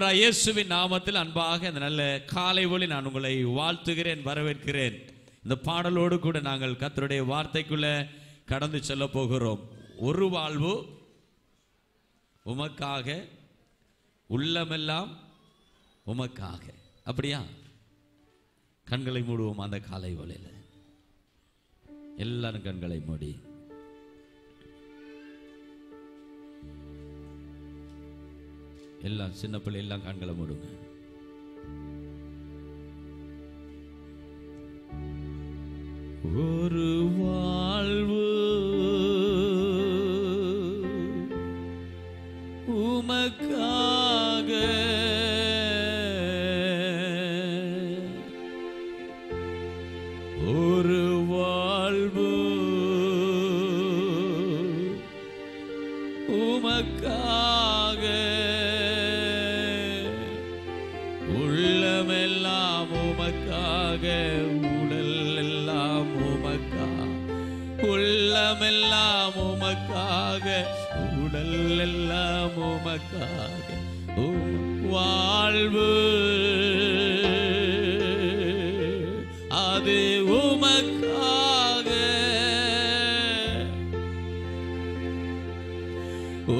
ஆண்டவராய் இயேசுவின் நாமத்தில் அன்பாக இந்த நல்ல காலை ஒளி நான் உங்களை வாழ்த்துகிறேன், வரவேற்கிறேன். இந்த பாடலோடு கூட நாங்கள் கர்த்தருடைய வார்த்தைக்குள்ள கடந்து செல்ல போகிறோம். ஒரு வாழ்வு உமக்காக, உள்ளமெல்லாம் உமக்காக. அப்படியா? கண்களை மூடுவோம். அந்த காலை ஒளியில் எல்லாரும் கண்களை மூடி எல்லாம் சின்ன பிள்ளை எல்லாம் கண்களை மூடுங்க. ஒரு வாழ்வு உமக்காக, ஒரு வாழ்வு உமக்காக, உள்ளமெல்லாம் உமக்காக, உடல் எல்லாம் உமக்காக, உள்ளமெல்லாம் உமக்காக, உடல் எல்லாம் உமக்காக, வாழ்வு அது உமக்காக,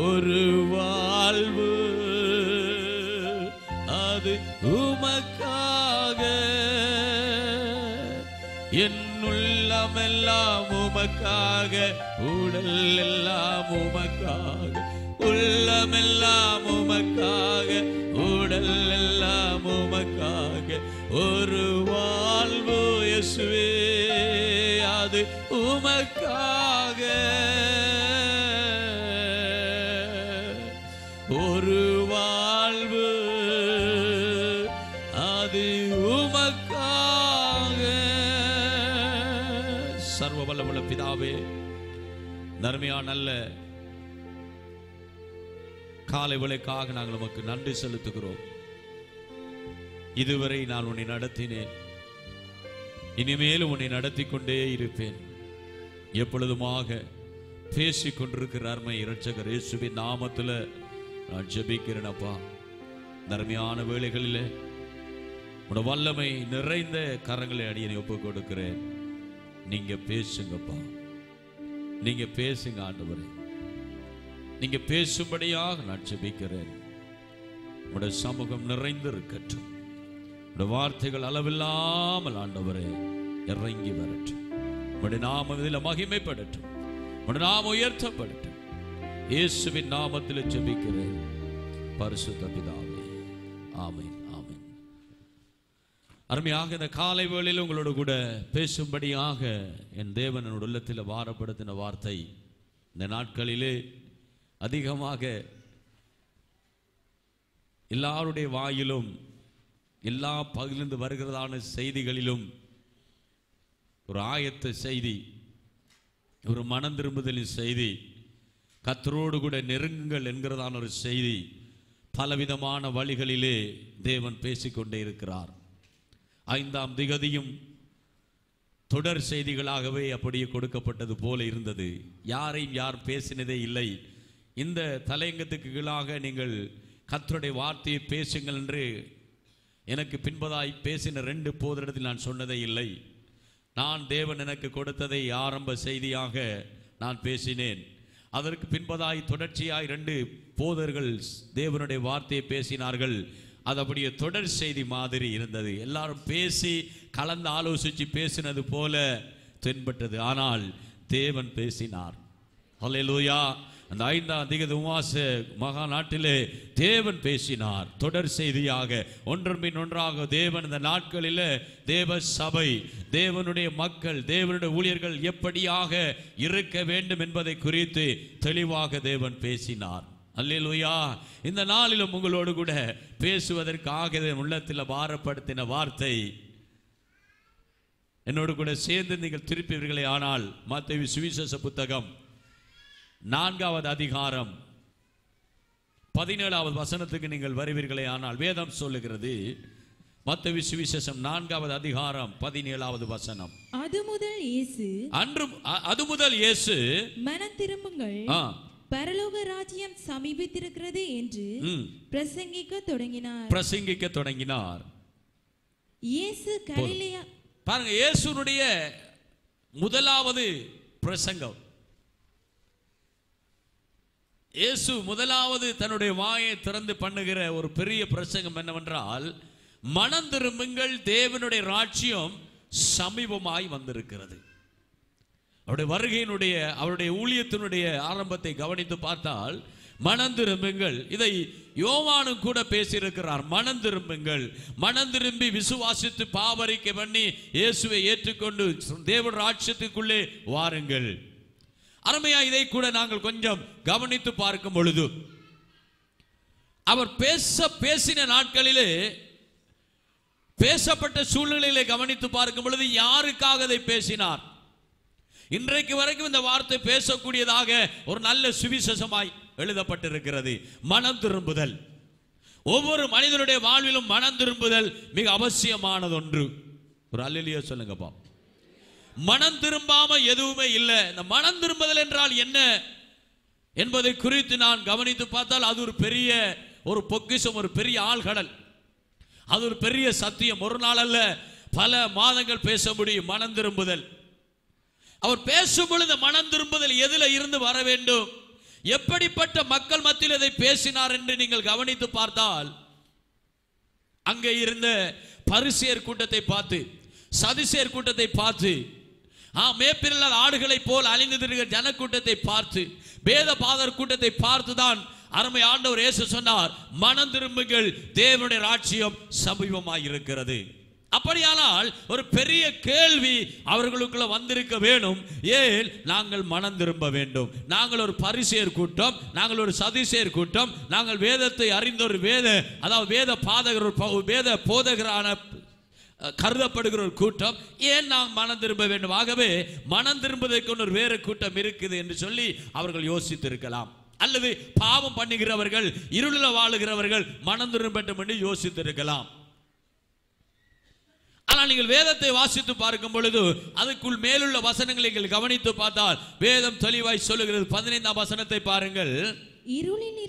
ஒரு வாழ்வு அது உமக்காக, என் உள்ளமெல்லாம் உமக்காக, உடல் எல்லாம் உமக்காக, உள்ளமெல்லாம் உமக்காக, உடல் எல்லாம் உமக்காக, ஒரு வாழ்வு இயேசுவே அது உமக்காக, ஒரு வாழ்வு அது உமக்காக. சர்வ வல்லமுள்ள பிதாவே, நன்மையான நல்ல காலை வேளைக்காக நாங்கள் உமக்கு நன்றி செலுத்துகிறோம். இதுவரை நான் உன்னை நடத்தினேன், இனிமேலும் உன்னை நடத்தி கொண்டே இருப்பேன். எப்பொழுதுமாக பேசிக் கொண்டிருக்கிற அருமை இரட்சகர் இயேசுவின் நாமத்தில் நான் ஜெபிக்கிறேன். அப்பா, நன்மையான வேளைகளில் உன்னோட வல்லமை நிறைந்த கரங்களை அடியனை ஒப்புக் கொடுக்கிறேன். நீங்க பேசுங்கப்பா, நீங்க பேசுங்க ஆண்டவரே, நீங்க பேசும்படியாக நான் ஜெபிக்கிறேன். உடைய சமூகம் நிறைந்து இருக்கட்டும். உடைய வார்த்தைகள் அளவில்லாமல் ஆண்டவரே இறங்கி வரட்டும். உடைய நாமம் இதில் மகிமைப்படட்டும், உடைய நாமம் உயர்த்தப்படட்டும். இயேசுவின் நாமத்தில் ஜெபிக்கிறேன் பரிசுத்த பிதாவே, ஆமென், ஆமென். அருமையாக இந்த காலை வேளையில் உங்களோடு கூட பேசும்படியாக என் தேவன் என்னோட உள்ளத்தில் வாரப்படுத்தின வார்த்தை, இந்த நாட்களிலே அதிகமாக எல்லாருடைய வாயிலும் எல்லா பகிர்ந்து வருகிறதான செய்திகளிலும் ஒரு ஆயத்த செய்தி, ஒரு மனம் திரும்புதலின் செய்தி, கர்த்தரோடு கூட நெருங்குங்கள் என்கிறதான ஒரு செய்தி பலவிதமான வழிகளிலே தேவன் பேசிக்கொண்டே இருக்கிறார். 5ஆம் திகதியும் தொடர் செய்திகளாகவே அப்படியே கொடுக்கப்பட்டது போல இருந்தது. யாரையும் யார் பேசினதே இல்லை. இந்த தலையங்கத்துக்கு கீழாக நீங்கள் கர்த்தருடைய வார்த்தையை பேசுங்கள் என்று எனக்கு பின்பதாய் பேசின 2 போதரிடத்தில் நான் சொன்னதே இல்லை. நான் தேவன் எனக்கு கொடுத்ததை ஆரம்ப செய்தியாக நான் பேசினேன். அதற்கு பின்பதாய் தொடர்ச்சியாய் 2 போதர்கள் தேவனுடைய வார்த்தையை பேசினார்கள். அது அப்படியே தொடர் செய்தி மாதிரி இருந்தது. எல்லாரும் பேசி கலந்து ஆலோசித்து பேசினது போல தென்பட்டது. ஆனால் தேவன் பேசினார். ஹல்லேலூயா. அந்த 5ஆம் திகதி உபவாச மகா நாட்டிலே தேவன் பேசினார். தொடர் செய்தியாக ஒன்றன் பின் ஒன்றாக தேவன் இந்த நாட்களில் தேவ சபை, தேவனுடைய மக்கள், தேவனுடைய ஊழியர்கள் எப்படியாக இருக்க வேண்டும் என்பதை குறித்து தெளிவாக தேவன் பேசினார். அல்லேலூயா. இந்த நாளிலும் உங்களோடு கூட பேசுவதற்காக உள்ளத்தில் பாரப்படுத்தின வார்த்தை என்னோடு கூட சேர்ந்து நீங்கள் திருப்பீர்களே ஆனால் மத்தேயு சுவிசேஷ புத்தகம் 4வது அதிகாரம் 17வது வசனத்துக்கு நீங்கள் வருவீர்களே ஆனால் வேதம் சொல்லுகிறது, மத்தேயு சுவிசேஷம் 4வது அதிகாரம் 17வது வசனம். அது முதல் இயேசு மனம் திரும்புங்கள், பரலோக ராஜ்யம் சமீபித்திருக்கிறது என்று பிரசங்கிக்க தொடங்கினார். இயேசு கலிலேயா பாருங்க, இயேசுனுடைய முதலாவது பிரசங்கம். இயேசு முதலாவது தன்னுடைய வாயை திறந்து பண்ணுகிற ஒரு பெரிய பிரசங்கம் என்னவென்றால், மனம் திரும்புங்கள், தேவனுடைய ராஜ்யம் சமீபமாய் வந்திருக்கிறது. அவருடைய வருகையினுடைய அவருடைய ஊழியத்தினுடைய ஆரம்பத்தை கவனித்து பார்த்தால், மனம் திரும்புங்கள், இதை யோவானும் கூட பேசியிருக்கிறார். மனம் திரும்புங்கள், மனம் திரும்பி விசுவாசித்து பாவரிக்கை பண்ணி இயேசுவை ஏற்றுக்கொண்டு தேவ ராஜ்யத்துக்குள்ளே வாருங்கள். அருமையா, இதை கூட நாங்கள் கொஞ்சம் கவனித்து பார்க்கும் பொழுது, அவர் பேசின நாட்களிலே பேசப்பட்ட சூழ்நிலையிலே கவனித்து பார்க்கும் பொழுது யாருக்காக அதை பேசினார்? இன்றைக்கு வரைக்கும் இந்த வார்த்தை பேசக்கூடியதாக ஒரு நல்ல சுவிசேஷமாய் எழுதப்பட்டிருக்கிறது. மனம் திரும்புதல். ஒவ்வொரு மனிதனுடைய வாழ்விலும் மனம் திரும்புதல் மிக அவசியமானது ஒன்று. ஒரு அல்லேலூயா சொல்லுங்கப்பா. மனம் திரும்பாம எதுவுமே இல்லை. இந்த மனம் திரும்புதல் என்றால் என்ன என்பதை குறித்து நான் கவனித்து பார்த்தால், அது ஒரு பெரிய ஒரு பொக்கிஷம், ஒரு பெரிய ஆழ்கடல். அது ஒரு பெரிய சத்தியம். ஒரு நாள் அல்ல, பல மாதங்கள் பேச முடியும். மனம் திரும்புதல். அவர் பேசும் பொழுது மனம் திரும்புதல் எதில் இருந்து வர வேண்டும், எப்படிப்பட்ட மக்கள் மத்தியில் இதை பேசினார் என்று நீங்கள் கவனித்து பார்த்தால், அங்கே இருந்த பரிசேயர் கூட்டத்தை பார்த்து, சதுசேயர் கூட்டத்தை பார்த்து, மேய்ப்பில்லாத ஆடுகளை போல் அழிந்து திரிகிற ஜனக்கூட்டத்தை பார்த்து, வேத பாதர் கூட்டத்தை பார்த்துதான் அருமை ஆண்டவர் இயேசு சொன்னார், மனம் திரும்புங்கள், தேவனுடைய ராஜ்யம் சமீபமாய் இருக்கிறது. அப்படியானால் ஒரு பெரிய கேள்வி அவர்களுக்குள்ள வந்திருக்க வேணும். ஏன் நாங்கள் மனம் திரும்ப வேண்டும்? நாங்கள் ஒரு பரிசேயர் கூட்டம், நாங்கள் ஒரு சதுசேயர் கூட்டம், நாங்கள் வேதத்தை அறிந்த ஒரு வேத பாதகர், வேத போதகரான கருதப்படுகிற ஒரு கூட்டம், ஏன் நாம் மனம் திரும்ப வேண்டும்? ஆகவே மனம் திரும்புவதற்கு ஒரு வேறு கூட்டம் இருக்குது என்று சொல்லி அவர்கள் யோசித்திருக்கலாம். அல்லது பாவம் பண்ணுகிறவர்கள், இருளில் வாழுகிறவர்கள் மனம் திரும்ப வேண்டும் என்று யோசித்திருக்கலாம். ஆனால் நீங்கள் வேதத்தை வாசித்து பார்க்கும் பொழுது அதுக்குள் மேலுள்ள வசனங்களை நீங்கள் கவனித்து பார்த்தால் வேதம் தெளிவாய் சொல்லுகிறது. 15ஆம் வசனத்தை பாருங்கள். இருளில்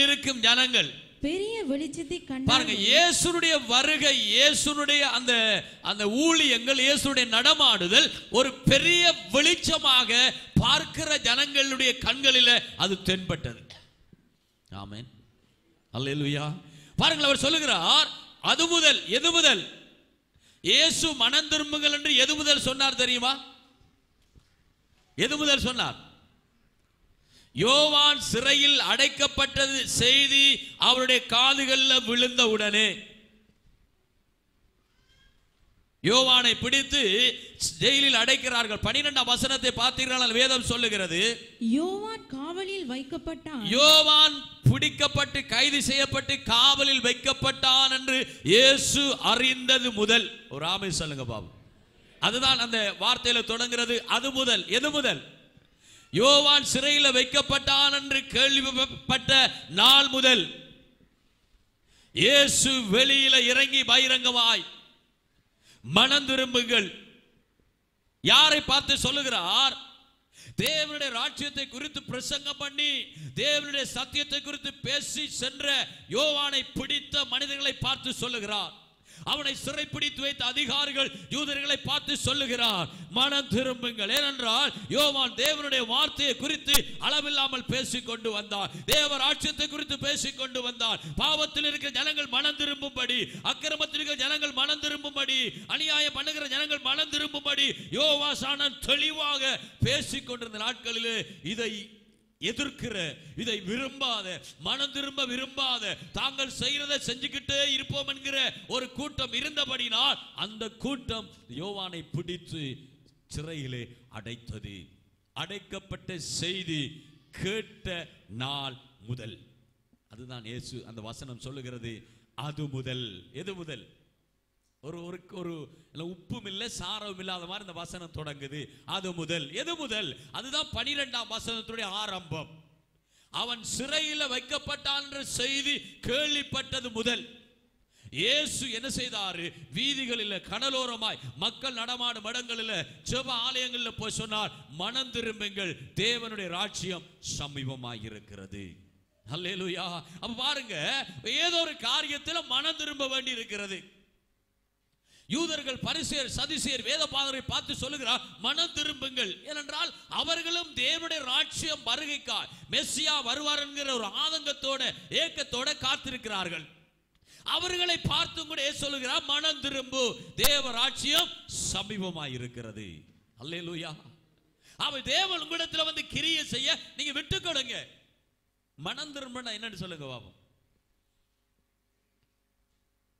இருக்கும் ஜனங்கள் பெரிய வெளிச்சத்தை கண்டார்கள். பாருங்க, இயேசுனுடைய வருகை, இயேசுனுடைய அந்த ஊழியங்கள், இயேசுனுடைய நடமாடுதல் ஒரு பெரிய வெளிச்சமாக பார்க்கிற ஜனங்களுடைய கண்களில் அது தென்பட்டது. ஆமென், அல்லேலூயா. பாருங்கள், அவர் சொல்லுகிறார், அது முதல், எது முதல்? இயேசு மனம் திரும்புங்கள் என்று எது முதல் சொன்னார் தெரியுமா? எது முதல் சொன்னார்? யோவான் சிறையில் அடைக்கப்பட்டது செய்தி அவருடைய காதுகளில் விழுந்த உடனே, யோவானை பிடித்து ஜெயிலில் அடைக்கிறார்கள். 12ஆம் வசனத்தை பார்த்தீர்கள், வேதம் சொல்லுகிறது, யோவான் காவலில் வைக்கப்பட்டான். யோவான் பிடிக்கப்பட்டு கைது செய்யப்பட்டு காவலில் வைக்கப்பட்டான் என்று இயேசு அறிந்தது முதல். ஒரு ஆமென் சொல்லுங்க பாபு. அதுதான் அந்த வார்த்தையில தொடங்குகிறது. அது முதல். எது முதல்? யோவான் சிறையில் வைக்கப்பட்டான் என்று கேள்விப்பட்ட நாள் முதல் இயேசு வெளியில இறங்கி பகிரங்கமாய் மனம் திரும்புங்கள். யாரை பார்த்து சொல்லுகிறார்? தேவனுடைய ராஜ்யத்தை குறித்து பிரசங்கம் பண்ணி தேவனுடைய சத்தியத்தை குறித்து பேசி சென்ற யோவானை பிடித்த மனிதர்களை பார்த்து சொல்லுகிறார். அவனை சிறைப்பிடித்து வைத்த அதிகாரிகள் யூதர்களை பார்த்து சொல்லுகிறார், மனம் திரும்புங்கள். ஏனென்றால் யோவான் தேவனுடைய வார்த்தையை குறித்து அளவில்லாமல் பேசிக் கொண்டு வந்தார். தேவ ராஜ்யத்தை குறித்து பேசிக் கொண்டு வந்தார். பாவத்தில் இருக்கிற ஜனங்கள் மனம் திரும்பும்படி, அக்கிரமத்தில் இருக்கிற ஜனங்கள் மனம் திரும்பும்படி, அநியாயம் பண்ணுகிற ஜனங்கள் மனம் திரும்பும்படி யோவான் தெளிவாக பேசிக் கொண்டிருந்த நாட்களிலே இதை எதிர்க்கிற, இதை விரும்பாத, மனம் திரும்ப விரும்பாத, தாங்கள் செய்யறதை செஞ்சுக்கிட்டே இருப்போம் என்கிற ஒரு கூட்டம் இருந்தபடினால் அந்த கூட்டம் யோவானை பிடித்து சிறையிலே அடைத்தது. அடைக்கப்பட்ட செய்தி கேட்ட நாள் முதல். அதுதான் இயேசு அந்த வசனம் சொல்லுகிறது, அது முதல். எது முதல்? ஒரு உப்பும் இல்லை சாரவும் இல்லாத மாதிரி இந்த வசனம் தொடங்குது. அது முதல். எது முதல்? அதுதான் 12ஆம் வசனத்துடைய ஆரம்பம். அவன் சிறையில் வைக்கப்பட்டான் என்ற செய்தி கேள்விப்பட்டது முதல் இயேசு என்ன செய்தாரு? வீதிகளில், கடலோரமாய், மக்கள் நடமாடும் இடங்களில், ஜெப ஆலயங்களில் போய் சொன்னார், மனம் திரும்புங்கள், தேவனுடைய ராஜ்யம் சமீபமாய் இருக்கிறது. அல்லேலூயா. அப்ப பாருங்க, ஏதோ ஒரு காரியத்தில் மனம் திரும்ப வேண்டி இருக்கிறது. யூதர்கள், பரிசேயர், சதுசேயர் வேதபாரகரை பார்த்து சொல்லுகிறார், மனம் திரும்புங்கள். ஏனென்றால் அவர்களும் தேவனுடைய ராஜ்யம் வருகைக்காய் மெசியா வருவார் என்கிற ஒரு ஆதங்கத்தோட, ஏக்கத்தோட காத்திருக்கிறார்கள். அவர்களை பார்த்தும் கூட சொல்லுகிறார், மனம் திரும்பு, தேவ ராஜ்யம் சமீபமாய் இருக்கிறது. அல்லேலூயா. அவ தேவன் உங்களிடத்தில் வந்து கிரியை செய்ய நீங்க விட்டு கொடுங்க. மனம் திரும்பினா என்னன்னு சொல்லுங்க பாப்போம்.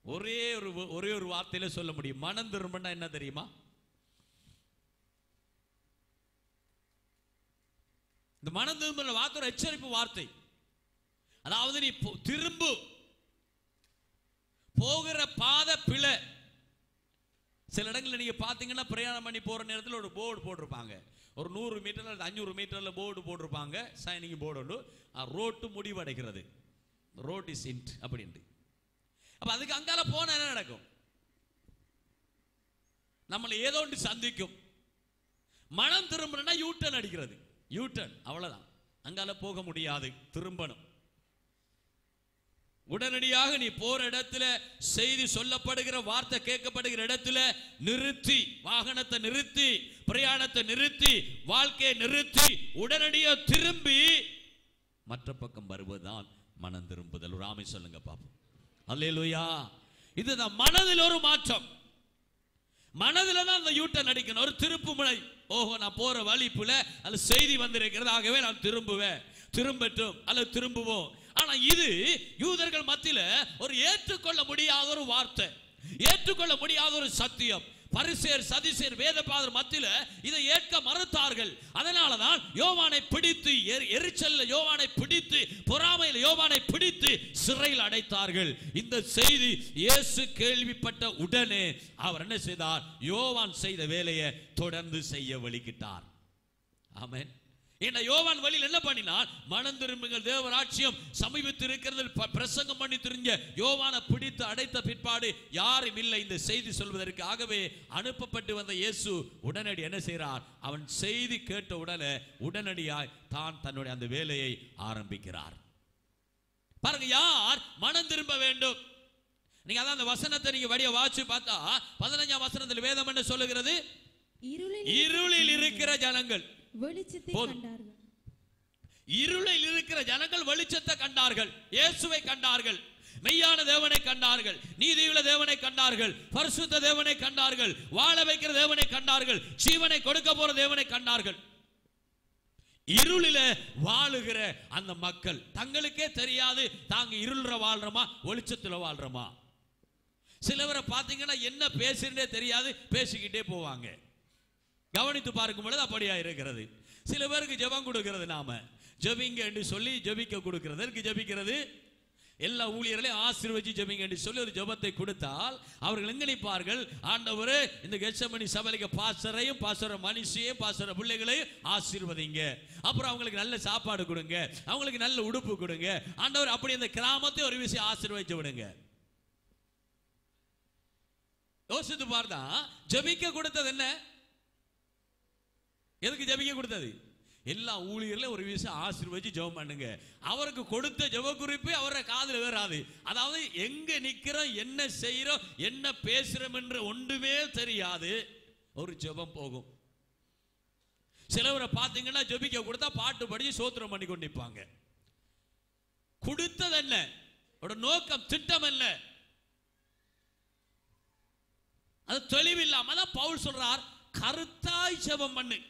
ஒரே ஒரு வார்த்தையில சொல்ல முடியும். மனம் திரும்பினா என்ன தெரியுமா? இந்த மனம் திரும்ப வார்த்தை ஒரு எச்சரிப்பு வார்த்தை. அதாவது நீ திரும்பு, போகிற பாதை பிழை. சில இடங்களில் நீங்க பாத்தீங்கன்னா பிரயாணம் பண்ணி போற நேரத்தில் ஒரு போர்டு போட்டிருப்பாங்க. ஒரு 100 மீட்டர் அல்லது 500 மீட்டர்ல போர்டு போட்டிருப்பாங்க. சைனிங் போர்டு, ரோட்டு முடிவடைகிறது, ரோட் இஸ் இன்ட் அப்படின்ட்டு. அப்ப அதுக்கு அங்கால போன என்ன நடக்கும்? நம்மளை ஏதோ ஒன்று சந்திக்கும். மனம் திரும்பணும்னா யூட்டன் அடிக்கிறது. யூட்டன், அவ்வளவுதான். அங்கால போக முடியாது, திரும்பணும். உடனடியாக நீ போற இடத்துல, செய்தி சொல்லப்படுகிற வார்த்தை கேட்கப்படுகிற இடத்துல நிறுத்தி, வாகனத்தை நிறுத்தி, பிரயாணத்தை நிறுத்தி, வாழ்க்கையை நிறுத்தி, உடனடியாக திரும்பி மற்ற பக்கம் வருவதுதான் மனம் திரும்புதல். ஒரு ஆமை சொல்லுங்க பாப்போம். அல்லேலூயா. இதுதான் மனதில் ஒரு மாற்றம். மனதில் தான் அந்த யூட்டன் அடிக்கணும், ஒரு திருப்பு முனை. ஓஹோ, நான் போற வழிப்புல அது செய்தி வந்திருக்கிறது, ஆகவே நான் திரும்புவேன், திரும்பட்டும் அல்லது திரும்புவோம். ஆனா இது யூதர்கள் மத்தியில ஒரு ஏற்றுக்கொள்ள முடியாத ஒரு வார்த்தை, ஏற்றுக்கொள்ள முடியாத ஒரு சத்தியம். பரிசேயர், சதுசேயர், வேதபாரகர் மத்தியில இதை ஏற்க மறுத்தார்கள். அதனாலதான் யோவானை பிடித்து, எரிச்சல்ல யோவானை பிடித்து, பொறாமையில் யோவானை பிடித்து சிறையில் அடைத்தார்கள். இந்த செய்தி இயேசு கேள்விப்பட்ட உடனே அவர் என்ன செய்தார்? யோவான் செய்த வேலையை தொடர்ந்து செய்ய வழிகிட்டார். ஆமென். இந்த யோவான் வழியில் என்ன பண்ணினார்? மனம் திரும்புங்கள், தேவராட்சியம் சமீபத்தில் இருக்கிறது பிரசங்கம் பண்ணி தெரிஞ்ச யோவானை பிடித்து அடைத்த பிற்பாடு யாரும் இல்லை இந்த செய்தி சொல்வதற்கு. ஆகவே அனுப்பப்பட்டு வந்த இயேசு உடனடி என்ன செய்கிறார்? அவன் செய்தி கேட்ட உடனே உடனடியாய் தான் தன்னுடைய அந்த வேலையை ஆரம்பிக்கிறார். பாருங்க, யார் மனம் திரும்ப வேண்டும்? நீங்க அதான் அந்த வசனத்தை நீங்க வடிய வாசி பார்த்தா 15ஆம் வசனத்தில் வேதம் என்ன சொல்லுகிறது? இருளில் இருக்கிற ஜனங்கள் வெளிச்சத்தை கண்டார்கள். இருளில் இருக்கிற ஜனங்கள் வெளிச்சத்தை கண்டார்கள், இயேசுவை கண்டார்கள், மெய்யான தேவனை கண்டார்கள், நீதியுள்ள தேவனை கண்டார்கள், பரிசுத்த தேவனை கண்டார்கள், வாழ வைக்கிற தேவனை கண்டார்கள், ஜீவனை கொடுக்க போற தேவனை கண்டார்கள். இருளில வாழுகிற அந்த மக்கள் தங்களுக்கே தெரியாது தாங்க இருள வாழ்றோமா வெளிச்சத்துல வாழ்றோமா. சிலவரை பாத்தீங்கன்னா என்ன பேசுறதே தெரியாது, பேசிக்கிட்டே போவாங்க. கவனித்து பார்க்கும் பொழுது அப்படியா இருக்கிறது. சில பேருக்கு ஜெபம் கொடுக்கிறது, நாம ஜெபிங்க என்று சொல்லி ஜெபிக்க கொடுக்கிறது, ஜெபிக்கிறது எல்லா ஊழியர்களையும் ஆசீர்வதிச்சு ஜெபிங்க என்று சொல்லி ஒரு ஜெபத்தை கொடுத்தால் அவர்கள் எங்க நிற்பார்கள்? ஆண்டவரே, இந்த கெத்செமனி சபைக்கு பாஸ்டரையும், பாஸ்டர் மனுஷியையும், பாஸ்டர் பிள்ளைகளையும் ஆசீர்வதிங்க, அப்புறம் அவங்களுக்கு நல்ல சாப்பாடு கொடுங்க, அவங்களுக்கு நல்ல உடுப்பு கொடுங்க, ஆண்டவர் அப்படி இந்த கிராமத்தை ஒரு விஷயம் ஆசீர்வதிச்சு விடுங்க. யோசித்து பார்த்தா ஜெபிக்க கொடுத்தது என்ன? எதுக்கு ஜெபிக்க கொடுத்தது? எல்லா ஊழியர்ல ஒரு விஷயம் ஆசீர்வதிச்சு ஜெபம் பண்ணுங்க. அவருக்கு கொடுத்த ஜெப குறிப்பு அவரை காதுல வேறாது. அதாவது எங்க நிக்கிறோம், என்ன செய்யறோம், என்ன பேசுறோம் என்று ஒன்றுமே தெரியாது, ஒரு ஜெபம் போகும். சிலவரை பார்த்தீங்கன்னா ஜெபிக்க கொடுத்தா பாட்டு படிச்சு சோத்திரம் பண்ணி கொண்டு நிற்பாங்க. கொடுத்தது என்ன? நோக்கம், திட்டம் என்ன? அது தெளிவில்லாம தான் பவுல் சொல்றார், கருத்தாய் ஜெபம் பண்ணு.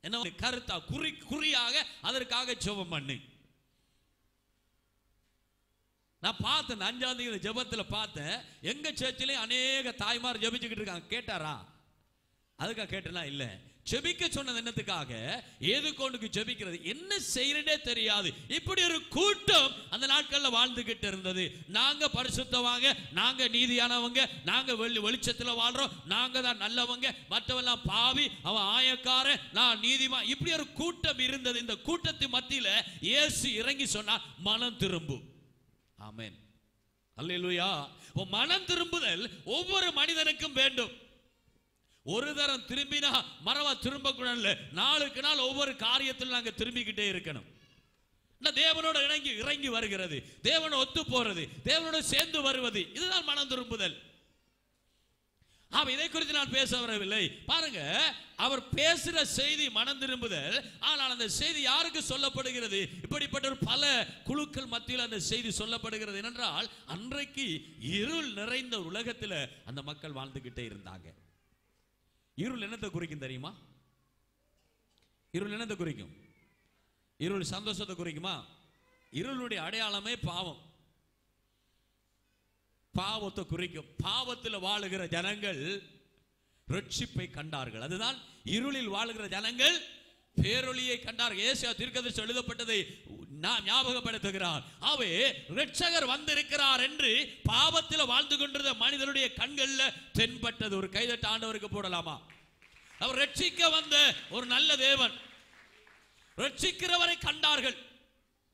என்ன கருத்தா? குறியாக அதற்காக ஜெபம் பண்ணு. நான் பார்த்தேன் 5ஆம் தேதி ஜெபத்துல பார்த்தேன், எங்க சர்ச்சிலே அநேக தாய்மார் ஜெபிச்சுக்கிட்டு இருக்காங்க. கேட்டாரா? அதுக்காக கேட்டனா? இல்ல. ஜெபிக்க சொன்னது என்னத்துக்காக? ஏது கொண்டுக்கு ஜெபிக்கிறது, என்ன செய்யறதே தெரியாது. இப்படி ஒரு கூட்டம் அந்த நாட்கள்ல வாழ்ந்துகிட்டு இருந்தது. நாங்க பரிசுத்தவாங்க, நாங்க நீதியானவங்க, நாங்க வெளிச்சத்துல வாழ்றோம், நாங்க தான் நல்லவங்க, மற்றவெல்லாம் பாவி, அவன் ஆயக்காரன், நான் நீதிமான். இப்படி ஒரு கூட்டம் இருந்தது. இந்த கூட்டத்தின் மத்தியில இயேசு இறங்கி சொன்னார், மனம் திரும்பு. ஆமென். அல்லேலூயா. மனம் திரும்புதல் ஒவ்வொரு மனிதனுக்கும் வேண்டும். ஒரு தரம் திரும்பினா மறவா திரும்ப கூட இல்ல, நாளுக்கு நாள் ஒவ்வொரு காரியத்தில் நாங்க திரும்பிக்கிட்டே இருக்கணும். தேவனோட இறங்கி வருகிறது, தேவனோட ஒத்து போறது, தேவனோட சேர்ந்து வருவது, இதுதான் மனம் திரும்புதல். இதை குறித்து நான் பேச வரவில்லை. பாருங்க, அவர் பேசுற செய்தி மனம் திரும்புதல். ஆனால் அந்த செய்தி யாருக்கு சொல்லப்படுகிறது? இப்படிப்பட்ட பல குழுக்கள் மத்தியில் அந்த செய்தி சொல்லப்படுகிறது. என்றால் அன்றைக்கு இருள் நிறைந்த உலகத்தில் அந்த மக்கள் வாழ்ந்துகிட்டே இருந்தாங்க. இருள் என்னத்தை குறிக்கும் தெரியுமா? இருள் என்னத்தை குறிக்கும்? இருள் சந்தோஷத்தை குறிக்குமா? இருளுடைய அடையாளமே பாவம், பாவத்தை குறிக்கும். பாவத்தில் வாழுகிற ஜனங்கள் ரட்சிப்பை கண்டார்கள். அதுதான் இருளில் வாழுகிற ஜனங்கள் பேரொளியை கண்டார்கள். ஏசாயா தீர்க்கதரிசி எழுதப்பட்டதை நாம் ஞாபகப்படுத்துகிறார். அவே இரட்சகர் வந்திருக்கிறார் என்று பாவத்தில் வாழ்ந்து கொண்டிருந்த மனிதனுடைய கண்கள்ல தென்பட்டது. ஒரு கைதட்ட ஆண்டவருக்கு போடலாமா? அவர் ரட்சிக்க வந்த ஒரு நல்ல தேவன், ரட்சிக்கிறவரை கண்டார்கள்.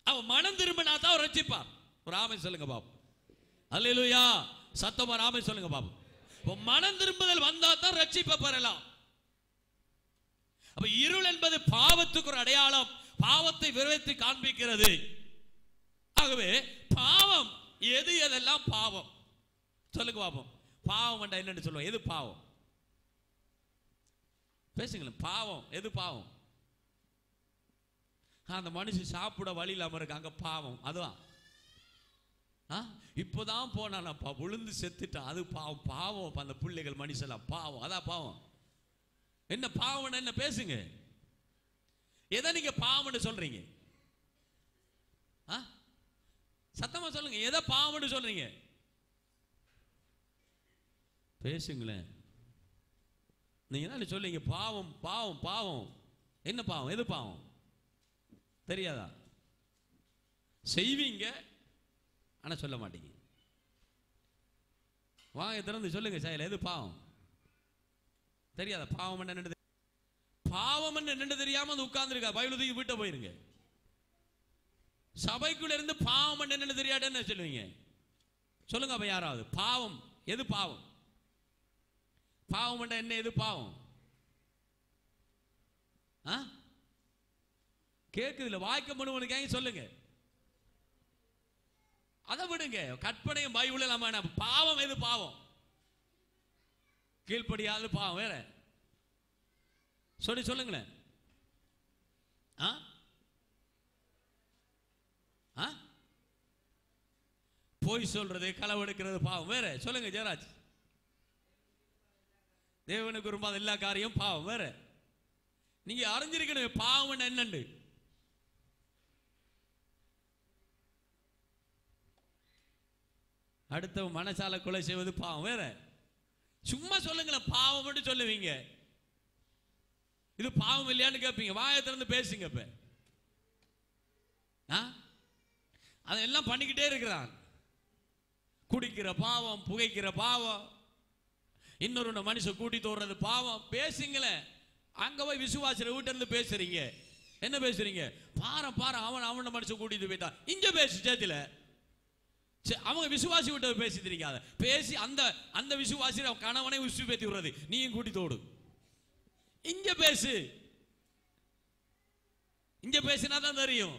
அவன் மனம் திரும்பினா தான் ரட்சிப்பார். ஒரு ஆமை சொல்லுங்க பாபு. அல்லேலூயா. சத்தமா ஆமை சொல்லுங்க பாபு. மனம் திரும்புதல் வந்தா தான் ரட்சிப்பை பெறலாம். அப்ப இருள் என்பது பாவத்துக்கு ஒரு அடையாளம், பாவத்தை விரைத்து காண்பிக்கிறது. ஆகவே பாவம் எதெல்லாம் பாவம் சொல்லுங்க பாப்போம். பாவம் என்னன்னு சொல்லுவோம்? எது பாவம்? பேசுங்களேன். பாவம் எது? பாவம் அந்த மனுஷன் சாப்பிட வழி இல்லாம இருக்காங்க, பாவம். அதுதான். இப்போதான் போனானப்பா, விழுந்து செத்துட்டான், அது பாவம். பாவம் அந்த பிள்ளைகள் மனுஷெல்லாம் பாவம், அதான் பாவம். என்ன பாவம்? என்ன பேசுங்க. எதை நீங்க பாவம்னு சொல்றீங்க? சத்தமா சொல்லுங்க. எதை பாவம்னு சொல்றீங்க? பேசுங்களேன். நீங்க என்ன சொல்றீங்க? பாவம் பாவம் பாவம். என்ன பாவம்? எது பாவம்? தெரியாதா? செய்வீங்க ஆனா சொல்ல மாட்டீங்க. வாங்க திறந்து சொல்லுங்க. சாயல எது பாவம்? தெரியாதா? பாவம் என்ன? பாவம் என்ன தெரியாம வந்து உட்கார்ந்துருக்கா. பைபிள் தூக்கி வீட்டை போயிருங்க. சபைக்குள்ள இருந்து பாவம் என்ன தெரியாத என்ன சொல்லுவீங்க? சொல்லுங்க அப்ப யாராவது. பாவம் எது? பாவம் பாவம் என்ன? எது பாவம்? கேக்குதுல வாய்க்க பண்ணுவனுக்காக சொல்லுங்க. அதை விடுங்க. கற்பனையும் பைபிள் நம்ம பாவம் எது? பாவம் கீழ்ப்படியாத பாவம். வேற சொல்லுங்களேன். போய் சொல்றது, களவெடுக்கிறது பாவம். வேற சொல்லுங்க ஜெயராஜ். தேவனுக்கு விரும்பாத எல்லா காரியம் பாவம். வேற நீங்க அறிஞ்சிருக்கணும் பாவம் என்னண்டு. அடுத்த மனசால கொலை செய்வது பாவம். வேற சும்மா சொல்லுங்களேன். பாவம் மட்டும் சொல்லுவீங்க. இது பாவம் இல்லையான்னு கேட்பீங்க. வாயை திறந்து பேசுங்க. இப்ப அதெல்லாம் பண்ணிக்கிட்டே இருக்கிறான். குடிக்கிற பாவம், புகைக்கிற பாவம், இன்னொரு மனுஷன் கூட்டி தோறது பாவம். பேசுங்களேன். அங்க போய் விசுவாச வீட்டுல இருந்து பேசுறீங்க. என்ன பேசுறீங்க? பாரு அவன மனுஷன் கூட்டிட்டு போயிட்டான். இங்க பேசு சேர்த்துல. அவங்க விசுவாசி விட்ட பேசிட்டு இருக்காத. பேசி அந்த விசுவாசி கணவனை உசு பேத்தி விடுறது, நீயும் கூட்டி தோடு. இங்க பேசு. இங்க பேசினா தான் தெரியும்.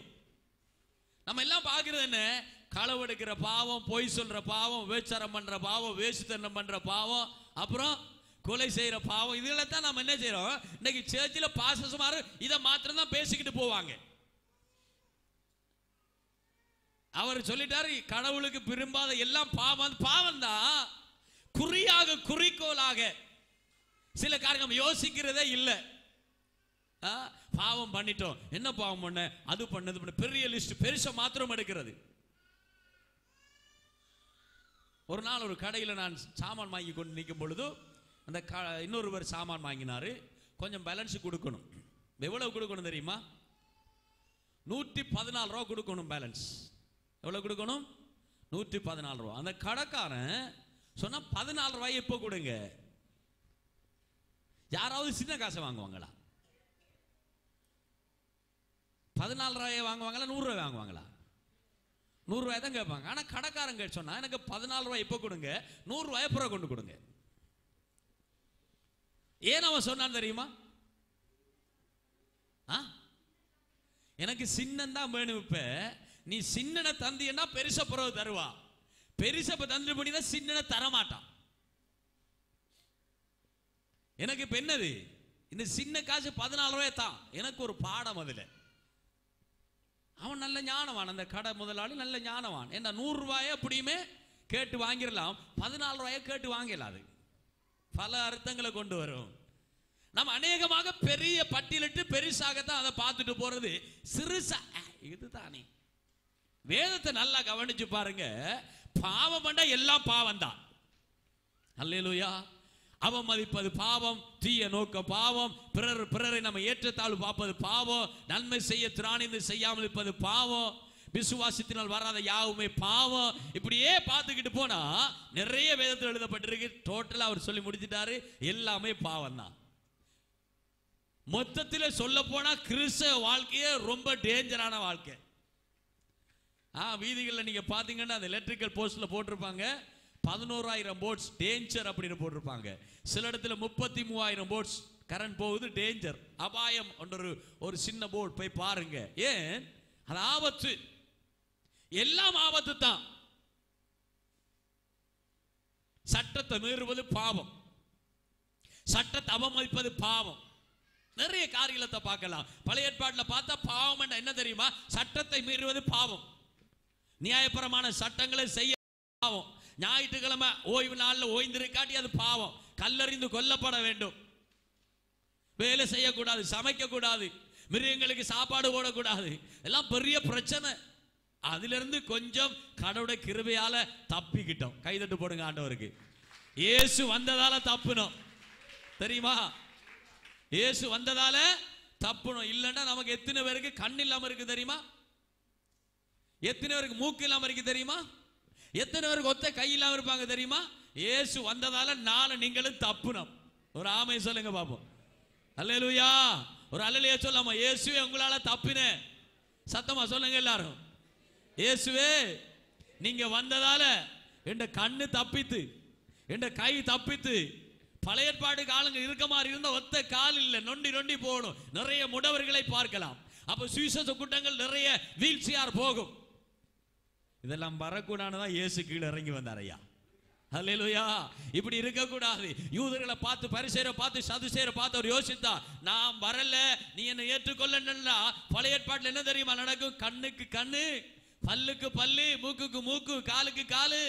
நம்ம எல்லாம் பாக்குறது என்ன? களவெடுக்கிற பாவம், பொய் சொல்ற பாவம், வேச்சாரம் பண்ற பாவம், வேசுத்தனம் பண்ற பாவம், அப்புறம் கொலை செய்யற பாவம். இதெல்லாம் தான் நம்ம என்ன செய்யறோம்? இன்னைக்கு சேர்ச்சில் பாசமாரு இதை மாத்திரம் தான் பேசிக்கிட்டு போவாங்க. அவர் சொல்லிட்டாரு கடவுளுக்கு விரும்பாத எல்லாம் பாவம். பாவம் தான். குறியாக குறிக்கோளாக சில காரியம் யோசிக்கிறதே இல்லை. பாவம் பண்ணிட்டோம், என்ன பாவம் பண்ண, அது பண்ணது, பெரிய லிஸ்ட் பெருசா மாத்திரம் எடுக்கிறது. ஒரு நாள் ஒரு கடையில் நான் சாமான் வாங்கி கொண்டு நிற்கும் பொழுது அந்த இன்னொருவர் சாமான் வாங்கினாரு. கொஞ்சம் பேலன்ஸ் கொடுக்கணும். எவ்வளவு கொடுக்கணும் தெரியுமா? 114 ரூபா கொடுக்கணும் பேலன்ஸ். எவ்வளவு கொடுக்கணும்? 114 ரூபா. அந்த கடைக்காரன் சொன்னா 14 ரூபாய் எப்போ கொடுங்க. யாராவது சின்ன காசை வாங்குவாங்களா? 14 ரூபாயை வாங்குவாங்களா? 100 ரூபாய் வாங்குவாங்களா? 100 தான் கேட்பாங்க. ஆனா கடைக்காரங்க சொன்னா எனக்கு 14 ரூபாய் இப்ப கொடுங்க, 100 ரூபாய் அப்புறம் கொண்டு கொடுங்க. ஏன் அவன் சொன்னான் தெரியுமா? எனக்கு சின்னந்தான் வேணும். இப்ப நீ சின்னனை தந்தியன்னா பெருச பிறகு தருவா, பெருச தந்து பண்ணினா சின்னனை தரமாட்டான். எனக்கு இப்ப என்னது, இந்த சின்ன காசு 14 ரூபாய் தான். எனக்கு ஒரு பாடம் அதுல. அவன் நல்ல ஞானவான், அந்த கடை முதலாளி நல்ல ஞானவான். என்ன 100 ரூபாயை அப்படியுமே கேட்டு வாங்கிடலாம், 14 ரூபாயை கேட்டு வாங்கிடலாம். பல அர்த்தங்களை கொண்டு வரும். நம்ம அநேகமாக பெரிய பட்டியலிட்டு பெருசாகத்தான் அதை பார்த்துட்டு போறது. சிறுசா இதுதானே. வேதத்தை நல்லா கவனிச்சு பாருங்க. பாவம் பண்ணா எல்லாம் பாவம் தான். அல்லேலூயா. அவமதிப்பது பாவம், தீய நோக்க பாவம், பிறரை நம்ம ஏற்றத்தாழ்வு பார்ப்பது பாவம், நன்மை செய்ய திராணிந்து செய்யாமல் இருப்பது பாவம், விசுவாசத்தினால் வராத யாவுமே பாவம். இப்படியே பார்த்துக்கிட்டு போனா நிறைய வேதத்தில் எழுதப்பட்டிருக்கு. டோட்டலா அவர் சொல்லி முடிச்சிட்டாரு, எல்லாமே பாவம் தான். மொத்தத்தில் சொல்ல போனா கிறிஸ்தவ வாழ்க்கையே ரொம்ப டேஞ்சரான வாழ்க்கை. வீதிகளில் நீங்க பாத்தீங்கன்னா அந்த எலக்ட்ரிக்கல் போஸ்ட்ல போட்டிருப்பாங்க 11,000 போட்ஸ் டேஞ்சர் அப்படின்னு போட்டிருப்பாங்க. சில இடத்துல 33,000 போட்ஸ் கரண்ட் போகுது, டேஞ்சர், அபாயம். ஒரு சின்ன போர்டு போய் பாருங்க. ஏன்? அது ஆபத்து, எல்லாம் ஆபத்து தான். சட்டத்தை மீறுவது பாவம், சட்டத்தை அவமதிப்பது பாவம். நிறைய காரியத்தை பார்க்கலாம். பழைய ஏற்பாட்டில் பார்த்தா பாவம் என்ன தெரியுமா? சட்டத்தை மீறுவது பாவம். நியாயபரமான சட்டங்களை செய்ய பாவம். ஞாயிற்றுக்கிழமை ஓய்வு நாளில் ஓய்ந்திருக்காட்டி அது பாவம். கல்லறிந்து கொல்லப்பட வேண்டும். வேலை செய்யக்கூடாது, சமைக்க கூடாது, மிருகங்களுக்கு சாப்பாடு போடக்கூடாது. எல்லாம் பெரிய பிரச்சனை. அதிலிருந்து கொஞ்சம் கடவுளுடைய கிருபையால தப்பிக்கிட்டோம். கைதட்டு போடுங்க ஆண்டவருக்கு. இயேசு வந்ததால தப்புனோம் தெரியுமா? இயேசு வந்ததால தப்புனோம். இல்லைன்னா நமக்கு எத்தனை பேருக்கு கண் இல்லாம இருக்கு தெரியுமா? எத்தனை பேருக்கு மூக்கு இல்லாம இருக்கு தெரியுமா? எத்தனை பேருக்கு ஒத்த கை இல்லாம இருப்பாங்க தெரியுமா? இயேசு வந்ததால நானும் நீங்களும் தப்புனோம். ஒரு ஆமை சொல்லுங்க பாப்போம். அல்லேலூயா. ஒரு அல்லேலூயா சொல்லாமா? இயேசுவே உங்களால தப்பினேன். சத்தமா சொல்லுங்க எல்லாரும். இயேசுவே நீங்க வந்ததால என் கண்ணு தப்பித்து, என் கை தப்பித்து. பழைய ஏற்பாடு காலங்கள் இருக்க மாதிரி இருந்த ஒத்த கால் இல்லை, நொண்டி நொண்டி போகணும். நிறைய முடவர்களை பார்க்கலாம். அப்ப சுவிசேஷ கூட்டங்கள் நிறைய வீழ்ச்சியார் போகும். இதெல்லாம் வரக்கூடாதுதான் இயேசு கீழே இறங்கி வந்தார் ஐயா. அல்லேலூயா. இப்படி இருக்க கூடாது. யூதர்களை பார்த்து, பரிசேயரை பார்த்து, சதுசேயரை பார்த்து அவர் யோசித்தா, நான் வரல, நீ என்னை ஏற்றுக்கொள்ளணும்னா பழைய ஏற்பாட்டில் என்ன தெரியுமா நடக்கும்? கண்ணுக்கு கண்ணு, பல்லுக்கு பல்லு, மூக்குக்கு மூக்கு, காலுக்கு காலு.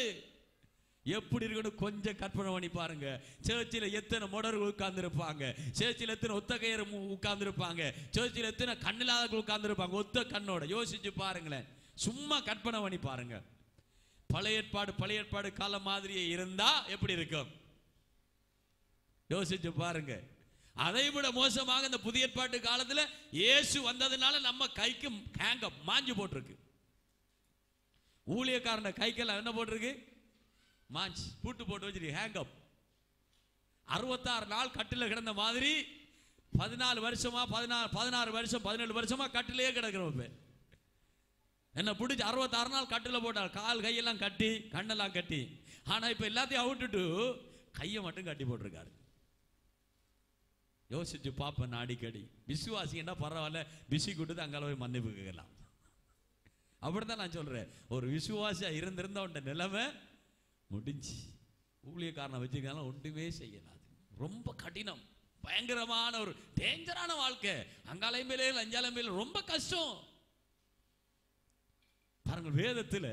எப்படி இருக்கணும் கொஞ்சம் கற்பனை பண்ணி பாருங்க. சேர்ச்சில் எத்தனை முடர்கள் உட்கார்ந்து இருப்பாங்க, சேர்ச்சில் எத்தனை ஒத்த கயிறு உட்கார்ந்து இருப்பாங்க, சேர்ச்சில் எத்தனை கண்ணில்லாதவர்கள் உட்கார்ந்து இருப்பாங்க ஒத்த கண்ணோட. யோசிச்சு பாருங்களேன், சும்மா கற்பனை பண்ணி பாருங்க. பழைய ஏற்பாடு காலம் மாதிரியே இருந்தா எப்படி இருக்கும்? யோசிச்சு பாருங்க. அதை விட மோசமாக இந்த புதிய ஏற்பாட்டு காலத்துல இயேசு வந்ததுனால நம்ம கைக்கு ஹேங்க மாஞ்சு போட்டிருக்கு. ஊழியக்காரன கைக்கெல்லாம் என்ன போட்டிருக்கு? மாஞ்ச் பூட்டு போட்டு வச்சிருக்கு, ஹேங் அப். 66 நாள் கட்டில கிடந்த மாதிரி 14 வருஷமா 16 வருஷம் 17 வருஷமா கட்டிலே கிடக்கிறோம். என்ன பிடிச்சி 66 நாள் கட்டில போட்டார். கால் கையெல்லாம் கட்டி, கண்ணெல்லாம் கட்டி. ஆனா இப்ப எல்லாத்தையும் அவுட்டுட்டு கையை மட்டும் கட்டி போட்டிருக்காரு. யோசிச்சு பாப்பேன் அடிக்கடி. விசுவாசின்னா பரவாயில்ல, பிசி கொடுத்து அங்கால போய் மன்னிப்பு கேட்கலாம். அப்படித்தான் நான் சொல்றேன். ஒரு விசுவாசியா இருந்திருந்தா உண்ட நிலைமை முடிஞ்சு. ஊழியக்காரனை வச்சுக்கலாம் ஒன்றுமே செய்யலாது. ரொம்ப கடினம், பயங்கரமான ஒரு டேஞ்சரான வாழ்க்கை. அங்காலையும் மேலே அஞ்சாலையும் மேலே ரொம்ப கஷ்டம். பாருங்கள், வேதத்தில்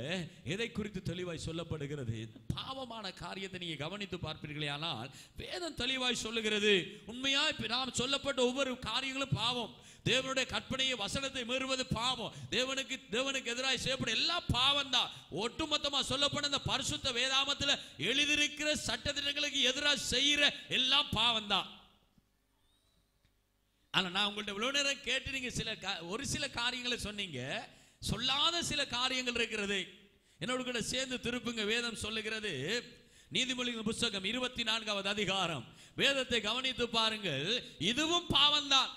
எதை குறித்து தெளிவாய் சொல்லப்படுகிறது? பாவமான காரியத்தை நீங்க கவனித்து பார்ப்பீர்களே ஆனால் வேதம் தெளிவாய் சொல்லுகிறது. உண்மையா இப்ப நாம் சொல்லப்பட்ட ஒவ்வொரு காரியங்களும் பாவம். தேவனுடைய கற்பனையை, வசனத்தை மீறுவது பாவம். தேவனுக்கு எதிராக செய்யப்படும் எல்லாம் பாவம் தான். ஒட்டுமொத்தமா சொல்லப்பட்ட இந்த பரிசுத்த வேதாமத்தில் எழுதியிருக்கிற சட்டத்திட்டங்களுக்கு எதிராக செய்யற எல்லாம் பாவம் தான். ஆனா நான் உங்கள்ட்ட இவ்வளவு நேரம் கேட்டு நீங்க ஒரு சில காரியங்களை சொன்னீங்க, சொல்லாத சில காரியங்கள் இருக்கிறது. என்னோட கூட சேர்ந்து திருப்புங்க. வேதம் சொல்லுகிறது, நீதிமொழிகளின் புத்தகம் 24வது அதிகாரம். வேதத்தை கவனித்து பாருங்கள். இதுவும் பாவம் தான்.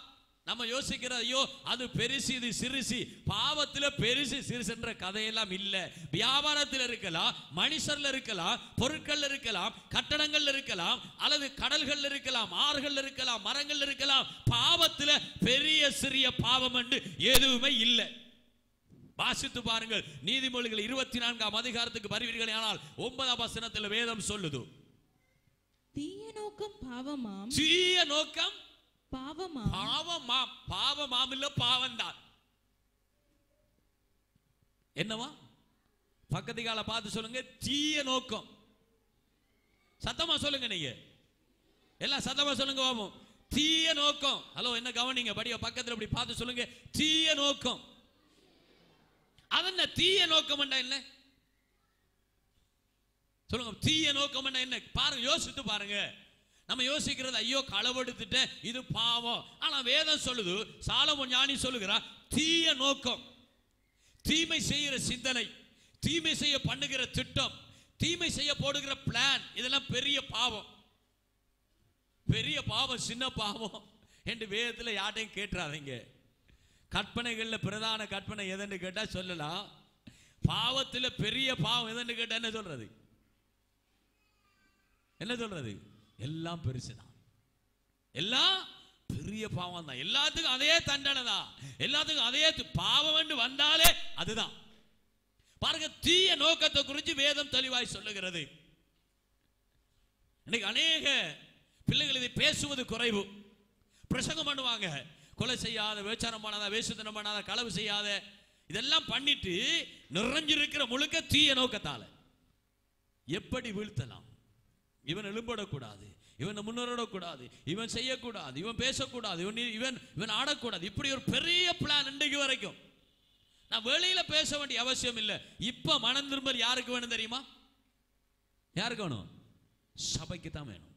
நம்ம யோசிக்கிற ஐயோ அது பெருசு இது சிறுசு. பாவத்தில் பெருசு சிறுசுன்ற கதையெல்லாம் இல்லை. வியாபாரத்தில் இருக்கலாம், மனுஷர்ல இருக்கலாம், பொருட்கள் இருக்கலாம், கட்டடங்கள் இருக்கலாம், அல்லது கடல்கள் இருக்கலாம், ஆறுகள் இருக்கலாம், மரங்கள் இருக்கலாம். பாவத்தில் பெரிய சிறிய பாவம் என்று எதுவுமே இல்லை. வாசித்து பாருங்கள். நீதிமொழிகள் 24ஆம் அதிகாரத்துக்கு வருவீர்கள். ஆனால் 9ஆம் வசனத்தில் வேதம் சொல்லுது, தீய நோக்கம் பாவமாம். தீய நோக்கம் பாவமாம். பாவமாம். பாவமாம் இல்ல, பாவம்தான். என்னவா? பக்கத்துக்கால பார்த்து சொல்லுங்க, தீய நோக்கம். சத்தமா சொல்லுங்க, நீங்க எல்லாம் சத்தமா சொல்லுங்க பாப்போம். தீய நோக்கம். ஹலோ, என்ன கவனிங்க, படிய பக்கத்துல அப்படி பார்த்து சொல்லுங்க, தீய நோக்கம். அதென்ன தீய நோக்கம் என்ன? சொல்லுங்க, தீய நோக்கம் என்ன? பாருங்க, யோசித்து பாருங்க. நம்ம யோசிக்கிறது ஐயோ களவெடுத்துட்டேன், இது பாவம். ஆனா வேதம் சொல்லுது, சாலமோன் ஞானி சொல்லுகிறார், தீய நோக்கம், தீமை செய்கிற சிந்தனை, தீமை செய்ய பண்ணுகிற திட்டம், தீமை செய்ய போடுகிற பிளான், இதெல்லாம் பெரிய பாவம். பெரிய பாவம் சின்ன பாவம் என்று வேதத்தில் யார்ட்டையும் கேட்டுறாதீங்க. கற்பனைகள்ல பிரதான கற்பனை எதுன்னு கேட்டா சொல்லலாம். பாவத்தில் பெரிய பாவம் எதுன்னு கேட்டா என்ன சொல்றது? என்ன சொல்றது? எல்லாம் பெருசுதான், எல்லாம் பெரிய பாவம் தான், எல்லாத்துக்கும் அதே தண்டனை தான், எல்லாத்துக்கும் அதே பாவம் என்று வந்தாலே அதுதான். பாருங்க, தீய நோக்கத்தை குறித்து வேதம் தெளிவாய் சொல்லுகிறது. இன்னைக்கு அநேக பிள்ளைகள் இதை பேசுவது குறைவு. பிரசங்கம் பண்ணுவாங்க, கொலை செய்யாத, வேச்சாரம் பண்ணாத, வேசுத்தனம் பண்ணாத, களவு செய்யாத, இதெல்லாம் பண்ணிட்டு நிறைஞ்சிருக்கிற முழுக்க தீய நோக்கத்தால எப்படி வீழ்த்தலாம், இவன் எழும்படக்கூடாது, இவன் முன்னேறக்கூடாது, இவன் செய்யக்கூடாது, இவன் பேசக்கூடாது, இவன் ஆடக்கூடாது, இப்படி ஒரு பெரிய பிளான் இன்றைக்கு வரைக்கும். நான் வெளியில பேச வேண்டிய அவசியம் இல்லை. இப்ப மனம் திரும்பல் யாருக்கு வேணும் தெரியுமா? யாருக்கு வேணும்? சபைக்கு தான் வேணும்.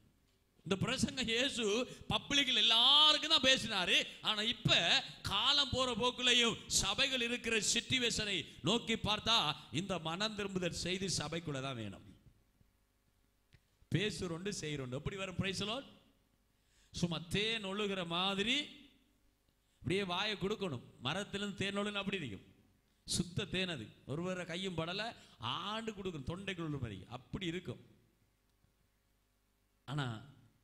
இந்த பிரசங்க இயேசு பப்ளிக்ல எல்லாருக்கும் தான் பேசினாரு. ஆனா இப்ப காலம் போற போக்குலையும் சபைகள் இருக்கிற சிச்சுவேஷனை நோக்கி பார்த்தா இந்த மனம் திரும்புதல் செய்தி சபைக்குள்ள தான் வேணும். பேசுறோண்டு செய்யறோண்டு எப்படி வரும்? Praise the Lord. சும்மா தேன் ஒழுகிற மாதிரி அப்படியே வாயை கொடுக்கணும். மரத்திலிருந்து தேன் ஒழுகு அப்படி இருக்கும், சுத்த தேன். அது ஒருவரை கையும் படல, ஆண்டு கொடுக்கணும், தொண்டைக்குள்ள மாதிரி அப்படி இருக்கும். ஆனா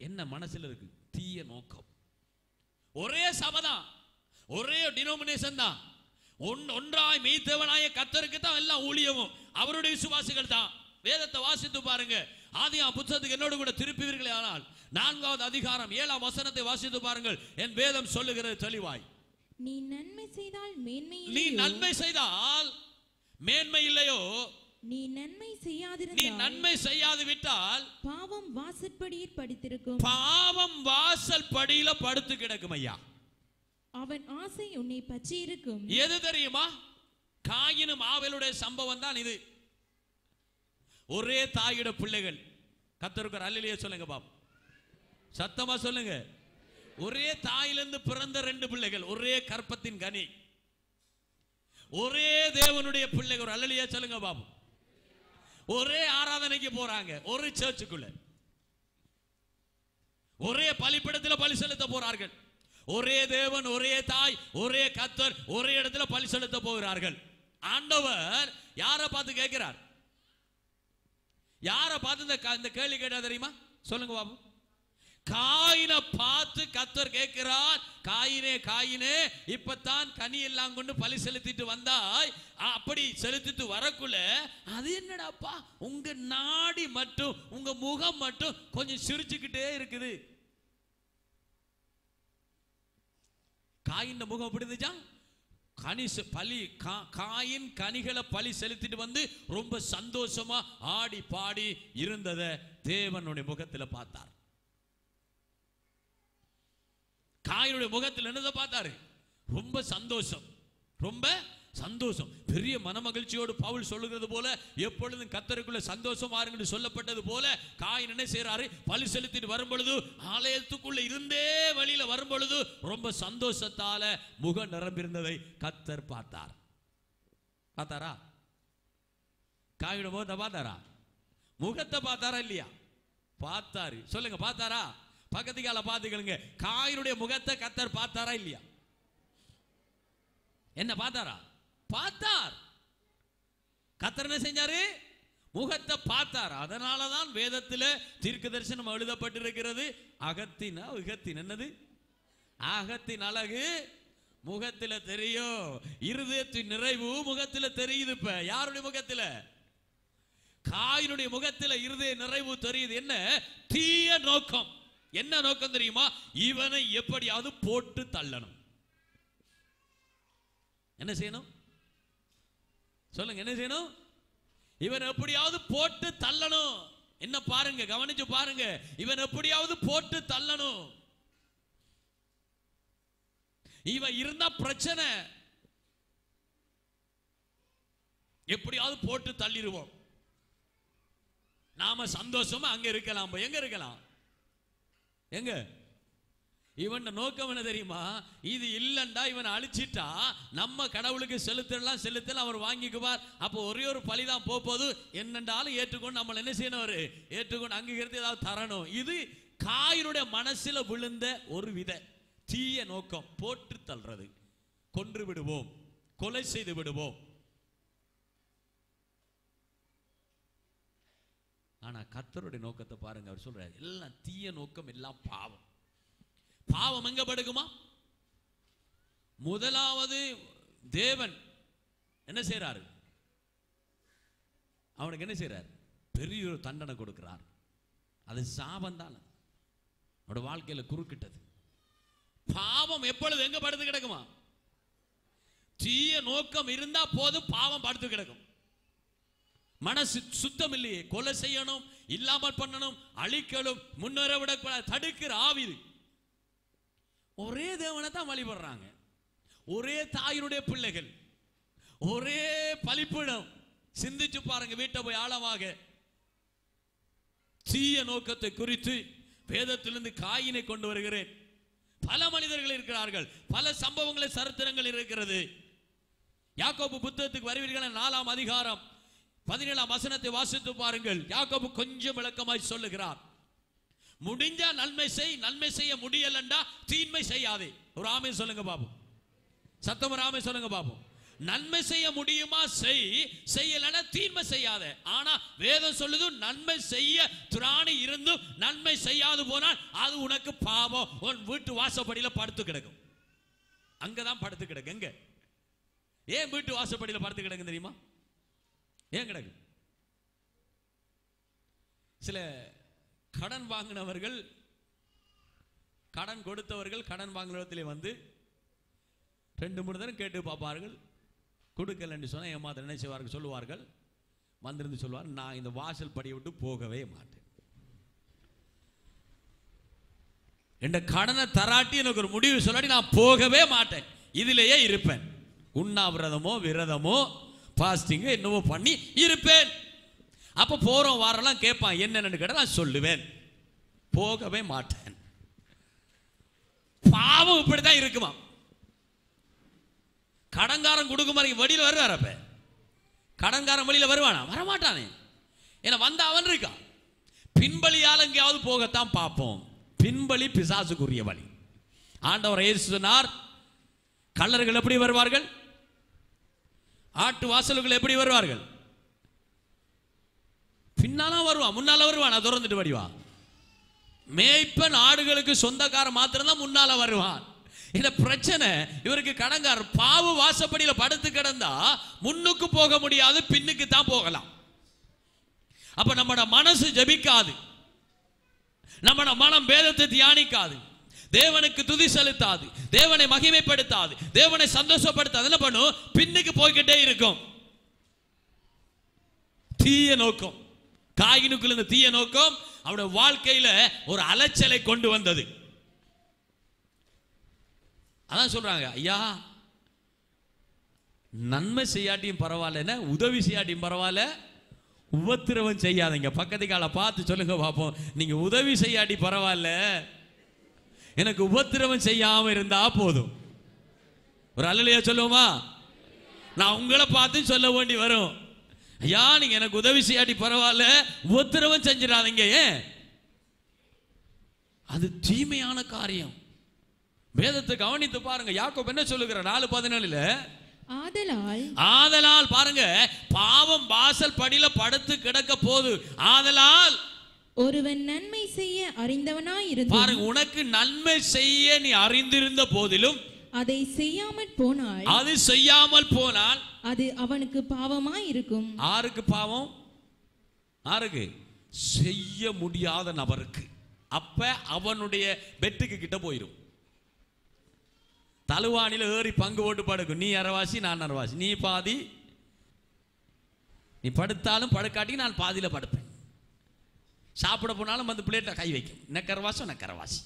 என்ன மனசுல இருக்கு? தீய நோக்கம். ஒரே சபைதான், ஒரே டினோமினேஷன் தான், ஒன்றாய் மெய்த்தேவனாய கர்த்தருக்கு தான் எல்லாம் ஊழியமும், அவருடைய விசுவாசிகள் தான். வேதத்தை வாசித்து பாருங்க. ஆதியாகம புத்தகத்துக்கு என்னோடு கூட திருப்புவீர்களே ஆனால் 4வது அதிகாரம் 7ஆம் வசனத்தை வாசித்து பாருங்கள். என் வேதம் சொல்லுகிறது தெளிவாய், நீ நன்மை செய்தால் மேன்மை, நீ நன்மை செய்தால் மேன்மை இல்லையோ, நீ நன்மை செய்யாதிருந்தால், நீ நன்மை செய்யாது விட்டால் பாவம் வாசற்படியில் படுத்திருக்கும், பாவம் வாசல் படியில படுத்து கிடக்கும். ஐயா, அவன் ஆசை உன்னை பற்றி இருக்கும். எது தெரியுமா? காயினும் ஆவேலுடைய சம்பவம் தான் இது. ஒரே தாயிட பிள்ளைகள். கர்த்தருக்கு அல்லேலூயா சொல்லுங்க பாப்போம், சத்தமா சொல்லுங்க. ஒரே தாயிலிருந்து பிறந்த 2 பிள்ளைகள், ஒரே கற்பத்தின் கனி, ஒரே தேவனுடைய பிள்ளைகள். அல்லேலூயா சொல்லுங்க பாப்போம். ஒரே ஆராதனைக்கு போறாங்க, ஒரு சர்ச்சுக்குள்ள, ஒரே பலிபீடத்தில் பலி செலுத்த போறார்கள். ஒரே தேவன், ஒரே தாய், ஒரே கர்த்தர், ஒரே இடத்துல பலி செலுத்த போகிறார்கள். ஆண்டவர் யாரை பார்த்து கேட்கிறார்? யாரை பார்த்து இந்த கேள்வி கேட்டா தெரியுமா? சொல்லுங்க பாபு. காயினை பார்த்து கர்த்தர் கேட்கிறார், காயினே காயினே, இப்பத்தான் கனி எல்லாம் கொண்டு பலி செலுத்திட்டு வந்தாய், அப்படி செலுத்திட்டு வரக்குள்ள அது என்னடாப்பா உங்க நாடி மட்டும், உங்க முகம் மட்டும் கொஞ்சம் சிரிச்சுக்கிட்டே இருக்குது. காயின் முகம் எப்படி இருந்துச்சா? காயின் கனிகளை பலி செலுத்திட்டு வந்து ரொம்ப சந்தோஷமா ஆடி பாடி இருந்ததை தேவனுடைய முகத்தில் பார்த்தார். காயினுடைய முகத்தில் என்னதை பார்த்தாரு? ரொம்ப சந்தோஷம், ரொம்ப சந்தோஷம். பெரிய மனமகிழ்ச்சியோடு பவுல் சொல்லுகிறது போல, எப்பொழுதும் கர்த்தருக்குள்ள சந்தோஷமா இருங்கன்னு சொல்லப்பட்டது போல, காயின் என்ன செய்யறாரு? பலி செலுத்திட்டு வரும் பொழுது, ஆலயத்துக்குள்ள இருந்தே வெளியில வரும் பொழுது ரொம்ப சந்தோஷத்தால முகம் நிரம்பியிருந்ததை கர்த்தர் பார்த்தார். பார்த்தாரா? காயினுடைய முகத்தை பார்த்தாரா? முகத்தை பார்த்தாரா இல்லையா? பார்த்தாரு. சொல்லுங்க, பார்த்தாரா? பக்கத்துக்கால பார்த்துக்கலுங்க. காயினுடைய முகத்தை கர்த்தர் பார்த்தாரா இல்லையா? என்ன பார்த்தாரா? பார்த்தார். கர்த்தர் என்ன செஞ்சாரு? முகத்தை பார்த்தார். அதனாலதான் வேதத்தில் தீர்க்க தரிசனம் எழுதப்பட்டிருக்கிறது. அகத்தின் உகத்தின் என்னது? அகத்தின் அழகு முகத்தில் தெரியும், இருதயத்தின் நிறைவு முகத்தில் தெரியுது. இப்ப யாருடைய முகத்தில்? காயினுடைய முகத்தில் இருதய நிறைவு தெரியுது. என்ன? தீய நோக்கம். என்ன நோக்கம் தெரியுமா? இவனை எப்படியாவது போட்டு தள்ளணும். என்ன செய்யணும் சொல்லுங்க? என்ன செய்யணும்? இவன் எப்படியாவது போட்டு தள்ளணும். என்ன பாருங்க, கவனிச்சு பாருங்க. இவன் எப்படியாவது போட்டு தள்ளணும். இவன் இருந்தா பிரச்சனை, எப்படியாவது போட்டு தள்ளிடுவோம். நாம சந்தோஷமா அங்க இருக்கலாம். எங்க இருக்கலாம்? எங்க? இவன் நோக்கம் என்ன தெரியுமா? இது இல்லண்டா இவன் அழிச்சிட்டா நம்ம கடவுளுக்கு செலுத்தலாம் அவர் வாங்கிக்குவார். அப்போ ஒரே ஒரு பலிதான் போகுது. என்னண்டாலும் ஏற்றுக்கொண்டு நம்மள என்ன செய்யணும்? ஏற்றுக்கொண்டு அங்கீகரித்து ஏதாவது தரணும். இது காயினுடைய மனசுல விழுந்த ஒரு வித தீய நோக்கம். போட்டு தள்ளுறது, கொன்று விடுவோம், கொலை செய்து விடுவோம். ஆனா கர்த்தருடைய நோக்கத்தை பாருங்க. அவர் சொல்றாரு, எல்லாம் தீய நோக்கம், எல்லாம் பாவம். பாவம் எங்க படுக்குமா? முதலாவது தேவன் என்ன செய்யறாரு? அவனுக்கு என்ன செய்யறாரு? பெரிய ஒரு தண்டனை கொடுக்கிறார். அது சாபம் தான். அவனோட வாழ்க்கையில குறுக்கிட்டது. பாவம் எப்பொழுது எங்க படுத்து கிடக்குமா? தீய நோக்கம் இருந்தா போதும், பாவம் படுத்து கிடக்கும். மனசு சுத்தம் இல்லையே, கொலை செய்யணும், இல்லாமல் பண்ணணும், அழிக்கணும், முன்னேற விடக்கூடாது, தடுக்கிற ஆவி. ஒரே தேவனை தான் வழிபடுறாங்க, ஒரே தாயினுடைய பிள்ளைகள், ஒரே பலிப்பிடம். சிந்திச்சு பாருங்க, வீட்டை போய் ஆழமாக. தீய நோக்கத்தை குறித்து வேதத்திலிருந்து காயினை கொண்டு வருகிறேன். பல மனிதர்கள் இருக்கிறார்கள், பல சம்பவங்களை, சரித்திரங்கள் இருக்கிறது. யாக்கோபு புத்தகத்துக்கு வருவீர்கள், 4ஆம் அதிகாரம் 17ஆம் வசனத்தை வாசித்து பாருங்கள். யாக்கோபு கொஞ்சம் விளக்கமாய் சொல்லுகிறார். முடிஞ்சா நன்மை செய், நன்மை செய்ய முடியலண்டா தீன்மை செய்யாதே. ஒரு ஆமை சொல்லுங்க பாப்போம். சத்தம் ஒரு ஆமை சொல்லுங்க பாப்போம். நன்மை செய்ய முடியுமா செய், செய்யலன்னா தீன்மை செய்யாத. ஆனா வேதம் சொல்லுது, நன்மை செய்ய திராணி இருந்தும் நன்மை செய்யாது போனால் அது உனக்கு பாவம். உன் வீட்டு வாசப்படியில படுத்து கிடக்கும். அங்கதான் படுத்து கிடக்கு. எங்க? ஏன் வீட்டு வாசப்படியில படுத்து கிடக்கு தெரியுமா? ஏன் கிடக்கு? சில கடன் வாங்கினவர்கள், கடன் கொடுத்தவர்கள் கடன் வாங்கினத்திலே வந்து 2-3 தரம் கேட்டு பார்ப்பார்கள். கொடுக்கல என்று சொன்னால் ஏமாத்த என்ன செய்வார்கள்? சொல்லுவார்கள், வந்திருந்து சொல்லுவார், நான் இந்த வாசல் படியை விட்டு போகவே மாட்டேன். என்ற கடனை தராட்டி எனக்கு ஒரு முடிவு சொல்லாட்டி நான் போகவே மாட்டேன், இதிலேயே இருப்பேன். உண்ணாவிரதமோ விரதமோ பாஸ்டிங் என்னவோ பண்ணி இருப்பேன். அப்ப போறோம் வாரெல்லாம் கேட்பான், என்னன்னு கேட்டா நான் சொல்லுவேன், போகவே மாட்டேன். பாவம் இப்படிதான் இருக்குமா? கடன்காரன் கொடுக்கும் மாதிரி வழியில் வருவார். அப்ப கடன்காரன் வழியில் வருவானா? வரமாட்டானே. ஏன்னா வந்த அவன் இருக்கான். பின்பலியால் எங்கேயாவது போகத்தான் பார்ப்போம். பின்பலி பிசாசுக்குரிய வழி. ஆண்டவர் இயேசு சொன்னார், கள்ளர்கள் எப்படி வருவார்கள்? ஆட்டு வாசல்கள் எப்படி வருவார்கள்? பின்னால வருவான், முன்னால வருவான், திறந்துட்டு வடிவா. மேய்ப்பன் ஆடுகளுக்கு சொந்தக்காரன் மாத்திரம்தான் முன்னால வருவான். இந்த பிரச்சனை இவருக்கு. கடங்கார் பாவ வாசப்படியில படுத்து கிடந்தா முன்னுக்கு போக முடியாது, பின்னுக்கு தான் போகலாம். அப்ப நம்மட மனசு ஜபிக்காது, நம்மட மனம் வேதத்தை தியானிக்காது, தேவனுக்கு துதி செலுத்தாது, தேவனை மகிமைப்படுத்தாது, தேவனை சந்தோஷப்படுத்தாது. என்ன பண்ணும்? பின்னுக்கு போய்கிட்டே இருக்கும். தீய நோக்கம், காயினுக்குள்ள இந்த தீய நோக்கம் அவருடைய வாழ்க்கையில ஒரு அலைச்சலை கொண்டு வந்தது. அதான் சொல்றாங்க, ஐயா நன்மை செய்யாட்டியும் பரவாயில்ல, உதவி செய்யாட்டியும் பரவாயில்ல, உபத்திரவம் செய்யாதீங்க. பக்கத்து கால பார்த்து சொல்லுங்க பாப்போம், நீங்க உதவி செய்யாட்டி பரவாயில்ல, எனக்கு உபத்திரவம் செய்யாம இருந்தா போதும். ஒரு அல்லேலூயா சொல்லுவோமா? நான் உங்களை பார்த்து சொல்ல வேண்டி வரும், ஐயா நீங்க எனக்கு உதவி செய்யாட்டி பரவாயில்ல, உபத்திரவம் செஞ்சிடாதீங்க. ஏன்? அது தீமையான காரியம். வேதத்தை கவனித்து பாருங்க. யாக்கோபு என்ன சொல்லுகிறார்? 4:17 ஆதலால் பாருங்க, பாவம் வாசல் படியில படுத்து கிடக்க போது. ஆதலால் ஒருவன் நன்மை செய்ய அறிந்தவனாய் இருந்து, பாருங்க, உனக்கு நன்மை செய்ய நீ அறிந்திருந்த போதிலும் அதை செய்யாமல் போனால் அது அவனுக்கு பாவமாய் இருக்கும். ஆருக்கு பாவம்? ஆருக்கு? செய்ய முடியாத நபருக்கு. அப்ப அவனுடைய பெட்டுக்கு கிட்ட போயிடும். தலுவானில ஏறி பங்கு போட்டு படுக்கும். நீ அரவாசி, நான் அரவாசி. நீ பாதி, நீ படுத்தாலும் படுக்காட்டி நான் பாதியில படுப்பேன். சாப்பிட போனாலும் வந்து பிளேட்ல கை வைக்கும். நக்கரவாசம் நக்கரவாசி.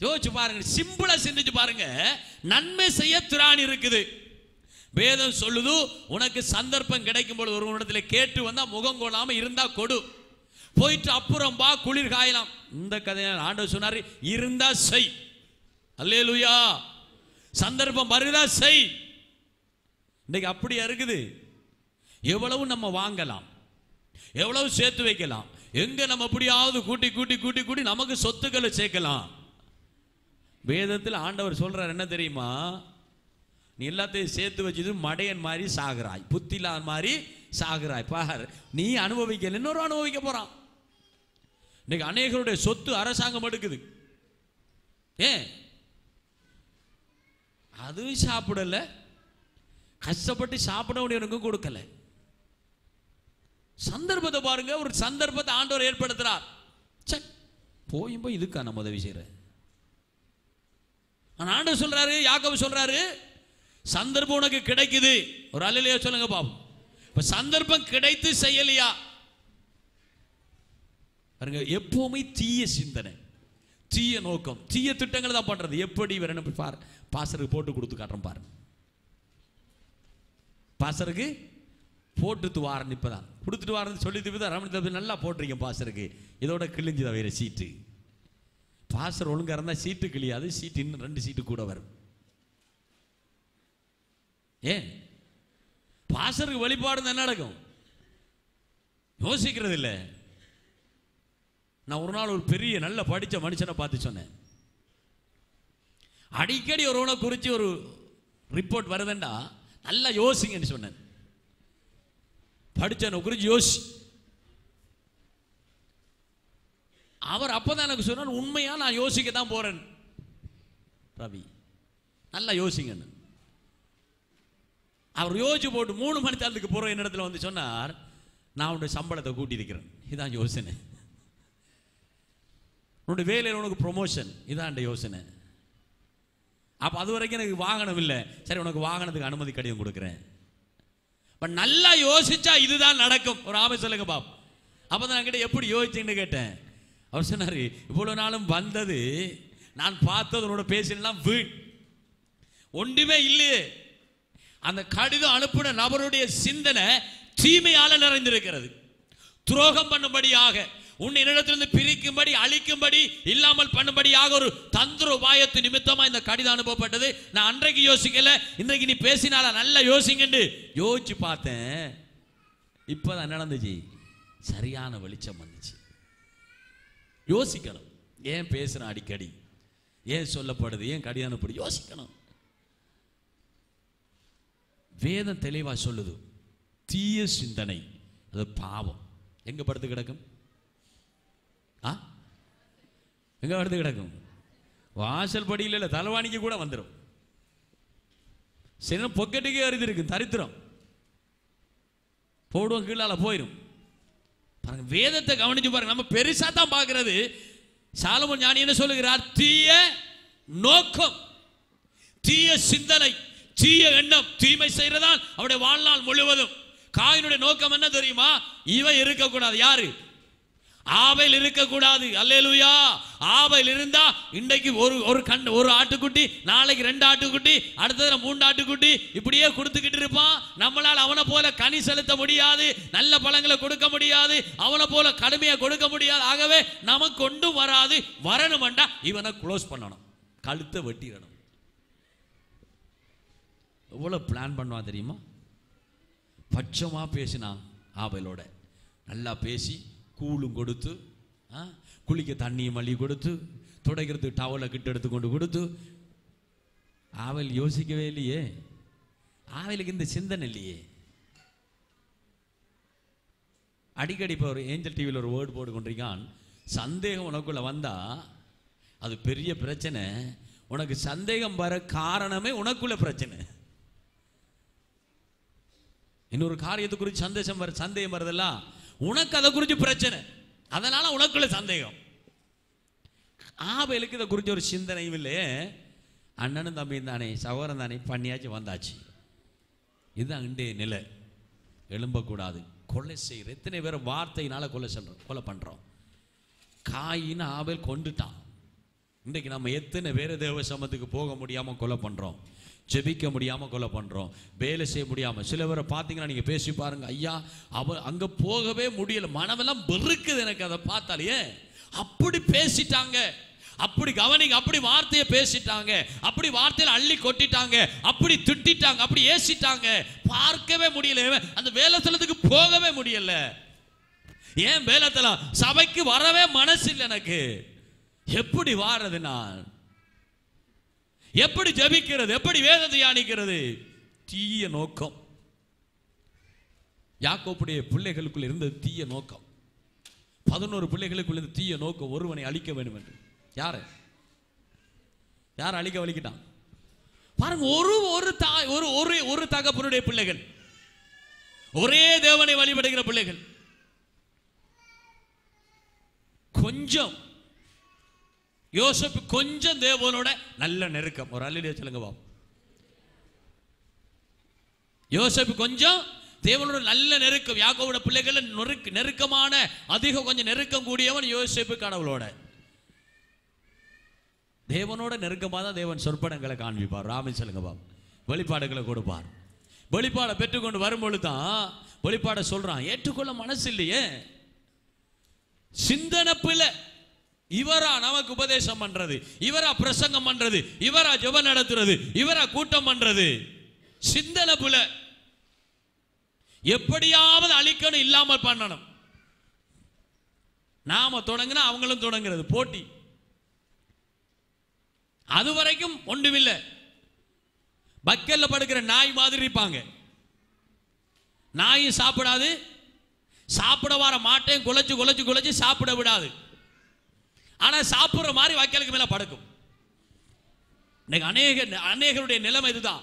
யோசிச்சு பாருங்க, சிம்பிளா சிந்திச்சு பாருங்க. நன்மை செய்ய திராணி இருக்குது. வேதம் சொல்லுது, உனக்கு சந்தர்ப்பம் கிடைக்கும் பொழுது ஒரு இடத்துல கேட்டு வந்தா முகம் கொள்ளாம இருந்தா கொடு, போயிட்டு அப்புறம் பா, குளிர் காயலாம். இந்த கதையை ஆண்டவர் சொன்னாரு, இருந்தா செய். அல்லேலூயா. சந்தர்ப்பம் வருதா செய். இன்னைக்கு அப்படியா இருக்குது. எவ்வளவு நம்ம வாங்கலாம், எவ்வளவு சேர்த்து வைக்கலாம், எங்க நம்ம எப்படியாவது கூட்டி கூட்டி கூட்டி கூட்டி நமக்கு சொத்துக்களை சேர்க்கலாம். வேதத்தில் ஆண்டவர் சொல்றார் என்ன தெரியுமா? நீ எல்லாத்தையும் சேர்த்து வச்சது மடையன் மாதிரி சாகுறாய், புத்திலான் மாதிரி சாகுறாய். பார், நீ அனுபவிக்கல, இன்னொரு அனுபவிக்க போறான். இன்னைக்கு அநேகருடைய சொத்து அரசாங்கம் எடுக்குது. ஏன்? அதுவும் சாப்பிடல, கஷ்டப்பட்டு சாப்பிட வேண்டியவனுக்கும் கொடுக்கல. சந்தர்ப்பத்தை பாருங்க, ஒரு சந்தர்ப்பத்தை ஆண்டவர் ஏற்படுத்துறார். போய் இதுக்கா நம்ம உதவி செய்யற? ஆண்டவர் சொல்றாரு, யாக்கோபு சொல்றாரு, சந்தர்ப்பம் உனக்கு கிடைக்குது. ஒரு அல்லேலூயா சொல்லுங்க பாப்போம். இப்ப சந்தர்ப்பம் கிடைத்து செய்யலையா பாருங்க. எப்பவுமே தீய சிந்தனை, தீய நோக்கம், தீய திட்டங்களை தான் பண்றது. எப்படி வரணும் பாரு. பாசருக்கு போட்டு கொடுத்து காட்டுறோம் பாரு. பாசருக்கு போட்டு வாரன் இப்பதான் கொடுத்துட்டு வாரன்னு சொல்லி ரமணி நல்லா போட்டிருக்கேன் பாசருக்கு. இதோட கிழிஞ்சுதான் வேற சீட்டு. பாசர் ஒழுங்கா இருந்தா சீட்டு கிழியாது, சீட்டு இன்னும் 2 சீட்டு கூட வரும். ஏன்? பாசருக்கு வழிபாடு என்ன நடக்கும்? யோசிக்கிறது இல்லை. நான் ஒரு நாள் ஒரு பெரிய நல்ல படிச்ச மனுஷனை பார்த்து சொன்னேன், அடிக்கடி ஒருவனை குறித்து ஒரு ரிப்போர்ட் வருதுண்டா நல்லா யோசிங்கன்னு சொன்னேன். படிச்சவனை குறித்து யோசி. அவர் அப்பதான் எனக்கு சொன்னார், உண்மையா நான் யோசிக்க தான் போறேன் ரவி, நல்லா யோசிங்கன்னு. அவர் யோசிச்சு போட்டு 3 மணி நேரத்துக்கு போற என்னிடத்துல வந்து சொன்னார், நான் உன்னுடைய சம்பளத்தை கூட்டி இருக்கிறேன், இதான் யோசனை. உன்னுடைய வேலையில் உனக்கு ப்ரொமோஷன், இதான் யோசனை. அப்ப அது வரைக்கும் எனக்கு வாகனம் இல்லை, சரி உனக்கு வாகனத்துக்கு அனுமதி கடிதம் கொடுக்குறேன். நல்லா யோசிச்சா இதுதான் நடக்கும். ஒரு ஆமை சொல்லுங்க பாப். அப்பதான் நான் கிட்ட எப்படி யோசிச்சுன்னு கேட்டேன். அவர் சொன்னாரு, இவ்வளவு நாளும் வந்தது நான் பார்த்தது உன்னோட பேசினா வீண், ஒன்றுமே இல்லையே. அந்த கடிதம் அனுப்பின நபருடைய சிந்தனை தீமையால நிறைந்திருக்கிறது. துரோகம் பண்ணும்படியாக, உன் என்னிடத்திலிருந்து பிரிக்கும்படி, அழிக்கும்படி, இல்லாமல் பண்ணும்படியாக ஒரு தந்திர உபாயத்து நிமித்தமா இந்த கடிதம் அனுப்பப்பட்டது. நான் அன்றைக்கு யோசிக்கல, இன்றைக்கு நீ பேசினால நல்லா யோசிங்கன்னு யோசிச்சு பார்த்தேன். இப்பதான் நடந்துச்சு, சரியான வெளிச்சம் வந்துச்சு. யோசிக்கணும், ஏன் பேசுறேன் அடிக்கடி, ஏன் சொல்லப்படுது, ஏன் கடிதம் அனுப்படி, யோசிக்கணும். வேதம் தெளிவா சொல்லுது, தீய சிந்தனை அது பாவம். எங்க படுத்து கிடக்கும்? எங்க படுத்து கிடக்கும்? வாசல் படியில் இல்லை, தலைவாணிக்கு கூட வந்துடும். சில பொக்கெட்டுக்கே அறிந்திருக்கு, தரித்திரம் போடுவோம், கீழால போயிடும். பாருங்க, வேதத்தை கவனிச்சு பாருங்க. நம்ம பெருசா தான் பார்க்கிறது. சாலமோன் ஞானி என்ன சொல்லுகிறார்? தீய நோக்கம், தீய சிந்தனை, தீய எண்ணம், தீமை செய்யறதான் அவருடைய வாழ்நாள் முழுவதும். காயினுடைய நோக்கம் என்ன தெரியுமா? இவன் இருக்கக்கூடாது. யாரு? ஆபேல் இருக்கக்கூடாது. அல்லேலூயா. ஆபேல் இருந்தா இன்றைக்கு ஒரு ஆட்டுக்குட்டி, நாளைக்கு 2 ஆட்டுக்குட்டி, அடுத்ததுல 3 ஆட்டுக்குட்டி, இப்படியே கொடுத்துக்கிட்டு இருப்பான். நம்மளால் அவனை போல கனி செலுத்த முடியாது, நல்ல பழங்களை கொடுக்க முடியாது, அவனை போல கடுமையா கொடுக்க முடியாது. ஆகவே நமக்கு ஒன்றும் வராது. வரணும்டா இவனை க்ளோஸ் பண்ணணும், கழுத்தை வெட்டிடணும். எவ்வளவு பிளான் பண்ணுவான் தெரியுமா? பட்சமா பேசினான் ஆபேலோட, நல்லா பேசி கூழும் கொடுத்து, குளிக்க தண்ணியும் மல்லி கொடுத்து, துடைக்கிறதுக்கு டவலை கிட்ட எடுத்து கொண்டு கொடுத்து, ஆவல் யோசிக்கவே இல்லையே, ஆவலுக்கு இந்த சிந்தனை இல்லையே. அடிக்கடி இப்போ ஒரு ஏஞ்சல் டிவியில் ஒரு வேர்டு போட்டு கொண்டிருக்கான், சந்தேகம் உனக்குள்ள வந்தா அது பெரிய பிரச்சனை, உனக்கு சந்தேகம் வர காரணமே உனக்குள்ள பிரச்சனை. இன்னொரு காரியத்தை குறித்து சந்தேகம் வருதெல்லாம் உனக்கு அதை குறித்து பிரச்சனை, அதனால உனக்குள்ள சந்தேகம். ஆபேலுக்கு இதை குறித்து ஒரு சிந்தனையும் இல்லையே, அண்ணனும் தம்பியும் தானே, சகோதரன் தானே, பண்ணியாச்சு வந்தாச்சு. இதுதான் இன்றைய நிலை. எழும்பக்கூடாது, கொலை செய்கிற எத்தனை பேரை வார்த்தையினால கொலை பண்ணுறோம். காயின்னு ஆபேல் கொண்டுட்டான். இன்றைக்கு நம்ம எத்தனை பேர் தேவ சமத்துக்கு போக முடியாமல் கொலை பண்ணுறோம், ஜெபிக்க முடியாமல் கொலை பண்ணுறோம், வேலை செய்ய முடியாமல். சில பேரை பார்த்தீங்கன்னா நீங்கள் பேசி பாருங்க, ஐயா அங்கே போகவே முடியல, மனமெல்லாம் வெறுக்குது எனக்கு அதை பார்த்தாலே. அப்படி பேசிட்டாங்க, அப்படி கவனிங்க, அப்படி வார்த்தையை பேசிட்டாங்க, அப்படி வார்த்தையில் அள்ளி கொட்டிட்டாங்க, அப்படி திட்டாங்க, அப்படி ஏசிட்டாங்க, பார்க்கவே முடியல, அந்த வேலைத்தலத்துக்கு போகவே முடியல. ஏன் வேலைத்தலம் சபைக்கு வரவே மனசு இல்லை எனக்கு. எப்படி வாரது, நான் எப்படி ஜெபிக்கிறது, எப்படி வேதத்தை தியானிக்கிறது? தீய நோக்கம். யாக்கோப்புடைய பிள்ளைகளுக்குள் இருந்த தீய நோக்கம், 11 பிள்ளைகளுக்குள் இருந்த தீய நோக்கம், ஒருவனை அழிக்க வேண்டும் என்று. யார் அழிக்க வலிக்கிட்டான் பாருங்க. ஒரு தகப்பனுடைய பிள்ளைகள், ஒரே தேவனை வழிபடுகிற பிள்ளைகள். கொஞ்சம் யோசேப்பு கொஞ்சம் தேவனோட நல்ல நெருக்கம். ஒரு அல்லேலூயா சொல்லுங்க பாப்போம். யோசேப்பு கொஞ்சம் தேவனோட நல்ல நெருக்கம். யாக்கோபோட பிள்ளைகள் நெருக்கமான அதிகம் கொஞ்சம் நெருக்கம் கூடியவன் யோசேப்பு. கடவுளோட தேவனோட நெருக்கமாக தான் தேவன் சொற்பனங்களை காண்பிப்பார். ராமன் சொல்லுங்க பாப்போம். வெளிப்பாடுகளை கொடுப்பார். வெளிப்பாடை பெற்றுக்கொண்டு வரும்பொழுது தான் வெளிப்பாடை சொல்றான். ஏற்றுக்கொள்ள மனசு இல்லையே, சிந்தனை பிள்ளை. இவரா நமக்கு உபதேசம் பண்றது, இவரா பிரசங்கம் பண்றது, இவரா ஜெபம் நடத்துறது, இவரா கூட்டம் பண்றது, சிந்தனை பிள்ளை. எப்படியாவது அழிக்கணும், இல்லாமல் பண்ணணும். நாம தொடங்கினா அவங்களும் தொடங்குறது போட்டி. அது வரைக்கும் ஒன்றுமில்லை. பக்கெல்ல படுக்கிற நாய் மாதிரி இருப்பாங்க. நாயும் சாப்பிடாது, சாப்பிட வர மாட்டையும் குலைச்சு குலைச்சு குலைச்சு சாப்பிட விடாது. ஆனா சாப்பிடுற மாதிரி வக்கலுக்கு மேல படுக்கும். அநேகருடைய நிலைமை இதுதான்.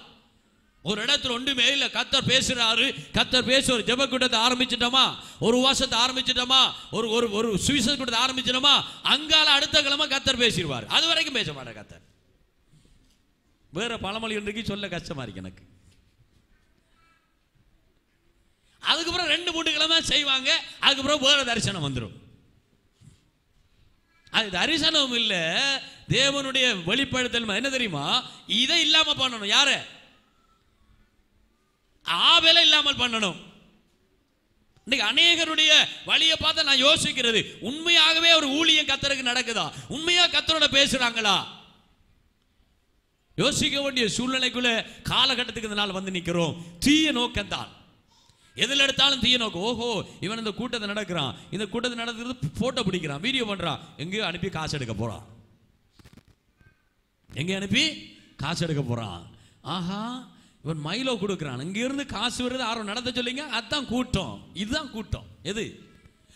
ஒரு இடத்துல ஒன்றுமே இல்லை, கர்த்தர் பேசுறாரு, கர்த்தர் பேச ஒரு ஜெப கூட்டத்தை ஆரம்பிச்சிட்டோமா, ஒரு உபவாசத்தை ஆரம்பிச்சிட்டோமா, ஒரு ஒரு ஒரு சுவிசேஷ கூட்டத்தை ஆரம்பிச்சிட்டோமா, அங்கால அடுத்த கிழமை கர்த்தர் பேசிடுவார். அது வரைக்கும் பேச மாட்டார் கர்த்தர். வேற பழமொழி இன்றைக்கு சொல்ல கஷ்டமா இருக்கு எனக்கு. அதுக்கப்புறம் 2-3 கிழமை செய்வாங்க, அதுக்கப்புறம் வேற தரிசனம் வந்துடும். அது தரிசனம் இல்ல, தேவனுடைய வெளிப்படுத்தல். என்ன தெரியுமா, இதை இல்லாம பண்ணணும். யாரு? ஆவேல இல்லாமல் பண்ணணும். இன்னைக்கு அநேகருடைய வழியை பார்த்து நான் யோசிக்கிறது, உண்மையாகவே ஒரு ஊழியம் கர்த்தருக்கு நடக்குதா? உண்மையா கர்த்தரோட பேசுறாங்களா? யோசிக்க வேண்டிய சூழ்நிலைக்குள்ள காலகட்டத்துக்கு இந்த நாள் வந்து நிற்கிறோம். தீய நோக்கம் தான், எதில் எடுத்தாலும் தீய நோக்கம். ஓஹோ, இவன் இந்த கூட்டத்தை நடக்கிறான், இந்த கூட்டத்தை நடக்கிறது போட்டோ பிடிக்கிறான், வீடியோ பண்றான், எங்கேயோ அனுப்பி காசு எடுக்க போறான், எங்கே அனுப்பி காசு எடுக்க போறான். ஆஹா, இவன் மைலோ கொடுக்கிறான், இங்கிருந்து காசு வருது, ஆர்வம் நடத்த சொல்லிங்க. அதுதான் கூட்டம், இதுதான் கூட்டம். எது?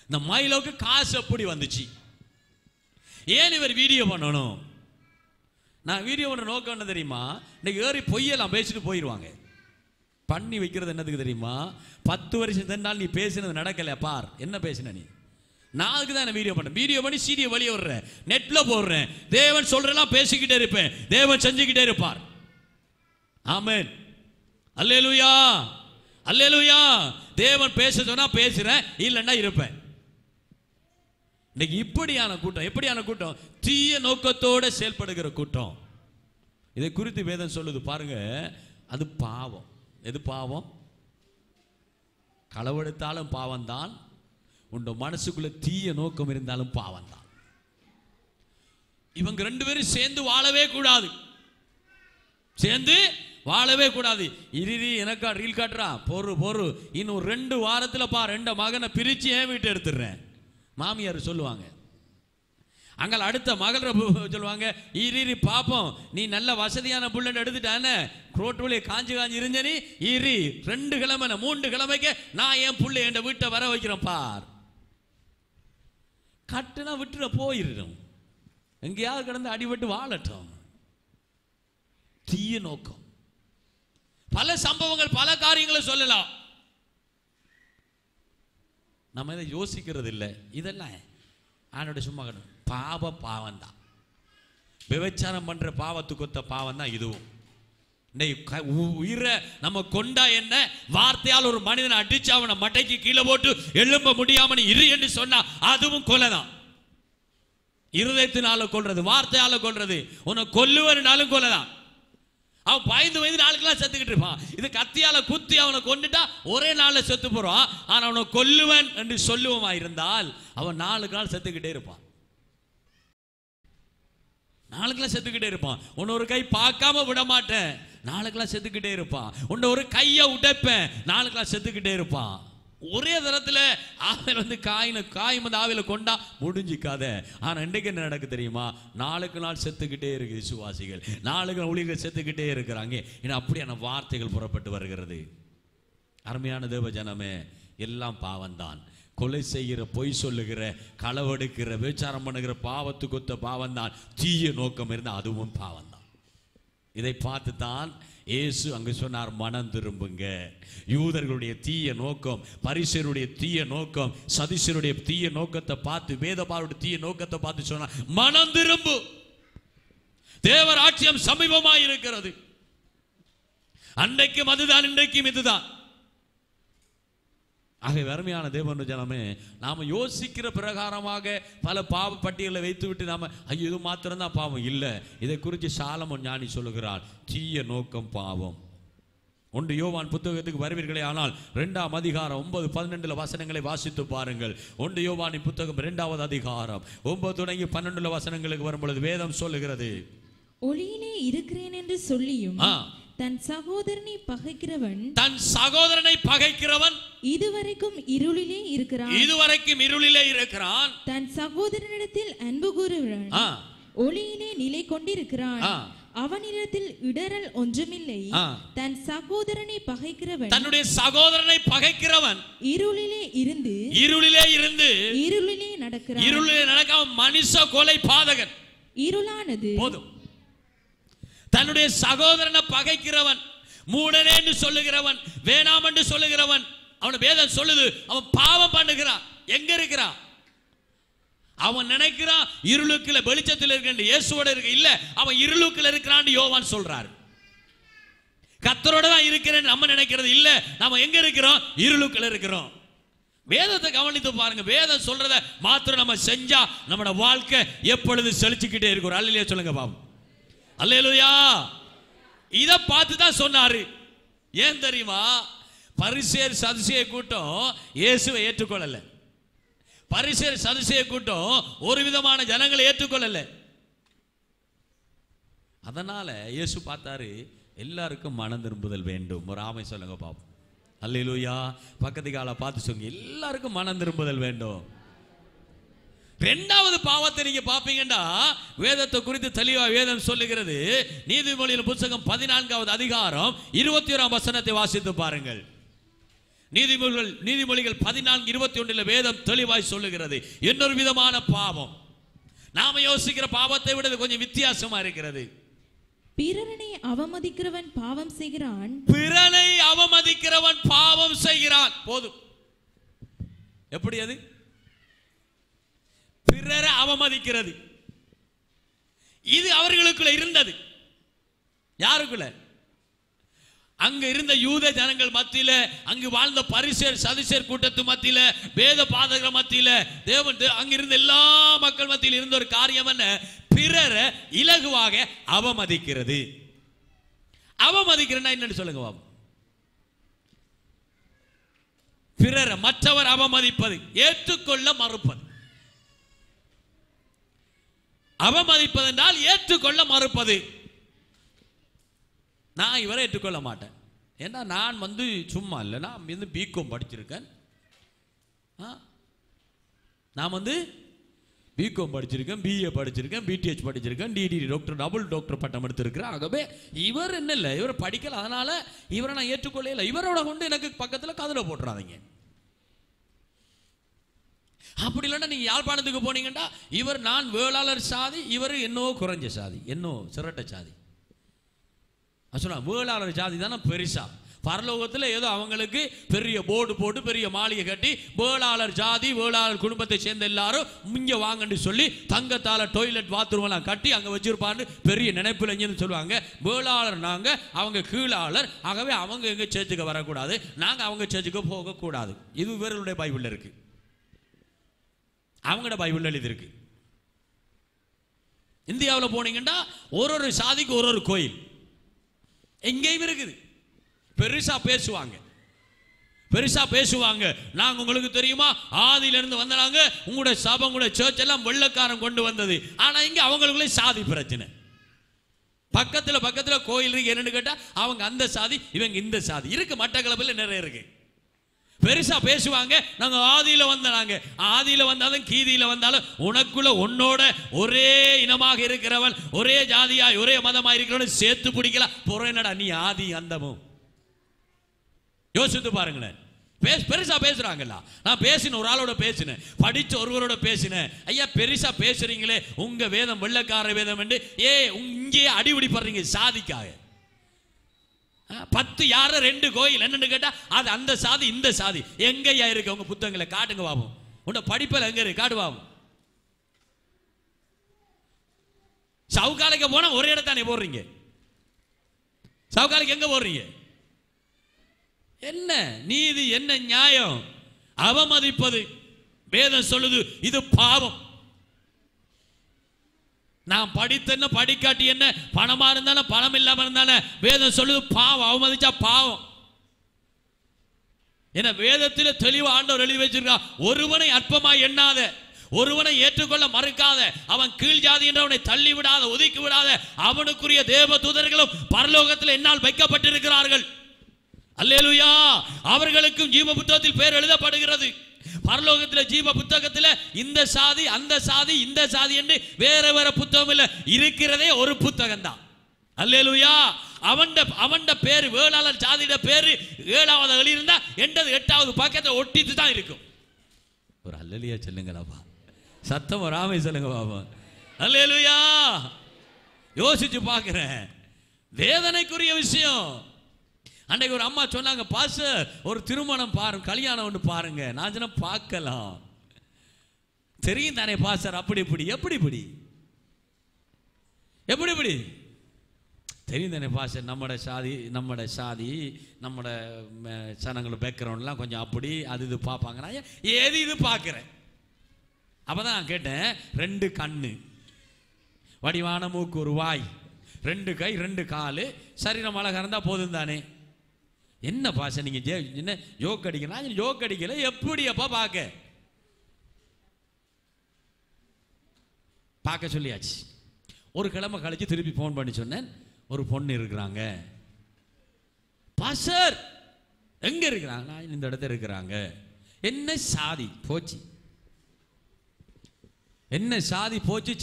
இந்த மைலோக்கு காசு எப்படி வந்துச்சு? ஏன் இவர் வீடியோ பண்ணணும்? நான் வீடியோ பண்ண நோக்கம் என்ன தெரியுமா? இன்னைக்கு ஏறி பொய்யெல்லாம் பேசிட்டு போயிடுவாங்க. பண்ணி வைக்கிறது என்னதுக்கு தெரியுமா? 10 வருஷம் நாள் நீ பேசினது நடக்கல, பார் என்ன பேசின நீ. நான் அதுக்கு தான் வீடியோ பண்ணேன். வீடியோ பண்ணி சீடியை வெளியே விடுறேன், நெட்ல போடுறேன். தேவன் சொல்றதெல்லாம் பேசிக்கிட்டே இருப்பேன், தேவன் செஞ்சுக்கிட்டே இருப்பார். ஆமென், அல்லேலூயா, அல்லேலூயா. தேவன் பேச சொன்னா பேசுறேன், இல்லைன்னா இருப்பேன். இன்னைக்கு இப்படியான கூட்டம், எப்படியான கூட்டம்? தீய நோக்கத்தோட செயல்படுகிற கூட்டம். இதை குறித்து வேதம் சொல்லுது பாருங்க. அது பாவம். எது பாவம்? களவெடுத்தாலும் பாவம் தான், உன் மனசுக்குள்ள தீய நோக்கம் இருந்தாலும் பாவம் தான். இவங்க 2 பேரும் சேர்ந்து வாழவே கூடாது, சேர்ந்து வாழவே கூடாது. இறுதி எனக்கா ரீல் காட்டுறா, பொறு இன்னும் 2 வாரத்தில் பா 2 மகனை பிரிச்சு ஏன் வீட்டு எடுத்துடுறேன் மாமியார் சொல்லுவாங்க. அங்கே அடுத்த மகள் சொல்லுவாங்க, இரு பாப்போம், நீ நல்ல வசதியான புள்ளன்னு எடுத்துட்டானே, ரோட்டுல காஞ்சி இருந்த நீ இரு 2 கிழமை 3 கிழமைக்கு நான் என் புள்ளை என் வீட்டை வர வைக்கிறேன் பார். கட்டுனா விட்டுற போயிடும், எங்கேயாவது கிடந்து அடிபட்டு வாழட்டும். தீய நோக்கம். பல சம்பவங்கள், பல காரியங்களை சொல்லலாம். நம்ம இதை யோசிக்கிறது இல்லை. இதெல்லாம் ஆனோட சும்மா பாவம் தான். விபச்சாரம் பண்ற பாவத்துக்கு ஒத்த பாவம் தான் இதுவும். உயிரை நம்ம கொண்டா என்ன, வார்த்தையால் ஒரு மனிதனை அடிச்சு அவனை மட்டைக்கு கீழே போட்டு எழும்ப முடியாம இரு என்று சொன்னா அதுவும் கொலைதான். இருதயத்தினால கொல்றது, வார்த்தையால கொல்றது, உன்னை கொல்லுவனாலும் கொலைதான். அவன் 15 வயது நாளுக்கெல்லாம் செத்துக்கிட்டு இருப்பான். இது கத்தியால குத்தி அவனை கொண்டுட்டா ஒரே நாள்ல செத்து போறான். ஆனா அவனை கொல்லுவன் என்று சொல்லுவமா இருந்தால் அவன் 4 நாள் செத்துக்கிட்டே இருப்பான். 4 நாள் செத்துக்கிட்டே இருப்பான். உன்னை ஒரு கை பார்க்காம விட மாட்டேன், 4 நாள் செத்துக்கிட்டே இருப்பான். உன்னை ஒரு கையை உடைப்பேன், 4 நாள் செத்துக்கிட்டே இருப்பான். ஒரே தரத்தில் ஆவில வந்து காய் வந்து ஆவில கொண்டா முடிஞ்சிக்காத. ஆனா இன்றைக்கு என்ன நடக்கு தெரியுமா, 4 நாள் செத்துக்கிட்டே இருக்கு விசுவாசிகள், 4 நாள் ஊழியர்கள் செத்துக்கிட்டே இருக்கிறாங்க. ஏன்னா அப்படியான வார்த்தைகள் புறப்பட்டு வருகிறது. அருமையான தேவ ஜனமே, எல்லாம் பாவம்தான். கொலை செய்கிற, பொய் சொல்லுகிற, களவெடுக்கிற, விபச்சாரம் பண்ணுகிற பாவத்துக்கு ஒத்த பாவம் தான். தீய நோக்கம் இருந்தால் அதுவும் பாவம் தான். இதை பார்த்து தான் இயேசு அங்கு சொன்னார், மனம் திரும்புங்க. யூதர்களுடைய தீய நோக்கம், பரிசேயருடைய தீய நோக்கம், சதுசேயருடைய தீய நோக்கத்தை பார்த்து, வேதபாரருடைய தீய நோக்கத்தை பார்த்து சொன்னார், மனம் திரும்பு, தேவராட்சியம் சமீபமாய் இருக்கிறது. அன்றைக்கும் அதுதான், இன்றைக்கும் இதுதான். ஆக அருமையான தேவனுடைய ஜனமே, நாம யோசிக்கிற பிரகாரமாக பல பாவ பட்டியலை வைத்து விட்டு நாம ஐயோ இது மாத்திரம்தான் பாவம் இல்லை. இதை குறித்து சாலமோன் ஞானி சொல்லுகிறார், தீய நோக்கம் பாவம். 1 யோவான் புத்தகத்துக்கு வருவீர்களே ஆனால் 2ஆம் அதிகாரம் 9-12 வசனங்களை வாசித்து பாருங்கள். 1 யோவானின் புத்தகம் 2வது அதிகாரம் 9 தொடங்கி 12 வசனங்களுக்கு வரும்பொழுது வேதம் சொல்லுகிறது, ஒளியிலே இருக்கிறேன் என்று சொல்லியும் தன் சகோதரனை பகைக்கிறவன் இதுவரைக்கும் இருளிலே இருக்கிறான். தன் சகோதரனிடத்தில் அன்பு கூறுகிறவன் ஒளியிலே நிலை கொண்டிருக்கிறான். அவனிடத்தில் இடரல் ஒன்றுமில்லை. தன் சகோதரனை பகைக்கிறவன், தன்னுடைய சகோதரனை பகைக்கிறவன் இருளிலே இருந்து இருளிலே நடக்கிறான். மனுஷ கொலை பாதகன். இருளானது போதும். தன்னுடைய சகோதரனை பகைக்கிறவன், மூடனே என்று சொல்லுகிறவன், வேணாம் என்று சொல்லுகிறவன், அவன் வேதம் சொல்லுது அவன் பாவம் பண்ணுகிறான். எங்க இருக்கிறான்? அவன் நினைக்கிறான் இருளுக்குள்ள வெளிச்சத்தில் இருக்க, இயேசுவோட இருக்க. இல்ல, அவன் இருளுக்குள்ள இருக்கிறான் யோவான் சொல்றாரு. கர்த்தரோட தான் இருக்கிறேன் நம்ம நினைக்கிறது இல்ல, நாம எங்க இருக்கிறோம்? இருளுக்குள்ள இருக்கிறோம். வேதத்தை கவனித்து பாருங்க. வேதம் சொல்றத மாத்திரம் நம்ம செஞ்சா நம்மளோட வாழ்க்கை எப்பொழுது செழிச்சுக்கிட்டே இருக்கும். அல்லேலூயா சொல்லுங்க பாப்போம். அல்லேலூயா. இத பார்த்து தான் சொன்னாரு. ஏன் தெரியுமா? பரிசேயர் சதுசேயர் கூட்டம் இயேசுவை ஏற்றுக்கொள்ளல. பரிசேயர் சதுசேயர் கூட்டம் ஒரு விதமான ஜனங்களை ஏற்றுக்கொள்ளல. அதனால இயேசு பார்த்தாரு, எல்லாருக்கும் மனம் திரும்புதல் வேண்டும். ஒரு ஆமை சொல்லுங்க பாப்போம். அல்லேலூயா. பக்கத்து கால பார்த்து சொல்லுங்க, எல்லாருக்கும் மனம் திரும்புதல் வேண்டும். 2வது பாவத்தை நீங்க பாப்பீங்கன்னா வேதத்தை குறித்து தெளிவா வேதம் சொல்லுகிறது. நீதிமொழியின் புத்தகம் 14வது அதிகாரம் 21ஆம் வசனத்தை வாசித்து பாருங்கள். நீதிமொழிகள் 14:21 வேதம் தெளிவாய் சொல்லுகிறது. இன்னொரு விதமான பாவம், நாம யோசிக்கிற பாவத்தை விட கொஞ்சம் வித்தியாசமா இருக்கிறது. பிறனை அவமதிக்கிறவன் பாவம் செய்கிறான். பிறனை அவமதிக்கிறவன் பாவம் செய்கிறான். போதும். எப்படி அது? பிறரை அவமதிக்கிறது. இது அவர்களுக்குள்ள இருந்தது. யாருக்குள்ள? அங்க இருந்த யூத ஜனங்கள் மத்தியில, அங்கு வாழ்ந்த பரிசேயர் சதுசேயர் கூட்டத்து மத்தியில, வேத பாதகர் மத்தியில, தேவன் அங்க இருந்த எல்லா மக்கள் மத்தியில் இருந்த ஒரு காரியம் என்ன? பிறரை இலகுவாக அவமதிக்கிறது. அவமதிக்கிறேன்னா என்னன்னு சொல்லுங்க பாபு. பிறரை மற்றவர் அவமதிப்பது, ஏற்றுக்கொள்ள மறுப்பது. அவமதிப்பது என்றால் ஏற்றுக்கொள்ள மறுப்பது. நான் இவரை ஏற்றுக்கொள்ள மாட்டேன், ஏன்னா நான் வந்து சும்மா இல்லை, நான் வந்து பிகாம் படிச்சிருக்கேன், நான் வந்து பிகாம் படிச்சிருக்கேன், பிஏ படிச்சிருக்கேன், பிடிஹெச் படிச்சிருக்கேன், டிடி டாக்டர், டபுள் டாக்டர் பட்டம் எடுத்திருக்கிறேன். ஆகவே இவர் என்ன இல்லை, இவர் படிக்கல, அதனால இவரை நான் ஏற்றுக்கொள்ள இல்லை. இவரோட கொண்டு எனக்கு பக்கத்தில் கதல போட்டுறாதீங்க. அப்படி இல்லைன்னா நீங்க யாழ்ப்பாணத்துக்கு போனீங்கன்னா இவர் நான் வேளாளர் சாதி, இவர் என்னோ குறைஞ்ச சாதி, என்னோ சிரட்ட சாதி. சொன்னா வேளாளர் சாதி தானே பெருசா. பரலோகத்தில் ஏதோ அவங்களுக்கு பெரிய போர்டு போட்டு பெரிய மாளிகை கட்டி வேளாளர் ஜாதி, வேளாளர் குடும்பத்தை சேர்ந்த எல்லாரும் இங்க வாங்கன்னு சொல்லி தங்கத்தால டாய்லெட் பாத்ரூம் எல்லாம் கட்டி அங்க வச்சிருப்பான்னு பெரிய நினைப்புல இங்கன்னு சொல்லுவாங்க. வேளாளர் நாங்க, அவங்க கீழாளர். ஆகவே அவங்க எங்க சேர்ச்சுக்கு வரக்கூடாது, நாங்க அவங்க சேர்ச்சுக்கு போகக்கூடாது. இது இவர்களுடைய பைபிள்ல இருக்கு, அவங்களோட பைபிள் எழுதியிருக்கு. இந்தியாவில் போனீங்கன்னா ஒரு சாதிக்கு ஒரு கோயில் எங்கேயும் இருக்குது. பெருசா பேசுவாங்க, பெருசா பேசுவாங்க. நாங்க உங்களுக்கு தெரியுமா, ஆதியிலிருந்து வந்தாங்க, உங்களுடைய சபை, உங்களுடைய சர்ச் எல்லாம் வெள்ளக்காரன் கொண்டு வந்தது. ஆனா இங்க அவங்களுக்குள்ளே சாதி பிரச்சனை. பக்கத்துல கோயில் இருக்கு, என்னன்னு கேட்டா அவங்க அந்த சாதி, இவங்க இந்த சாதி இருக்கு. மட்டக்களப்பில் நிறைய இருக்கு. பெருசா பேசுவாங்க, நாங்க ஆதியில வந்தாங்க. ஆதியில வந்தாலும் கீதியில வந்தாலும் உனக்குள்ள உன்னோட ஒரே இனமாக இருக்கிறவன், ஒரே ஜாதியாய் ஒரே மதமாய் இருக்கிறவன் சேர்த்து பிடிக்கலாம். பொறையனடா நீ ஆதி அந்தமும். யோசித்து பாருங்களேன். பெருசா பேசுறாங்கல்ல. நான் பேசின ஒரு ஆளோட பேசினேன், படிச்ச ஒருவரோட பேசினேன். ஐயா பெருசா பேசுறீங்களே, உங்க வேதம் வெள்ளக்கார வேதம் என்று இங்கே அடிபிடிப்படுறீங்க சாதிக்காக. 10 யார 2 கோயில் என்னன்னு கேட்டா அது அந்த சாதி இந்த சாதி. எங்கயா இருக்கு உங்க புத்தகங்களை காட்டுங்க பாப்போம். உன்ன படிப்பல எங்க இருக்கு காட்டு பாப்போம். சவுகாலைக்கு போனா ஒரே இடத்தானே போடுறீங்க. சவுகாலைக்கு எங்க போடுறீங்க? என்ன நீதி, என்ன நியாயம்? அவமதிப்பது. வேதம் சொல்லுது இது பாவம். நான் படித்தேன்னு படிக்காட்டி என்ன, பணமா இருந்தாலும் பணம் இல்லாம இருந்தாலும் வேதம் சொல்லுது பாவம். அவமதிச்சா பாவம். என வேதத்தில் தெளிவா ஆண்டவர் எழுதி வச்சிருக்கா, ஒருவனை அற்பமாய் எண்ணாத, ஒருவனை ஏற்றுக்கொள்ள மறுக்காத, அவன் கீழ் ஜாதி என்றவனை தள்ளி விடாத, ஒதுக்கி விடாத, அவனுக்குரிய தேவ தூதர்களும் பரலோகத்தில் என்னால் வைக்கப்பட்டிருக்கிறார்கள். அல்லேலூயா. அவர்களுக்கும் ஜீவ புத்தகத்தில் பேர் எழுதப்படுகிறது. பரலோகத்தில் ஜீவ புத்தகத்தில் இந்த சாதி அந்த சாதி இந்த சாதி என்று வேற வேற புத்தகம் இல்ல, இருக்கிறதே ஒரு புத்தகம் தான். அல்லேலூயா. அவன் பேரு வேளாளர் சாதியோட பேரு 7வது எழுதியிருந்தா 8வது பக்கத்தை ஒட்டிட்டு தான் இருக்கும். ஒரு அல்லேலூயா சொல்லுங்களாப்பா, சத்தம் வராம சொல்லுங்க பாபா. அல்லேலூயா. யோசிச்சு பார்க்கிறேன், வேதனைக்குரிய விஷயம். அன்றைக்கு ஒரு அம்மா சொன்னாங்க, பாஸ்டர் ஒரு திருமணம் பாருங்க, கல்யாணம் ஒன்று பாருங்க. நான் சொன்ன பார்க்கலாம், தெரியும் தானே பாஸ்டர், அப்படி இப்படி எப்படி இப்படி எப்படி இப்படி தெரியும் தானே பாஸ்டர், நம்மட சாதி நம்மட சனங்களோட பேக்ரவுண்ட்லாம் கொஞ்சம் அப்படி அது இது பார்ப்பாங்க. நான் ஏது இது பார்க்குறேன். அப்போதான் நான் கேட்டேன், 2 கண்ணு, வடிவான மூக்கு, ஒரு வாய், 2 கை 2 காலு, சரீரம் அழகா இருந்தா போதும் தானே. என்ன பாச நீங்க என்ன ஜோக் அடிக்கலாம்? ஜோக் அடிக்கல, எப்படி அப்பா பார்க்க சொல்லியாச்சு. ஒரு கிழமை கழிச்சு திருப்பி போன் பண்ணி சொன்னேன், ஒரு பொண்ணு இருக்கிறாங்க. பாஸ்டர் எங்க இருக்கிறாங்க? நான் இந்த இடத்துல இருக்கிறாங்க. என்ன சாதி போச்சு, என்ன சாதி போச்சு?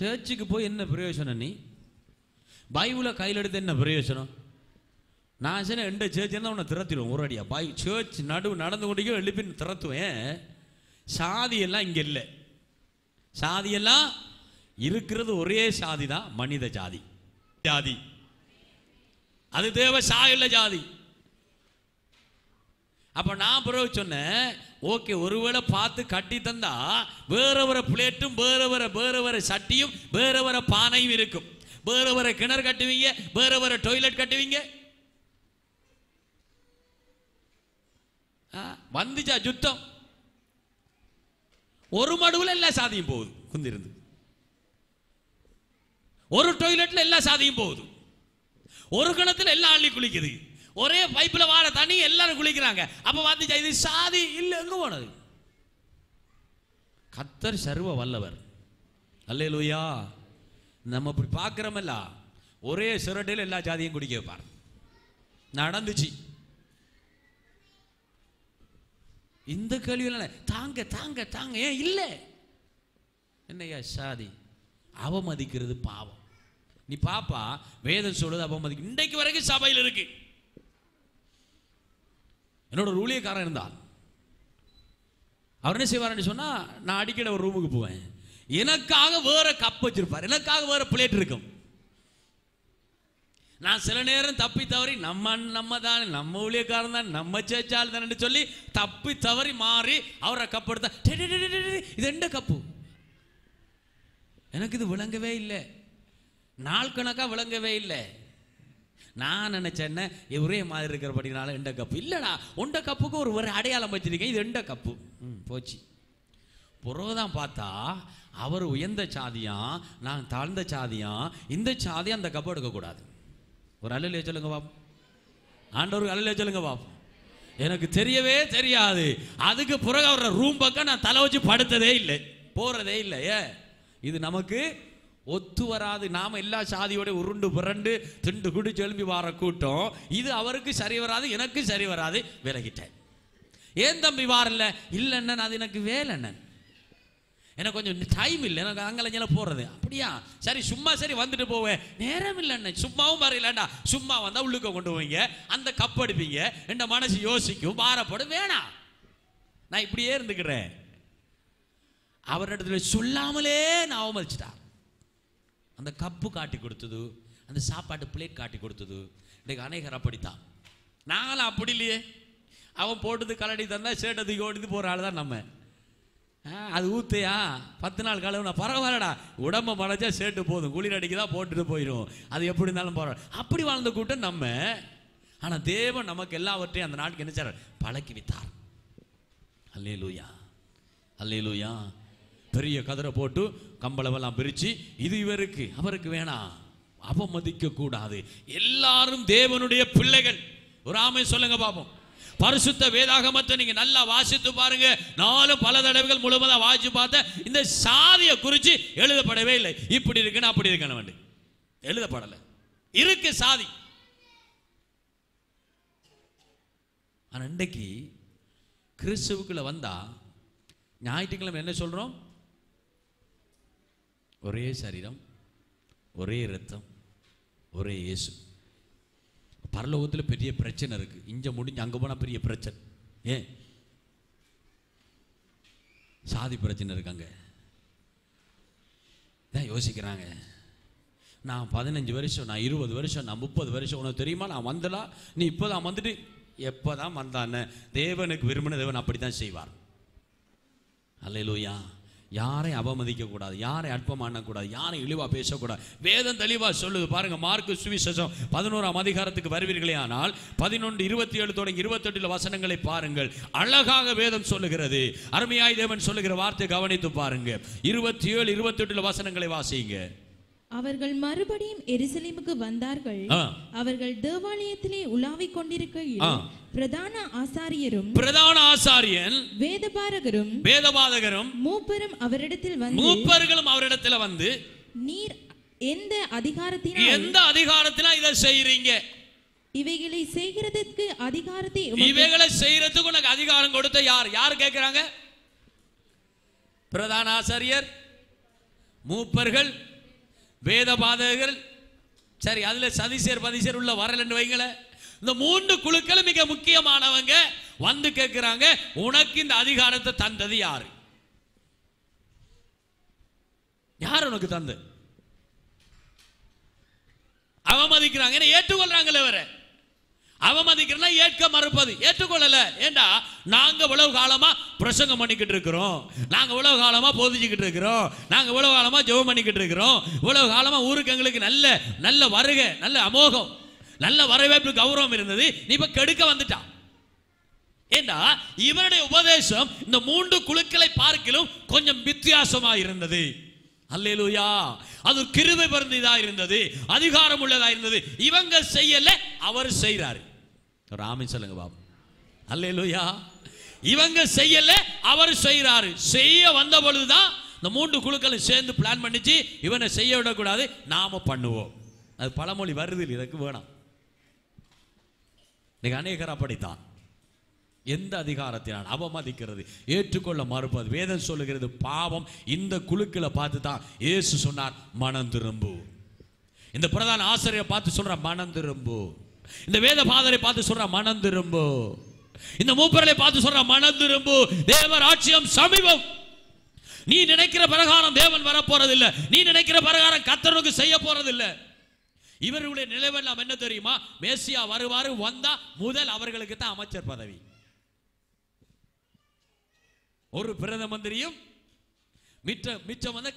சர்ச்சுக்கு போய் என்ன பிரயோஜனம்? நீ பைபிளை கையில் எடுத்து என்ன பிரயோஜனம்? நான் சொன்ன எந்த சர்ச் இருந்தால் உன்னை திறத்திடுவோம் ஒரு அடியா. சர்ச் நடந்து கொண்டே எழுப்பி திறத்துவேன். சாதியெல்லாம் இங்கே இல்லை. சாதியெல்லாம் இருக்கிறது ஒரே சாதி தான், மனித ஜாதி. அது தேவ சாயல்ல ஜாதி. அப்ப நான் பிறகு சொன்னேன், ஓகே ஒருவேளை பார்த்து கட்டி தந்தா வேற வேற பிளேட்டும் வேற வேற சட்டியும் வேற வேற பானையும் இருக்கும். வேற வேற கிணறு கட்டுவீங்க, வேற வேற டாய்லெட் கட்டுவீங்க. வந்துச்சா யுத்தம்? ஒரு மடுவுல எல்லா சாதியும் போகுது. குந்திருந்து ஒரு டாய்லெட்ல எல்லா சாதியும் போகுது. ஒரு கிணத்துல எல்லா அள்ளி குளிக்குது. ஒரே பைப்ல வாழ தண்ணி எல்லாரும் குளிக்கிறாங்க. அப்ப வந்துச்சா இது சாதி இல்ல? எங்க போனது? கர்த்தர் சர்வ வல்லவர். அல்லேலூயா. நம்ம இப்படி பார்க்கிறோமல்ல, ஒரே சிரட்டையில் எல்லா ஜாதியும் குடிக்க வைப்பார். நடந்துச்சு. இந்த கேள்வியில் தாங்க தாங்க தாங்க ஏன் இல்லை? என்னையா சாதி? அவமதிக்கிறது பாவம். நீ பாப்பா, வேதம் சொல்றது அவமதிக்க இன்றைக்கு வரைக்கும் சபையில் இருக்கு. என்னோட ஒரு ஊழியக்காரன் இருந்தான். அவர் என்ன செய்வார்னு சொன்னா, நான் அடிக்கடி ஒரு ரூமுக்கு போவேன், எனக்காக வேற கப் வச்சிருப்பார், எனக்காக வேற பிளேட் இருக்கும். நான் சில நேரம் தப்பி தவறி நம்ம தான், நம்ம ஊழியக்காரன் தான், நம்ம சேச்சால் தான் சொல்லி தப்பி தவறி மாறி அவரை கப் எடுத்தா, இது என்ன கப்பு? எனக்கு இது விளங்கவே இல்லை, நாள் கணக்கா விளங்கவே இல்லை. நான் நினைச்சேன் ஒரே மாதிரி இருக்கிறபடினால எண்ட கப்பு இல்லடா, உண்ட கப்புக்கு ஒரு அடையாளம் வச்சிருக்கேன், இது எண்ட கப்பு. போச்சு. புறதான் பார்த்தா அவர் உயர்ந்த சாதியான், நான் தாழ்ந்த சாதியான். இந்த சாதி அந்த கப்பு எடுக்கக்கூடாது. ஒரு அல்லையே சொல்லுங்க பாப்போம். ஆண்டவருக்கு அல்லையே சொல்லுங்க பாப்போம். எனக்கு தெரியவே தெரியாது. அதுக்கு பிறகு அவரோட ரூம் பக்கம் நான் தலை வச்சு படுத்ததே இல்லை, போறதே இல்லை. இது நமக்கு ஒத்து வராது. நாம எல்லா சாதியோட உருண்டு புரண்டு திண்டு குடிச்சு எழும்பி வார கூட்டம். இது அவருக்கு சரி வராது, எனக்கு சரி வராது, விலகிட்டேன். ஏன் தம்பி வாரல? இல்லைண்ண, அது எனக்கு வேலைண்ண, எனக்கு கொஞ்சம் டைம் இல்லை, எனக்கு அங்கெல்லாம் போறது. அப்படியா, சரி சும்மா சரி வந்துட்டு போவேன், நேரம் இல்லைண்ண. சும்மாவும் வரையிலண்டா, சும்மா வந்தா உள்ளுக்க கொண்டு போவீங்க, அந்த கப் அடிப்பீங்க, என் மனசு யோசிக்கும், பாரப்படும், வேணாம், நான் இப்படியே இருந்துக்கிறேன். அவரிடத்துல சொல்லாமலே நான் அவமதிச்சிட்டா. அந்த கப்பு காட்டி கொடுத்தது, அந்த சாப்பாட்டு பிளேட் காட்டி கொடுத்தது. இன்றைக்கு அநேகர் அப்படித்தான். நாங்களும் அப்படி இல்லையே. அவன் போட்டது கலடி தந்தா சேட்டத்துக்கு ஓடிட்டு போகிற ஆள் தான் நம்ம. அது ஊத்தையா 10 நாள் கலவுனா பரவாயில்லடா, உடம்பை மறைச்சா சேட்டு போதும், குளிர் அடிக்கு தான் போட்டுட்டு போயிடும், அது எப்படி இருந்தாலும் பரவாயில்ல. அப்படி வாழ்ந்த கூட்டம் நம்ம. ஆனால் தேவன் நமக்கு எல்லாவற்றையும் அந்த நாட்டுக்கு என்ன செய்றார்? பழக்கி வைத்தார். அல்லேலூயா, அல்லேலூயா. பெரிய கதிரை போட்டு கம்பளமெல்லாம் பிரித்து, இது இவருக்கு அவருக்கு வேணாம், அவமதிக்க கூடாது. எல்லாரும் தேவனுடைய பிள்ளைகள். ஒரு ஆமென் சொல்லுங்க பாப்போம். பரிசுத்த வேதாகமத்தை நீங்க நல்லா வாசித்து பாருங்க. நானும் பல தடவைகள் முழுவதா வாசிச்சு பார்த்த இந்த சாதியை குறித்து எழுதப்படவே இல்லை. இப்படி இருக்குன்னு அப்படி இருக்கணும் எழுதப்படலை. இருக்கு சாதி. ஆனா இன்றைக்கு கிறிஸ்துவுக்குள்ள வந்தா ஞாயிற்றுக்கிழமை என்ன சொல்றோம்? ஒரே சரீரம், ஒரே இரத்தம், ஒரே இயேசு. பரலோகத்தில் பெரிய பிரச்சனை இருக்கு. இங்க முடிஞ்சு அங்க போனா பெரிய பிரச்சனை. ஏன்? சாதி பிரச்சனை இருக்காங்க. யோசிக்கிறாங்க, நான் 15 வருஷம், நான் 20 வருஷம், நான் 30 வருஷம், உனக்கு தெரியுமா நான் வந்தலா, நீ இப்போதான் வந்துட்டு, எப்போதான் வந்தான்னு. தேவனுக்கு விரும்பின தேவன் அப்படித்தான் செய்வார். அல்லேலூயா. யாரையும் அவமதிக்க கூடாது, யாரை அற்பம் பண்ணக்கூடாது, யாரை இழிவா பேசக்கூடாது. வேதம் தெளிவா சொல்லுது பாருங்க. மார்க்கு சுவிசேஷம் 11ஆம் அதிகாரத்துக்கு வருவீர்களே ஆனால் 11:27 தொடங்கி 28 வசனங்களை பாருங்கள். அழகாக வேதம் சொல்லுகிறது. அருமையாய் தேவன் சொல்லுகிற வார்த்தை கவனித்து பாருங்க. 27, 28 வசனங்களை வாசிங்க. அவர்கள் மறுபடியும் எருசலேமுக்கு வந்தார்கள். அவர்கள் தேவாலயத்திலே உலாவிக் கொண்டிருக்கையில் பிரதான ஆசாரியன் வேதபாரகரும் மூப்பரும் அவரிடத்தில் வந்து நீர் எந்த அதிகாரத்தினால் இதை செய்றீங்க? இவைகளை செய்கிறதுக்கு உனக்கு அதிகாரம் கொடுத்த யார்? யார் கேட்கிறாங்க? பிரதான ஆசாரியர், மூப்பர்கள், வேதபாதகர்கள். சரி, அதுல சதிசேர் பதிசேர் உள்ள வரலன்னு வைங்கள. இந்த 3 குழுக்கள் மிக முக்கியமானவங்க வந்து கேட்கிறாங்க, உனக்கு இந்த அதிகாரத்தை தந்தது யாரு? யார் உனக்கு தந்து? அவமதிக்கிறாங்க, ஏற்றுக்கொள்றாங்களே. வேற அவமதிக்கிறா ஏற்க மறுப்பது. ஏற்றுக்கொள்ளல. ஏண்டா நாங்க இவ்வளவு காலமா பிரசங்கம் பண்ணிக்கிட்டு இருக்கிறோம், நாங்க இவ்வளவு காலமா போதிச்சுக்கிட்டு இருக்கிறோம், நாங்க இவ்வளவு காலமா ஜெபம் பண்ணிக்கிட்டு இருக்கிறோம், இவ்வளவு காலமா ஊருக்கு எங்களுக்கு நல்ல நல்ல வருகை, நல்ல அமோகம், நல்ல வரவேற்பு, கௌரவம் இருந்தது. நீ இப்ப கெடுக்க வந்துட்டான். ஏண்டா இவருடைய உபதேசம் இந்த 3 குழுக்களை பார்க்கிலும் கொஞ்சம் வித்தியாசமா இருந்தது. அல்லேலூயா. அது கிருபை பொருந்தியதா இருந்தது, அதிகாரம் உள்ளதா இருந்தது. இவங்க செய்யல, அவர் செய்றாரு. ஆமென் சொல்லுங்க பாபு. அல்லேலூயா. இவங்க செய்யல, அவர் செய்றாரு. செய்ய வந்த பொழுதுதான் இந்த 3 குழுக்களும் சேர்ந்து பிளான் பண்ணிச்சு, இவனை செய்ய விடக்கூடாது, நாம பண்ணுவோம். அது பழமொழி வருது, இதற்கு வேணாம். இன்னைக்கு அநேகர் அப்படித்தான். எந்த அதிகாரத்தினால்? அவமதிக்கிறது, ஏற்றுக்கொள்ள மறுப்பது. வேதம் சொல்லுகிறது பாவம். இந்த குழுக்களை பார்த்து தான் இயேசு சொன்னார், மனம் திரும்பு. இந்த பிரதான ஆசிரியரை பார்த்து சொல்ற மனம் திரும்பு. இந்த வேத பாதரை பார்த்து சொல்ற மனம் திரும்பு. இந்த மூப்பர்களை பார்த்து சொல்ற மனம் திரும்பு. தேவ ராஜ்யம் சமீபம். நீ நினைக்கிற பிரகாரம் தேவன் வர போறதில்லை. நீ நினைக்கிற பிரகாரம் கர்த்தருக்கு செய்ய போறதில்லை. இவர்களுடைய நிலைவெல்லாம் என்ன தெரியுமா? மேசியா வருவாரு, வந்தா முதல் அவர்களுக்கு தான் அமைச்சர் பதவி. ஒரு பிரதம மந்திரியும் மிச்சம் வந்து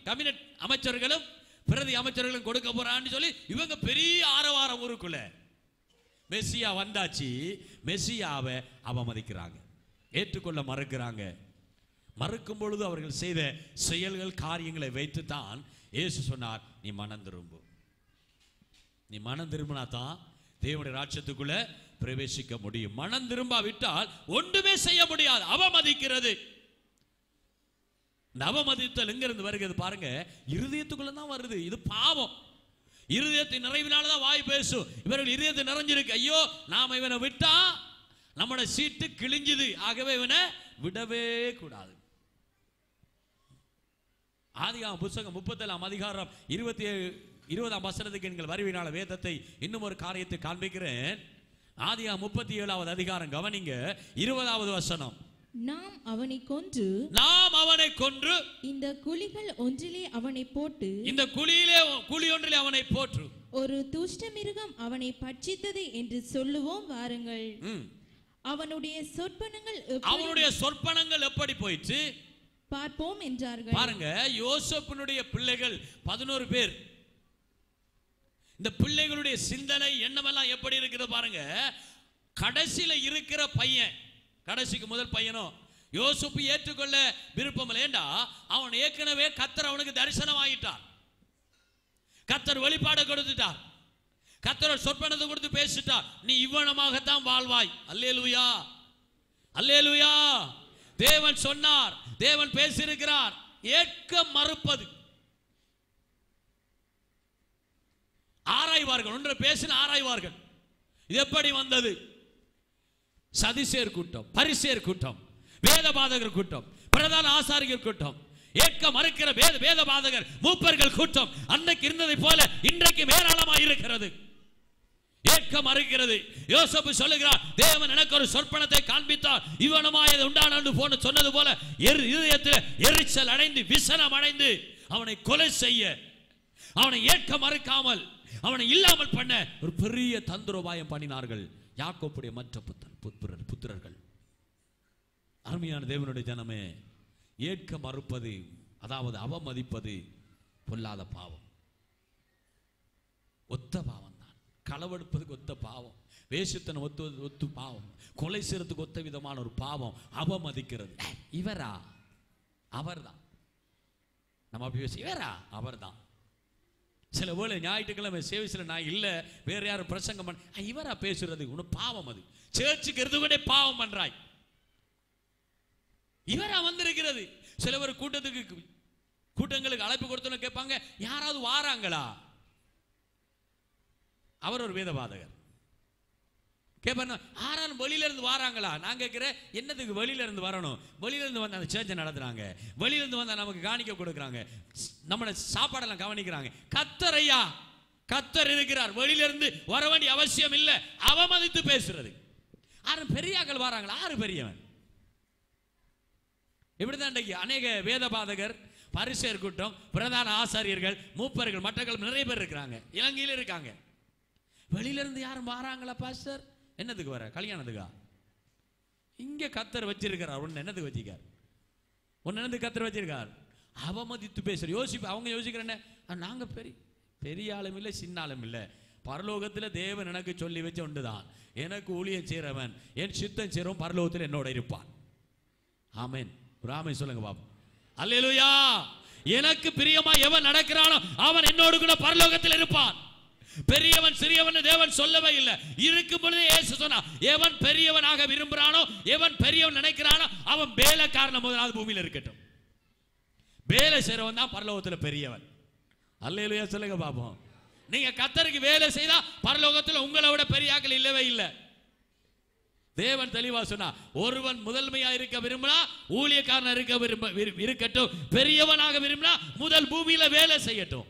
கபினட் அமைச்சர்களும் பிரதி அமைச்சர்களும் கொடுக்க போறான்னு சொல்லி இவங்க பெரிய ஆரவாரம் ஊருக்குள்ள. மெசியா வந்தாச்சு, மெசியாவை அவமதிக்கிறாங்க, ஏற்றுக்கொள்ள மறுக்கிறாங்க. மறுக்கும் பொழுது அவர்கள் செய்த செயல்கள் காரியங்களை வைத்து தான் இயேசு சொன்னார், நீ மனம் திரும்பு. நீ மனம் திரும்பினா தான் தேவனுடைய ராஜ்யத்துக்குள்ள பிரவேசிக்க முடியும். மனம் திரும்பாவிட்டால் ஒன்றுமே செய்ய முடியாது. அவமதிக்கிறது. அவமதித்தல் எங்கிருந்து வருகிறது பாருங்க, இருதயத்துக்குள்ள தான் வருது. இது பாவம். இருதயத்தின் நிறைவினால்தான் வாய் பேசும். இவர்கள் இருதயத்தை நிறைஞ்சிருக்கு. ஐயோ நாம இவனை விட்டா நம்மளோட சீட்டு கிழிஞ்சுது, ஆகவே இவனை விடவே கூடாது. ஆதியாகமம் புத்தகம் 37 அதிகாரம் 20ஆம் வசனத்துக்கு நீங்கள் வருவினால வேதத்தை இன்னும் ஒரு காரியத்தை காண்பிக்கிறேன். ஆதியாகமம் 37வது அதிகாரம் கவனிங்க, 20வது வசனம். நாம் அவனை கொன்று இந்த குழிகள் ஒன்றிலே அவனை போட்டு, இந்த குழி ஒன்றிலே அவனை போட்டு ஒரு துஷ்ட மிருகம் அவனை பட்சித்தது என்று சொல்லுவோம் வாருங்கள். அவனுடைய சொற்பனங்கள் எப்படி போயிற்று பார்ப்போம் என்றார்கள். பாருங்க, யோசேப்பினுடைய பிள்ளைகள் 11 பேர். இந்த பிள்ளைகளுடைய சிந்தனை எண்ணமெல்லாம் எப்படி இருக்குது பாருங்க. கடைசியில இருக்கிற பையன், கடைசிக்கு முதல் பையனும் யோசேப்பு ஏற்றுக்கொள்ள விருப்பம் இல்லைண்டா, அவன் ஏற்கனவே கர்த்தர் அவனுக்கு தரிசனம் ஆகிட்டார். கர்த்தர் வெளிப்பாடு கொடுத்துட்டார். கர்த்தர் சொற்பனத்தை கொடுத்து பேசிட்டார். நீ இவ்வளமாகத்தான் வாழ்வாய். அல்லேலூயா, அல்லேலூயா. தேவன் சொன்னார், தேவன் பேசியிருக்கிறார். ஏற்க மறுப்பது. ஆராய்வார்கள், ஒன்று பேசின ஆராய்வார்கள். இது எப்படி வந்தது? சதிசேர் கூட்டம், பரிசேர் கூட்டம், வேதபாதகர் கூட்டம், பிரதான ஆசாரியர் கூட்டம், ஏற்க மறுக்கிற வேதபாதகர் மூப்பர்கள் கூட்டம் அன்னைக்கு இருந்ததை போல இன்றைக்கு ஏராளமாக இருக்கிறது. ஏற்க மறுக்கிறது. யோசேப்பு சொல்லுகிறார், தேவன் எனக்கு ஒரு சொற்பனத்தை காண்பித்தார், இவனுமாய் உண்டானது போன சொன்னது போல இதயத்தில் எரிச்சல் அடைந்து விசனம் அடைந்து அவனை கொலை செய்ய, அவனை ஏற்க மறுக்காமல் அவனை இல்லாமல் பண்ண ஒரு பெரிய தந்திரோபாயம் பண்ணினார்கள் யாக்கோப்புடைய மற்ற புத்திரர்கள். அருமையான தேவனுடைய ஜனமே, ஏற்க மறுப்பது, அதாவது அவமதிப்பது பொல்லாத பாவம். ஒத்த பாவம் தான். களவெடுப்பதுக்கு ஒத்த பாவம், வேசித்தனம் ஒத்து பாவம், கொலை செய்யறதுக்கு ஒத்த விதமான ஒரு பாவம் அவமதிக்கிறது. இவரா அவர்தான், நம்ம அப்படி பேசி இவரா அவர்தான். சில வேளை ஞாயிற்றுக்கிழமை சேவிசில் நான் இல்லை, வேற யாரும் பிரசங்கம் பண்ண இவரா பேசுறது உனக்கு பாவம். அது சேர்ச்சுக்கு இருந்து கொண்டே பாவம் பண்றாய். இவரா வந்திருக்கிறது. சில பேர் கூட்டங்களுக்கு அழைப்பு கொடுத்தோன்னு கேட்பாங்க, யாராவது வாராங்களா? அவர் ஒரு வேதபாதகர். கேட்பாங்க, ஆறாலும் வெளியில இருந்து வாராங்களா? நான் கேட்கிறேன், என்னதுக்கு வெளியில இருந்து வரணும்? வெளியில இருந்து வந்து அந்த சேர்ச்சை நடத்துறாங்க, வெளியில இருந்து வந்தா நமக்கு காணிக்க கொடுக்குறாங்க, நம்ம சாப்பாடெல்லாம் கவனிக்கிறாங்க. கர்த்தர் ஐயா, கர்த்தர் இருக்கிறார், வெளியில இருந்து வர வேண்டிய அவசியம் இல்லை. அவமதித்து பேசுறது. ஆறு பெரியாக்கள் வராங்களா? ஆறு பெரியவன். இப்படிதான் இன்றைக்கு அநேக வேதபாதகர், பரிசேர் கூட்டம், பிரதான ஆசாரியர்கள், மூப்பர்கள், மற்றர்கள் நிறைய பேர் இருக்கிறாங்க. இலங்கையில் இருக்காங்க. வெளியில இருந்து யாரும் வராங்களா? பாஸ்டர் என்னதுக்கு வர? கல்யாணத்துக்கா? இங்க கர்த்தர் வச்சிருக்கிறார். ஒன்னு என்னதுக்கு வச்சிருக்கார்? ஒன்னு என்னது கர்த்தர் வச்சிருக்கார்? அவமதித்து பேசுற யோசிப்பு. அவங்க யோசிக்கிறேன், நாங்க பெரிய ஆளும் இல்லை, சின்ன ஆளும் இல்லை. பரலோகத்தில் தேவன் எனக்கு சொல்லி வச்ச ஒன்றுதான், எனக்கு ஊழியம் செய்கிறவன் என் சித்தம் செய்கிறவன் பரலோகத்தில் என்னோட இருப்பான். ஆமென். ராமே சொல்லுங்க பாப்பா. அல்லேலூயா. எனக்கு பிரியமா எவன் நடக்கிறானோ அவன் என்னோடு கூட பரலோகத்தில் இருப்பான். பெரியவன் சிறியவன் தேவன் சொல்லவே இல்லை. இருக்கும் பொழுதே இயேசு சொன்னார், எவன் பெரியவனாக விரும்புகிறானோ, எவன் பெரியவன் நினைக்கிறானோ அவன் வேலைக்காரன் முதலாவது பூமியில் இருக்கட்டும். வேலை செய்றவன் தான் பரலோகத்தில் பெரியவன். அல்லேலூயா சொல்லுங்க பாப்போம். நீங்க கர்த்தருக்கு வேலை செய்தா பரலோகத்தில் உங்களை விட பெரிய ஆட்கள் இல்லவே இல்லை. தேவன் தெளிவா சொன்னா, ஒருவன் முதன்மையா இருக்க விரும்பினா ஊழியக்காரன் இருக்கட்டும், பெரியவனாக விரும்பினா முதல் பூமியில வேலை செய்யட்டும்.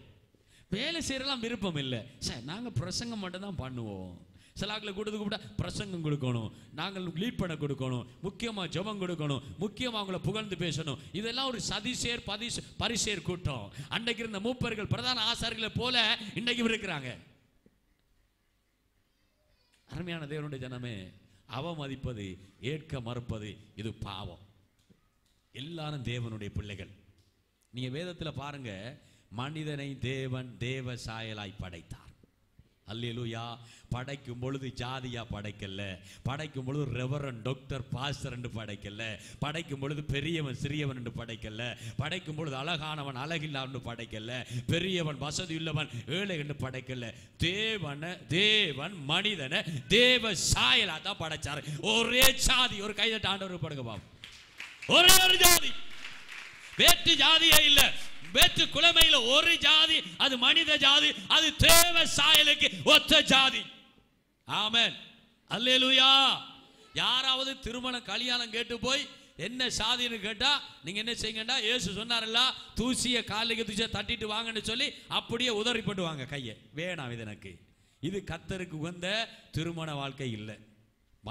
வேலை செய்யறலாம் விருப்பம் இல்லை சார், நாங்க பிரசங்கம் மட்டும் தான் பண்ணுவோம். சில ஆட்களை கூப்பிட்டா பிரசங்கம் கொடுக்கணும், நாங்கள் லீட் பண்ண கொடுக்கணும், முக்கியமா ஜெபம் கொடுக்கணும், முக்கியமா அவங்கள புகழ்ந்து பேசணும். இதெல்லாம் ஒரு சதிசேர் பரிசேர் கூட்டம். அன்றைக்கு இருந்த மூப்பர்கள் பிரதான ஆசாரிகளை போல இன்றைக்கு இருக்கிறாங்க. அருமையான தேவனுடைய ஜனமே, அவமதிப்பது, ஏற்க மறுப்பது இது பாவம். எல்லாரும் தேவனுடைய பிள்ளைகள். நீங்க வேதத்துல பாருங்க, மனிதனை தேவன் தேவ சாயலாய் படைத்தார். அல்லேலூயா. படைக்கும் பொழுது ஜாதியா படைக்கல, படைக்கும் பொழுது ரெவரன் டாக்டர் பாஸ்டர் என்று படைக்கல, படைக்கும் பொழுது பெரியவன் சிறியவன் என்று படைக்கல, படைக்கும் பொழுது அழகானவன் அழகில்லான்னு படைக்கல, பெரியவன் வசதி உள்ளவன் ஏழை என்று படைக்கல. தேவன் மனிதனை தேவ சாயலா தான் படைச்சாரு. ஒரே ஜாதி. ஒரு கைதட்ட ஆண்டவர் படுங்க பாவம். ஒரே ஒரு ஜாதி, வேற்று ஜாதியே இல்ல, வேற்று குலமையில ஒரு ஜாதி, அது மனித ஜாதி, அது தேவ சாயலுக்கு ஒத்த ஜாதி. ஆமென், அல்லேலூயா. யாராவது திருமணம் கல்யாணம் கேட்டு போய் என்ன சாதின்னு கேட்டா நீங்க என்ன செய்யுங்கடா, இயேசு சொன்னாரல்ல, தூசிய காலுக்கு தூசிய தட்டிட்டு வாங்கன்னு சொல்லி அப்படியே உதறி போடுவாங்க கையை. வேணாம், இது எனக்கு, இது கர்த்தருக்கு உகந்த திருமண வாழ்க்கை இல்லை.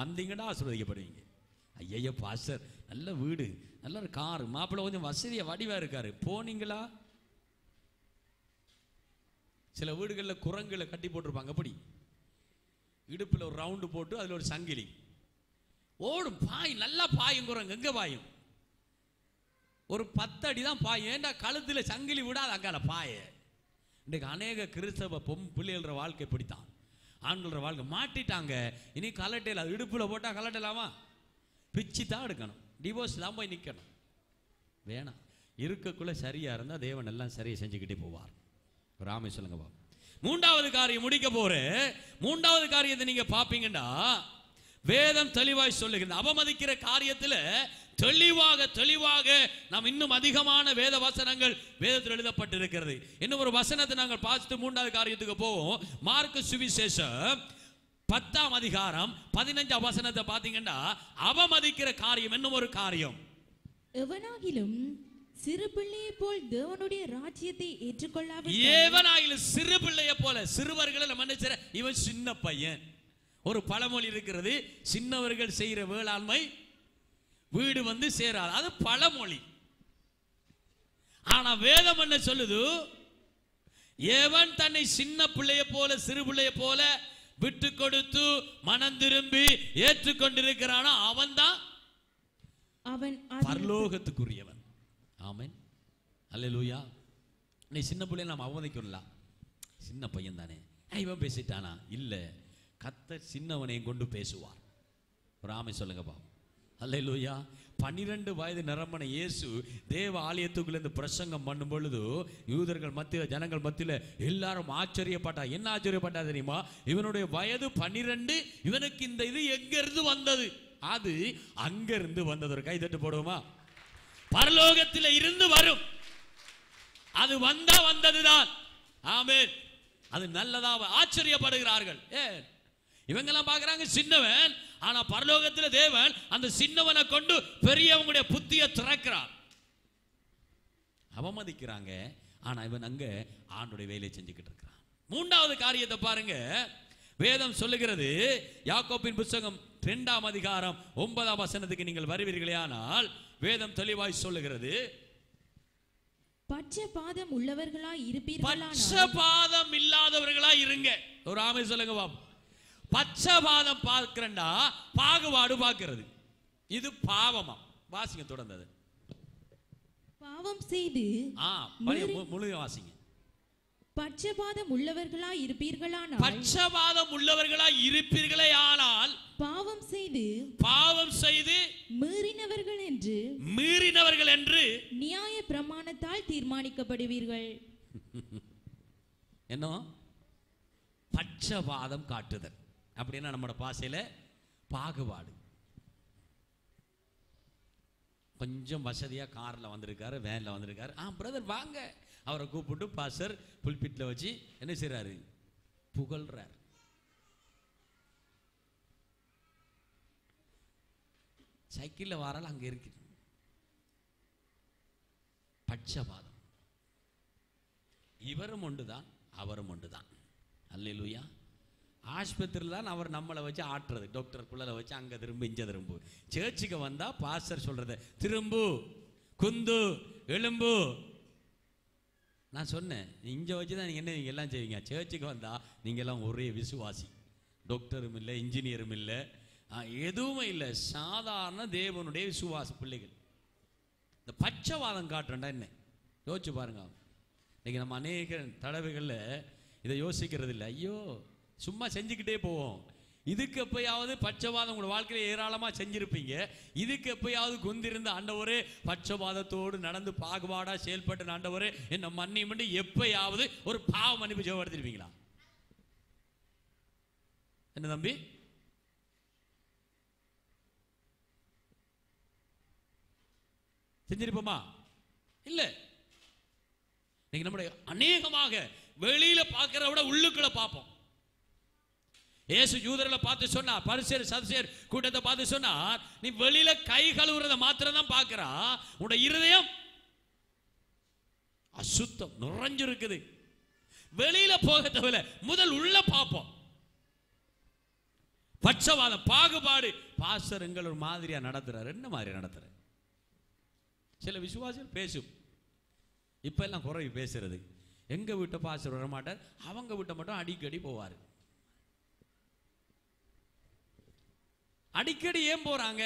வந்தீங்கன்னா ஆசீர்வதிக்கப்படுவீங்க. ஐயா பாஸ்டர், நல்ல வீடு, நல்ல ஒரு கார், மாப்பிள்ளை கொஞ்சம் வசதியா வடிவா இருக்காரு, போனீங்களா? சில வீடுகளில் குரங்குகளை கட்டி போட்டிருப்பாங்க, அப்படி இடுப்புல ஒரு ரவுண்டு போட்டு அதுல ஒரு சங்கிலி ஓடும், பாய் நல்லா பாயும். குரங்கு எங்க பாயும்? ஒரு 10 அடி தான் பாயும். ஏண்டா கழுத்துல சங்கிலி விடாது அங்கால பாய. இன்றைக்கு அநேக கிறிஸ்தவ பிள்ளைகள வாழ்க்கை பிடித்தான். ஆண்கள வாழ்க்கை மாட்டிட்டாங்க. இனி கலட்டையில் அது இடுப்புல போட்டா கலட்டலாமா? பிச்சு தான் எடுக்கணும், டிவோர்ஸ் தான் போய் நிற்கணும். வேணாம், இருக்கக்குள்ள சரியா இருந்தா தேவன் எல்லாம் சரியா செஞ்சுக்கிட்டே போவார். ராமே சொல்லுங்க பாபு. மூன்றாவது காரியம் முடிக்க போறேன். மூன்றாவது காரியத்தை நீங்க பாப்பீங்கன்னா, வேதம் தெளிவாய் சொல்லுகிறது. அவமதிக்கிற காரியத்தில் தெளிவாக நாம் இன்னும் அதிகமான வேத வசனங்கள் வேதத்தில் எழுதப்பட்டிருக்கிறது. இன்னும் ஒரு வசனத்தை நாங்கள் பார்த்து மூன்றாவது காரியத்துக்கு போவோம். மார்க்கு சுவிசேஷம் 10ஆம் அதிகாரம் 15ஆம் வசனத்தை பார்த்தீங்கன்னா, அவமதிக்கிற காரியம் என்னும் ஒரு காரியம். எவனாகிலும் சிறு பிள்ளையை போல் தேவனுடைய ராஜ்யத்தை ஏற்றுக்கொள்ளாவிட்டால், எவனாகிலும் சிறு பிள்ளையை போல, சிறுவர்களை நம்ம என்ன செய்ற, இவன் சின்ன பையன். ஒரு பழமொழி இருக்கிறது, சின்னவர்கள் செய்கிற வேளாண்மை வீடு வந்து சேராது. அது பழமொழி. ஆனா வேதம் என்ன சொல்லுது? எவன் தன்னை சின்ன பிள்ளையை போல, சிறு பிள்ளையை போல விட்டு கொடுத்து மனம் திரும்பி ஏற்றுக்கொண்டிருக்கிறானோ அவன் தான் அவன் பரலோகத்துக்குரியவன். ஆமென், அல்லேலூயா. நீ சின்ன பிள்ளைய நாம் அவமதிக்கலாம், சின்ன பையன் தானே, இவன் பேசிட்டானா? இல்ல, கர்த்தர் சின்னவனையும் கொண்டு பேசுவார். ஒரு ஆமை சொல்லுங்க பாவம். அல்லேலூயா. 12 வயது நிரம்பின இயேசு தேவ ஆலயத்துக்குள்ள பிரசங்கம் பண்ணும் பொழுது யூதர்கள் மத்தியில், ஜனங்கள் மத்தியில் எல்லாரும் ஆச்சரியப்பட்டா. என்ன ஆச்சரியப்பட்டா தெரியுமா? இவனுடைய வயது 12, இவனுக்கு இந்த இது எங்க இருந்து வந்தது? அது அங்க இருந்து வந்தது. ஒரு கை தட்டு போடுவோமா? பரலோகத்தில் இருந்து வரும். அது வந்தா வந்ததுதான். ஆமென். அது நல்லதா? ஆச்சரியப்படுகிறார்கள். இவங்கெல்லாம் பார்க்கறாங்க சின்னவன், ஆனா பரலோகத்தில் தேவன் அந்த சின்னவனை கொண்டு பெரியவங்களுடைய புத்தியை திறக்கிறார். அவமதிக்கிறாங்க, ஆனா இவன் அங்க ஆண்டுடைய வேலையை செஞ்சுக்கிட்டு இருக்கிறான். மூன்றாவது காரியத்தை பாருங்க. வேதம் சொல்லுகிறது, யாக்கோபின் புத்தகம் 2ஆம் அதிகாரம் 9ஆம் வசனத்துக்கு நீங்கள் வருவீர்களே ஆனால் வேதம் தெளிவாய் சொல்லுகிறது, பட்சபாதம் உள்ளவர்களாய் இருப்பீர்களானால், பட்சபாதம் இல்லாதவர்களாய் இருங்க. ஒரு ஆமை சொல்லுங்க பாப்போம். பட்சபாதம் பார்க்கிறண்டா பாகுபாடு பார்க்கிறது, இது பாவமா? வாசிங்க தொடர்ந்தது. பாவம் செய்து முழு வாசிங்க. பட்சபாதம் உள்ளவர்களாய் இருப்பீர்களானால், பட்சபாதம் உள்ளவர்களாய் இருப்பீர்களே ஆனால், பாவம் செய்து மீறினவர்கள் என்று நியாய பிரமாணத்தால் தீர்மானிக்கப்படுவீர்கள். என்ன பட்சபாதம் காட்டுதல் அப்படின்னா நம்மளோட பாசையில பாகுபாடு. கொஞ்சம் வசதியா கார்ல வந்திருக்காரு, வேன்ல வந்திருக்காரு, பிரதர் வாங்க, அவரை கூப்பிட்டு பாஸ்டர் புல்பிட்ல வச்சு என்ன செய்றாரு? புகழ்றார். சைக்கிளில் வாரால் அங்கே இருக்கு பட்சபாதம். இவரும் ஒன்றுதான் அவரும் ஒன்றுதான். அல்லேலூயா. ஆஸ்பத்திரியில் தான் அவர் நம்மளை வச்சு ஆட்டுறது, டாக்டர் குள்ளலை வச்சு அங்கே திரும்ப இங்கே திரும்பு. சேர்ச்சுக்கு வந்தால் பாஸ்டர் சொல்கிறது திரும்பு, குந்து, எலும்பு. நான் சொன்னேன், இங்கே வச்சு தான் நீங்கள் என்ன நீங்கள் எல்லாம் செய்வீங்க. சேர்ச்சுக்கு வந்தால் நீங்கள் எல்லாம் ஒரே விசுவாசி, டாக்டரும் இல்லை, இன்ஜினியரும் இல்லை, எதுவுமே இல்லை, சாதாரண தேவனுடைய விசுவாச பிள்ளைகள். இந்த பட்சவாதம் காட்டுறேன்டா என்ன யோசிச்சு பாருங்க. இன்னைக்கு நம்ம அநேக தடவைகளில் இதை யோசிக்கிறது இல்லை. ஐயோ சும்மா செஞ்சுக்கிட்டே போவோம். இதுக்கு எப்பயாவது பட்சவாதம் உங்களோட வாழ்க்கையில் ஏராளமாக செஞ்சிருப்பீங்க. இதுக்கு எப்பயாவது குந்திருந்த ஆண்டவரே பட்சவாதத்தோடு நடந்து பாகுபாடா செயல்பட்டு ஆண்டவரே என்ன மன்னியும் எப்பயாவது ஒரு பாவ மன்னிப்பு ஜெபம் எடுத்திருப்பீங்களா? என்ன தம்பி? செஞ்சிருப்போமா? இல்லை. இன்னைக்கு நம்முடைய அநேகமாக வெளியில பார்க்கிறத விட உள்ளுக்குள்ள பார்ப்போம். இயேசு யூதர்களை பார்த்து சொன்னார், பரிசேயர் சதுசேயர் கூட்டத்தை பார்த்து சொன்னார், நீ வெளியில கை கழுவுறத மாத்திரம் தான் பார்க்கிறா, உன்னுடைய இருதயம் அசுத்தம் நிறைஞ்சிருக்குது. வெளியில போக தேவையில்ல, முதல் உள்ள பார்ப்போம். பட்சவாதம், பாகுபாடு. பாஸ்டர் எங்கள் ஒரு மாதிரியா நடத்துறாரு. என்ன மாதிரி நடத்துறாரு? சில விசுவாசிகள் பேசும், இப்ப எல்லாம் குறைவு பேசுறது. எங்க வீட்டை பாஸ்டர் வர மாட்டார், அவங்க வீட்டை மட்டும் அடிக்கடி போவார். அடிக்கடி ஏன் போறாங்க?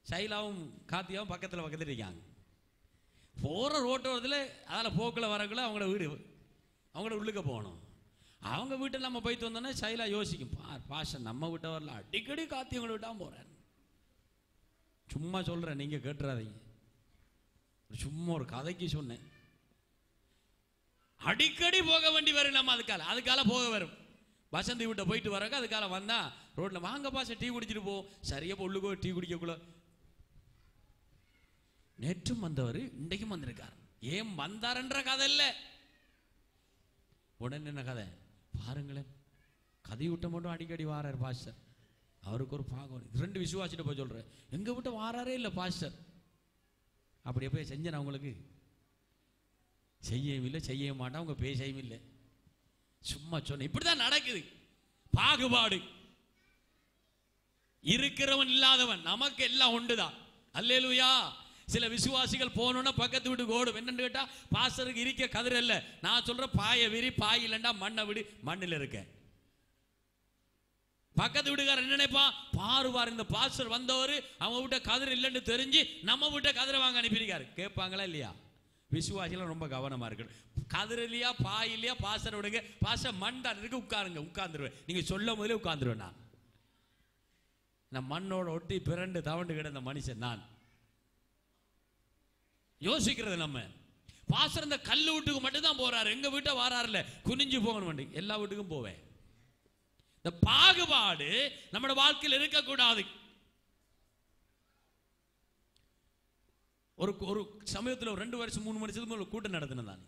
சைலாவும் காத்தியாவும் பக்கத்தில் பக்கத்தில் இருக்காங்க. போற ரோட்டோரத்தில் அதில் போக்கில் வரக்குள்ள அவங்களோட வீடு, அவங்களோட உள்ளுக்க போகணும். அவங்க வீட்டில் நம்ம போயிட்டு வந்தோன்னா சைலா யோசிக்கும், பாஸ்டர் நம்ம வீட்டை வரல, அடிக்கடி காத்தியவங்களை விட்டா போறேன். சும்மா சொல்றேன், நீங்க கேட்டுறாதீங்க. சும்மா ஒரு கதைக்கு சொன்னேன். அடிக்கடி போக வேண்டி வரும். நம்ம அதுக்கால போக வரும். வசந்தி வீட்டை போயிட்டு வரக்க அதுக்கால வந்தா ரோட்ல வாங்க பாச டீ குடிச்சிட்டு போ. சரியா உள்ளுக்கோ டீ குடிக்கக்குள்ள நேற்றும் வந்தவர் இன்றைக்கும் வந்திருக்கார். ஏன் வந்தாருன்ற கதை இல்ல. உடனே என்ன கதை பாருங்களேன், கதை விட்ட மட்டும் அடிக்கடி வாரார் பாஸ்டர். அவருக்கு ஒரு பாகம். ரெண்டு விசுவாசிட்ட போய் சொல்றேன், எங்க விட்ட வாராரே இல்லை பாஸ்டர். அப்படியே போய் செஞ்சேன். அவங்களுக்கு செய்யவும் இல்லை, செய்ய மாட்டேன், அவங்க பேசவும் இல்லை. சும்மா சொன்ன. இப்படிதான் நடக்குது பாகுபாடு. இருக்கிறவன் இல்லாதவன், நமக்கு எல்லாம் உண்டுதான். அல்லேலூயா. சில விசுவாசிகள் போனோன்னா பக்கத்து வீட்டுக்கு ஓடும். என்னன்னு கேட்டா, பாஸ்டருக்கு இருக்க கதிர் இல்ல. நான் சொல்ற பாய விரி, பாய் இல்லைண்டா மண்ணை விடு, மண்ணில் இருக்க. பக்கத்து வீட்டுக்காரர் என்ன நினைப்பான், பாருவார் இந்த பாஸ்டர் வந்தவர் அவங்க வீட்டை கதிர் இல்லைன்னு தெரிஞ்சு நம்ம வீட்டை கதிரை வாங்க அனுப்பியிருக்காரு. கேட்பாங்களா இல்லையா? விசுவாசிகள் ரொம்ப கவனமா இருக்கணும். கதிர் இல்லையா, பாய் இல்லையா, பாஸ்டர் விடுங்க, பாஸ்டர் மண்டான் இருக்கு, உட்காருங்க. உட்கார்ந்துருவேன். நீங்க சொல்லும் போதே உட்கார்ந்துருவேன். நான் மண்ணோட ஒட்டி பிறண்டு தவண்டு கிடந்த மனுஷன் நான். யோசிக்கிறது நம்ம. பாஸ்டர் இந்த கல்லு வீட்டுக்கு மட்டும் தான் போறாரு, எங்க வீட்டை வாராருல, குனிஞ்சு போகணும். எல்லா வீட்டுக்கும் போவேன். இந்த பாகுபாடு நம்ம வாழ்க்கையில் இருக்கக்கூடாது. ஒரு சமயத்தில் ஒரு 2 வருஷம் 3 வருஷத்துக்கு ஒரு கூட்டம் நடத்தினேன் நான்.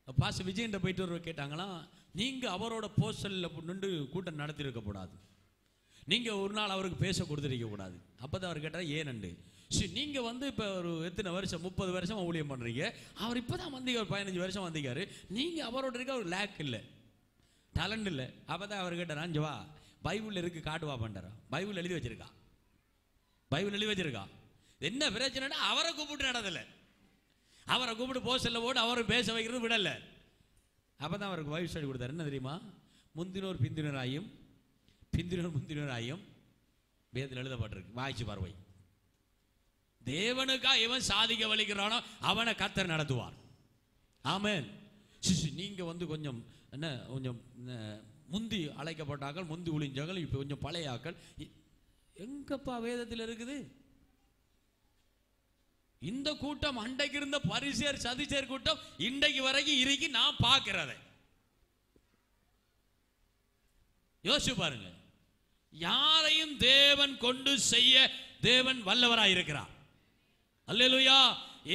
பாஸ்டர் விஜயன் போயிட்டு ஒரு கேட்டாங்களா, நீங்க அவரோட போஸ்டல்ல நின்று கூட்டம் நடத்தி இருக்க கூடாது, நீங்க ஒரு நாள் அவருக்கு பேச கொடுத்துருக்க கூடாது. அப்பதான் அவர் கேட்டார், ஏனண்டு நீங்க இப்ப ஒரு எத்தனை வருஷம் 30 வருஷம் ஊழியம் பண்றீங்க, அவர் இப்பதான் வந்தீங்க, ஒரு 15 வருஷம் வந்தீங்க, நீங்க அவரோட இருக்க ஒரு லேக் இல்லை, டேலண்ட் இல்லை. அப்பதான் அவர் கேட்டார், ஜவா பைபிள் இருக்கு காட்டுவா பண்றாரா? பைபிள் எழுதி வச்சிருக்கா, பைபிள் எழுதி வச்சிருக்கா. என்ன பிரச்சனை? அவரை கூப்பிட்டு நடந்தல, அவரை கூப்பிட்டு போஸ்டல்ல போட்டு அவரை பேச வைக்கிறது விடல. அப்பதான் அவருக்கு பைபிள் ஸ்டடி கொடுத்தாரு. என்ன தெரியுமா? முந்தினோர் பிந்தினராயும் பிந்தினோர் முந்தினராயும் வேதத்தில் எழுதப்பட்டிருக்கு. வாய்ச்சி பார்வை. தேவனுக்கா இவன் சாதிக்க வலிக்கிறானோ அவனை கர்த்தர் நடத்துவார். ஆமென். நீங்க கொஞ்சம் என்ன, கொஞ்சம் முந்தி அழைக்கப்பட்டாக்கள், முந்தி ஒளிஞ்சாக்கள், இப்போ கொஞ்சம் பழைய ஆக்கள். எங்கப்பா வேதத்தில் இருக்குது? இந்த கூட்டம் அன்றைக்கு இருந்த பரிசேர் சதுசேர் கூட்டம் இன்றைக்கு வரைக்கும் இருக்கு. நான் பார்க்கிறத யோசிச்சு பாருங்க. யாரையும் தேவன் கொண்டு செய்ய தேவன் வல்லவராய் இருக்கிறார். அல்லேலூயா.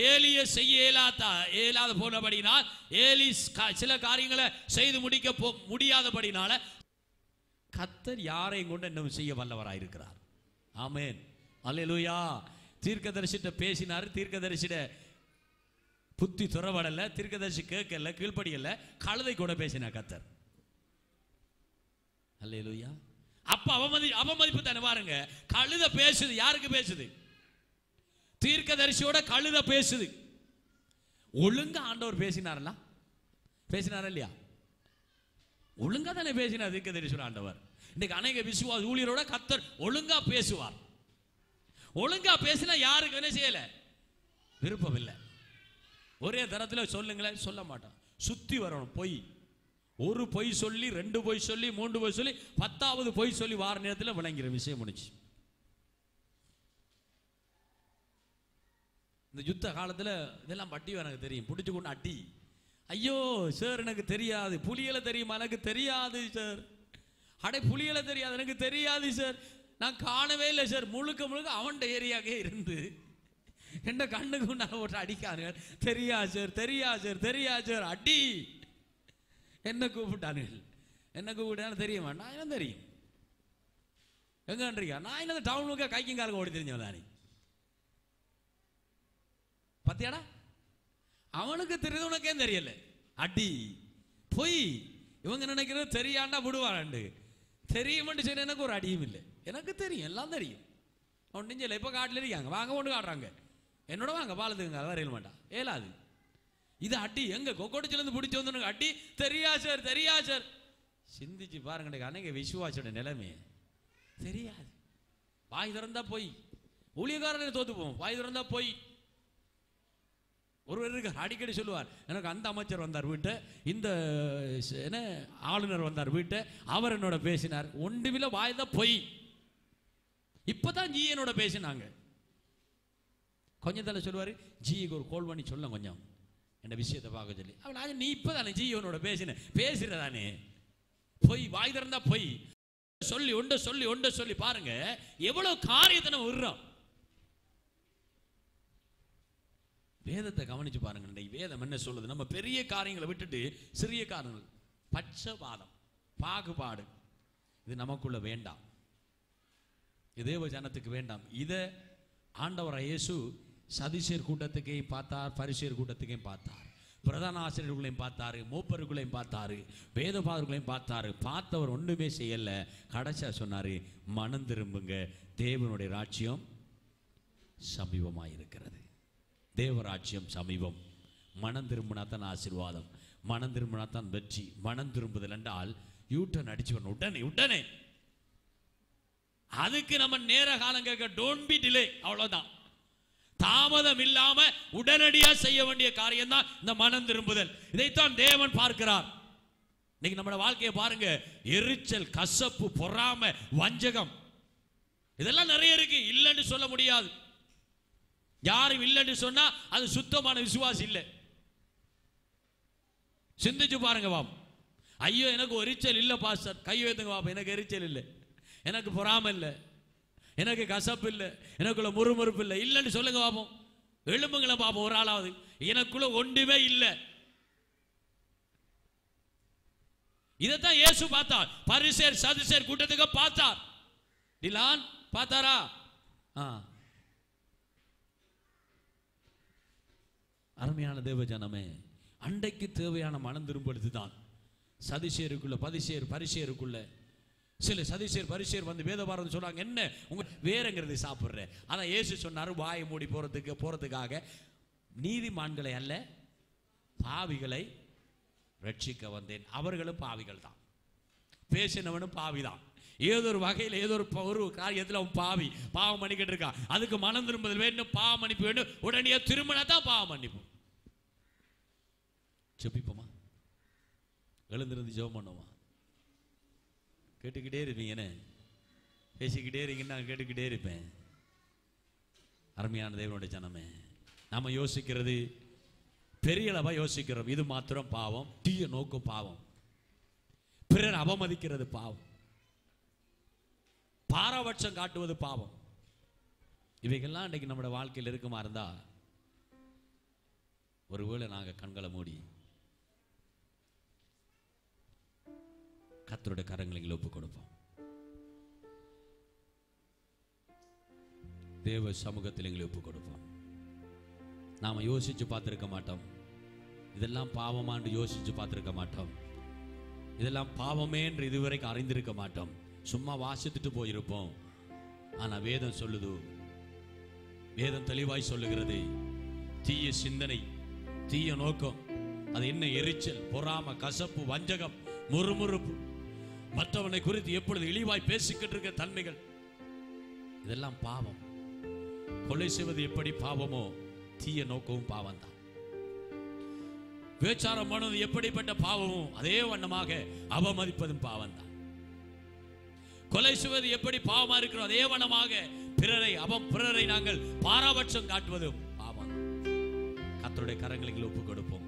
ஏலிய செய்ய இயலாத போனபடினால், ஏலி சில காரியங்களை செய்து முடிக்க முடியாதபடினால கர்த்தர் யாரையும் கொண்டு என்ன செய்ய வல்லவராய் இருக்கிறார். ஆமென், அல்லேலூயா. தீர்க்கதரிசிட்ட பேசினார், தீர்க்கதரிசிட புத்தி துறவடல, தீர்க்கதரிசி கேட்கல, கீழ்ப்படியல, கழுதை கூட பேசினா கர்த்தர். அல்லேலூயா. அப்ப அவமதிப்பு தானே. பாருங்க, கழுதை பேசுது. யாருக்கு பேசுது? தீர்க்கதரிசியோட கழுதை பேசுது. ஒழுங்கா ஆண்டவர் பேசினாரா? பேசினாரா இல்லையா? ஒழுங்கா தானே பேசினார் தீர்க்கதரிசியோட ஆண்டவர். இன்னைக்கு அநேக விசுவாச ஊழியரோட கர்த்தர் ஒழுங்கா பேசுவார். ஒழுங்கா பேசினா யாருக்கு என்ன செய்யல? விருப்பம் இல்லை. ஒரே தரத்தில் சொல்லுங்களேன், சொல்ல மாட்டான். சுத்தி வரணும் பொய். ஒரு பொய் சொல்லி, 2 பொய் சொல்லி, 3 பொய் சொல்லி, 10வது பொய் சொல்லி வார நேரத்தில் விளங்கிற விஷயம் முடிச்சு. இந்த யுத்த காலத்தில் இதெல்லாம் பட்டி எனக்கு தெரியும். பிடிச்சு கொண்டு அட்டி. ஐயோ சார் எனக்கு தெரியாது. புலிகளை தெரியுமா? எனக்கு தெரியாது சார். அடே புலிகளை தெரியாது, எனக்கு தெரியாது சார். நான் காணவே இல்லை சார். முழுக்க முழுக்க அவன் ஏரியாவே இருந்து என்ன கண்ணுக்கு முன்னால போட்டு அடிக்கானுங்க. தெரியா சார், தெரியா சார், தெரியா சார், அடி. என்ன கூப்பிட்டானுங்கள். என்ன கூப்பிட்டாலும் தெரியுமா? நான் என்ன தெரியும் எங்கன்றியா? நான் என்ன டவுனுக்கு கைக்கும் காலுக்கு ஓடி தெரிஞ்சவன் தானே. பத்தியாடா, அவனுக்கு தெரியுது, உனக்கே தெரியல. அடி பொய். இவங்க நினைக்கிறது தெரியாண்டா விடுவாராண்டு. தெரியுமென்று சரி, எனக்கு ஒரு அடியும் இல்லை. எனக்கு தெரியும், எல்லாம் தெரியும். ஒன்றும் இல்லை. இப்போ காட்டில் இருக்காங்க, வாங்க ஒன்று காட்டுறாங்க. என்னோட வாங்க பாலத்துக்குங்க, வரையில் மாட்டா ஏலாது. இது அடி. எங்க கொக்கோடிச்சிலேருந்து பிடிச்சி வந்து அடி. தெரியா சார், தெரியா சார். சிந்திச்சு பாருங்க அன்னைக்கு விசுவாசோட நிலைமை. தெரியாது. வாய் திறந்தா போய். ஊழியக்காரனை தோத்து போவோம். வாய் திறந்தா போய். ஒருவர் இருக்க அடிக்கடி சொல்லுவார், எனக்கு அந்த அமைச்சர் வந்தார் வீட்டை, இந்த என்ன ஆளுநர் வந்தார் வீட்டை, அவர் என்னோட பேசினார். ஒன்றுமில்ல, வாய் தான் போய். இப்பதான் ஜி என்னோட பேசினாங்க. கொஞ்சம் தலை சொல்லுவார், ஜிக்கு ஒரு கோல் பண்ணி சொல்ல கொஞ்சம் என்ன விஷயத்தை பார்க்க சொல்லி. அவன் நீ இப்பதானே ஜியோனோட பேசுறதானே. பொய். வாய் திறந்தா பொய் சொல்லி ஒண்ட சொல்லி பாருங்க எவ்வளவு காரியத்தை நம்ம விடுறோம். வேதத்தை கவனிச்சு பாருங்க. வேதம் என்ன சொல்லுது? நம்ம பெரிய காரியங்களை விட்டுட்டு சிறிய காரியங்கள், பட்சபாதம், பாகுபாடு, இது நமக்குள்ள வேண்டாம். தேவ ஜனத்துக்கு வேண்டாம். இதை ஆண்டவர் இயேசு சதிசேர் கூட்டத்துக்கையும் பார்த்தார், பரிசேர் கூட்டத்துக்கையும் பார்த்தார், பிரதான ஆசிரியர்களையும் பார்த்தாரு, மூப்பர்களையும் பார்த்தாரு, வேதபாதர்களையும் பார்த்தாரு. பார்த்தவர் ஒன்றுமே செய்யல. கடைசியா சொன்னாரு, மனம் திரும்புங்க, தேவனுடைய ராஜ்யம் சமீபமாயிருக்கிறது. தேவராஜ்யம் சமீபம். மனம் திரும்பினா தான் ஆசீர்வாதம், மனம் திரும்பினா தான் வெற்றி. மனம் திரும்புதல் என்றால் யூட்டன் அடிச்சு வரணும் உடனே உடனே. அதுக்கு நம்ம நேர காலம் கேட்க, டோன்ட் பி டிலே, அவ்வளவுதான். தாமதம் இல்லாம உடனடியா செய்ய வேண்டிய காரியம் தான் இந்த மனம் திரும்புதல். இதைத்தான் தேவன் பார்க்கிறார். இன்னைக்கு நம்ம வாழ்க்கையை பாருங்க, எரிச்சல், கசப்பு, பொறாமை, வஞ்சகம், இதெல்லாம் நிறைய இருக்கு. இல்லைன்னு சொல்ல முடியாது. யாரும் இல்லைன்னு சொன்னா அது சுத்தமான விசுவாசி இல்லை. சிந்திச்சு பாருங்க பாப்போம். ஐயோ எனக்கு எரிச்சல் இல்லை பாஸ்டர், கையை வைத்துங்க பாப்போம். எனக்கு எரிச்சல் இல்லை, எனக்கு பொறாமை இல்லை, எனக்கு கசப்பு இல்லை, எனக்குள்ள முறுமுறுப்பு இல்லை. இல்லைன்னு சொல்லுங்க பாப்போம். எழும்புங்களை பாப்போம் ஒரு ஆளாவது. எனக்குள்ள ஒன்றுமே இல்லை. இதைத்தான் இயேசு பார்த்தார். பரிசேர் சதுசேர் கூட்டத்துக்கு பார்த்தார். டிலான் பார்த்தாரா? அருமையான தேவ ஜனமே, அண்டைக்கு தேவையான மனம் திரும்புவது தான். சதிசேருக்குள்ள பரிசேருக்குள்ள சில சதிசேர் பரிசேர் வந்து வேதபாரதம் சொல்றாங்க, என்ன உங்க வேறங்கிறது சாப்பிடுற. ஆனா இயேசு சொன்னாரு, வாயை மூடி போறதுக்காக நீதிமான்களை அல்ல பாவிகளை ரட்சிக்க வந்தேன். அவர்களும் பாவிகள் தான், பேசினவனும் பாவிதான். ஏதோ ஒரு வகையில் ஏதோ ஒரு காரியத்தில் அவன் பாவம் பண்ணிக்கிட்டு இருக்கான். அதுக்கு மனம் திரும்புதல் வேண்டும், பாவ மன்னிப்பு வேண்டும். உடனே திருமணத்தான் பாவ மன்னிப்பு. செபிப்போமா? எழுந்திருந்து ஜெபம் பண்ணுவோமா? கேட்டுக்கிட்டே இருப்பீங்கன்னு பேசிக்கிட்டே இருக்கீங்கன்னு நான் கேட்டுக்கிட்டே இருப்பேன். அருமையான தேவனுடைய ஜனமே, நாம யோசிக்கிறது பெரிய அளவா யோசிக்கிறோம். இது மாத்திரம் பாவம், தீய நோக்கம் பாவம், பிறர் அவமதிக்கிறது பாவம், பாரபட்சம் காட்டுவது பாவம். இவைகள்லாம் இன்றைக்கு நம்முடைய வாழ்க்கையில் இருக்குமா இருந்தா, ஒருவேளை நாங்கள் கண்களை மூடி கர்த்தருடைய கரங்களை ஒப்புக் கொடுப்போம். தேவ சமூகத்தில் எங்களை ஒப்பு கொடுப்போம். நாம் யோசித்து பார்த்துருக்க மாட்டோம், இதெல்லாம் பாவமான்னு யோசித்து பார்த்துருக்க மாட்டோம், இதெல்லாம் பாவமே என்று இதுவரைக்கும் அறிந்திருக்க மாட்டோம். சும்மா வாசித்துட்டு போயிருப்போம். ஆனால் வேதம் சொல்லுது, வேதம் தெளிவாய் சொல்லுகிறது, தீய சிந்தனை, தீய நோக்கம், அது என்ன எரிச்சல், பொறாமை, கசப்பு, வஞ்சகம், முறுமுறுப்பு, மற்றவனை குறித்து எப்பொழுது இழிவாய் பேசிக்கிட்டு இருக்க தன்மைகள், இதெல்லாம் பாவம். கொலை செய்வது எப்படி பாவமோ தீய நோக்கமும் பாவம் தான். விபச்சாரம் பண்ணுவது எப்படிப்பட்ட பாவமோ அதே வண்ணமாக அவமதிப்பதும் பாவம் தான். கொலை செய்வது எப்படி பாவமா இருக்கிறோம் அதே வண்ணமாக பிறரை நாங்கள் பாராபட்சம் காட்டுவதும் பாவம். கர்த்தருடைய கரங்களுக்கு ஒப்பு கொடுப்போம்.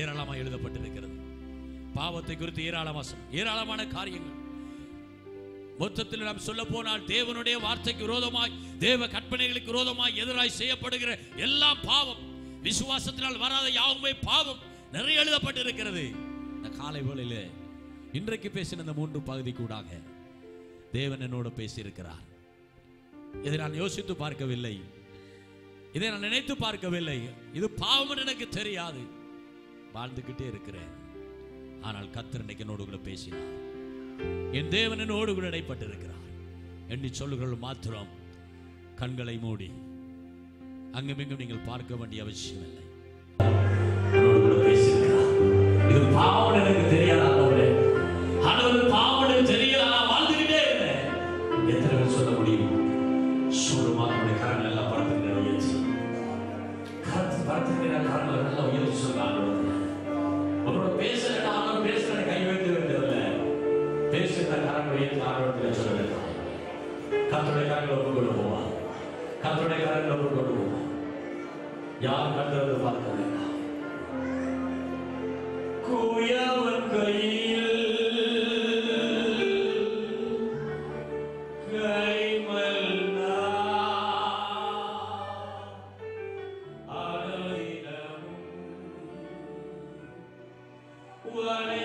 ஏராளமாக எழுதப்பட்டிருக்கிறது பாவத்தை குறித்து, ஏராளமான காரியங்கள். மொத்தத்தில் நாம் சொல்ல போனால் தேவனுடைய வார்த்தைக்கு விரோதமாய், தேவ கற்பனைகளுக்கு விரோதமாய், எதிராய் செய்யப்படுகிற எல்லாம் பாவம். விசுவாசத்தினால் வராத யாவுமே பாவம் நிறைய எழுதப்பட்டிருக்கிறது. இந்த காலை வேளையில இன்றைக்கு பேசின இந்த 3 பகுதி கூடாக தேவன் என்னோடு பேசியிருக்கிறார். இதை நான் யோசித்து பார்க்கவில்லை, இதை நான் நினைத்து பார்க்கவில்லை. இது பாவம் எனக்கு தெரியாது, வாழ்ந்துகிட்டே இருக்கிறேன். ஆனால் கர்த்தர் இன்னைக்கு என்னோடு கூட பேசினார். என் தேவன் என்னோடு கூட இடைப்பட்டிருக்கிறார். எண்ணி சொல்லுகள் மாத்திரம் கண்களை மூடி அங்குமிங்கும் நீங்கள் பார்க்க வேண்டிய அவசியம் இல்லை. இது பாவம் எனக்கு தெரியாத பாவம் தெரியல, நான் வாழ்ந்துகிட்டே இருந்தேன். எத்தனை பேர் சொல்ல முடியும்? சூடுமானுடைய கரங்கள் எல்லாம் பறத்துக்கிற உயர்ச்சி, பறத்துக்கிற கரங்கள் நல்லா உயர்ச்சி சொன்னாங்க. உங்களோட பேசுற கை வைத்து வேண்டியதில்லை, பேசுகிற கரங்கள் உயர்த்தி ஆர்வத்தில் சொல்லுங்க. கர்த்தருடைய கரங்களை ஒப்பு கொண்டு போவா, கர்த்தருடைய கரங்களை ஒப்பு கொண்டு போவா. யார் கண்டது பார்க்க வேண்டாம். குயவன் கையில் கைமல்னா அடையிடமும் வரை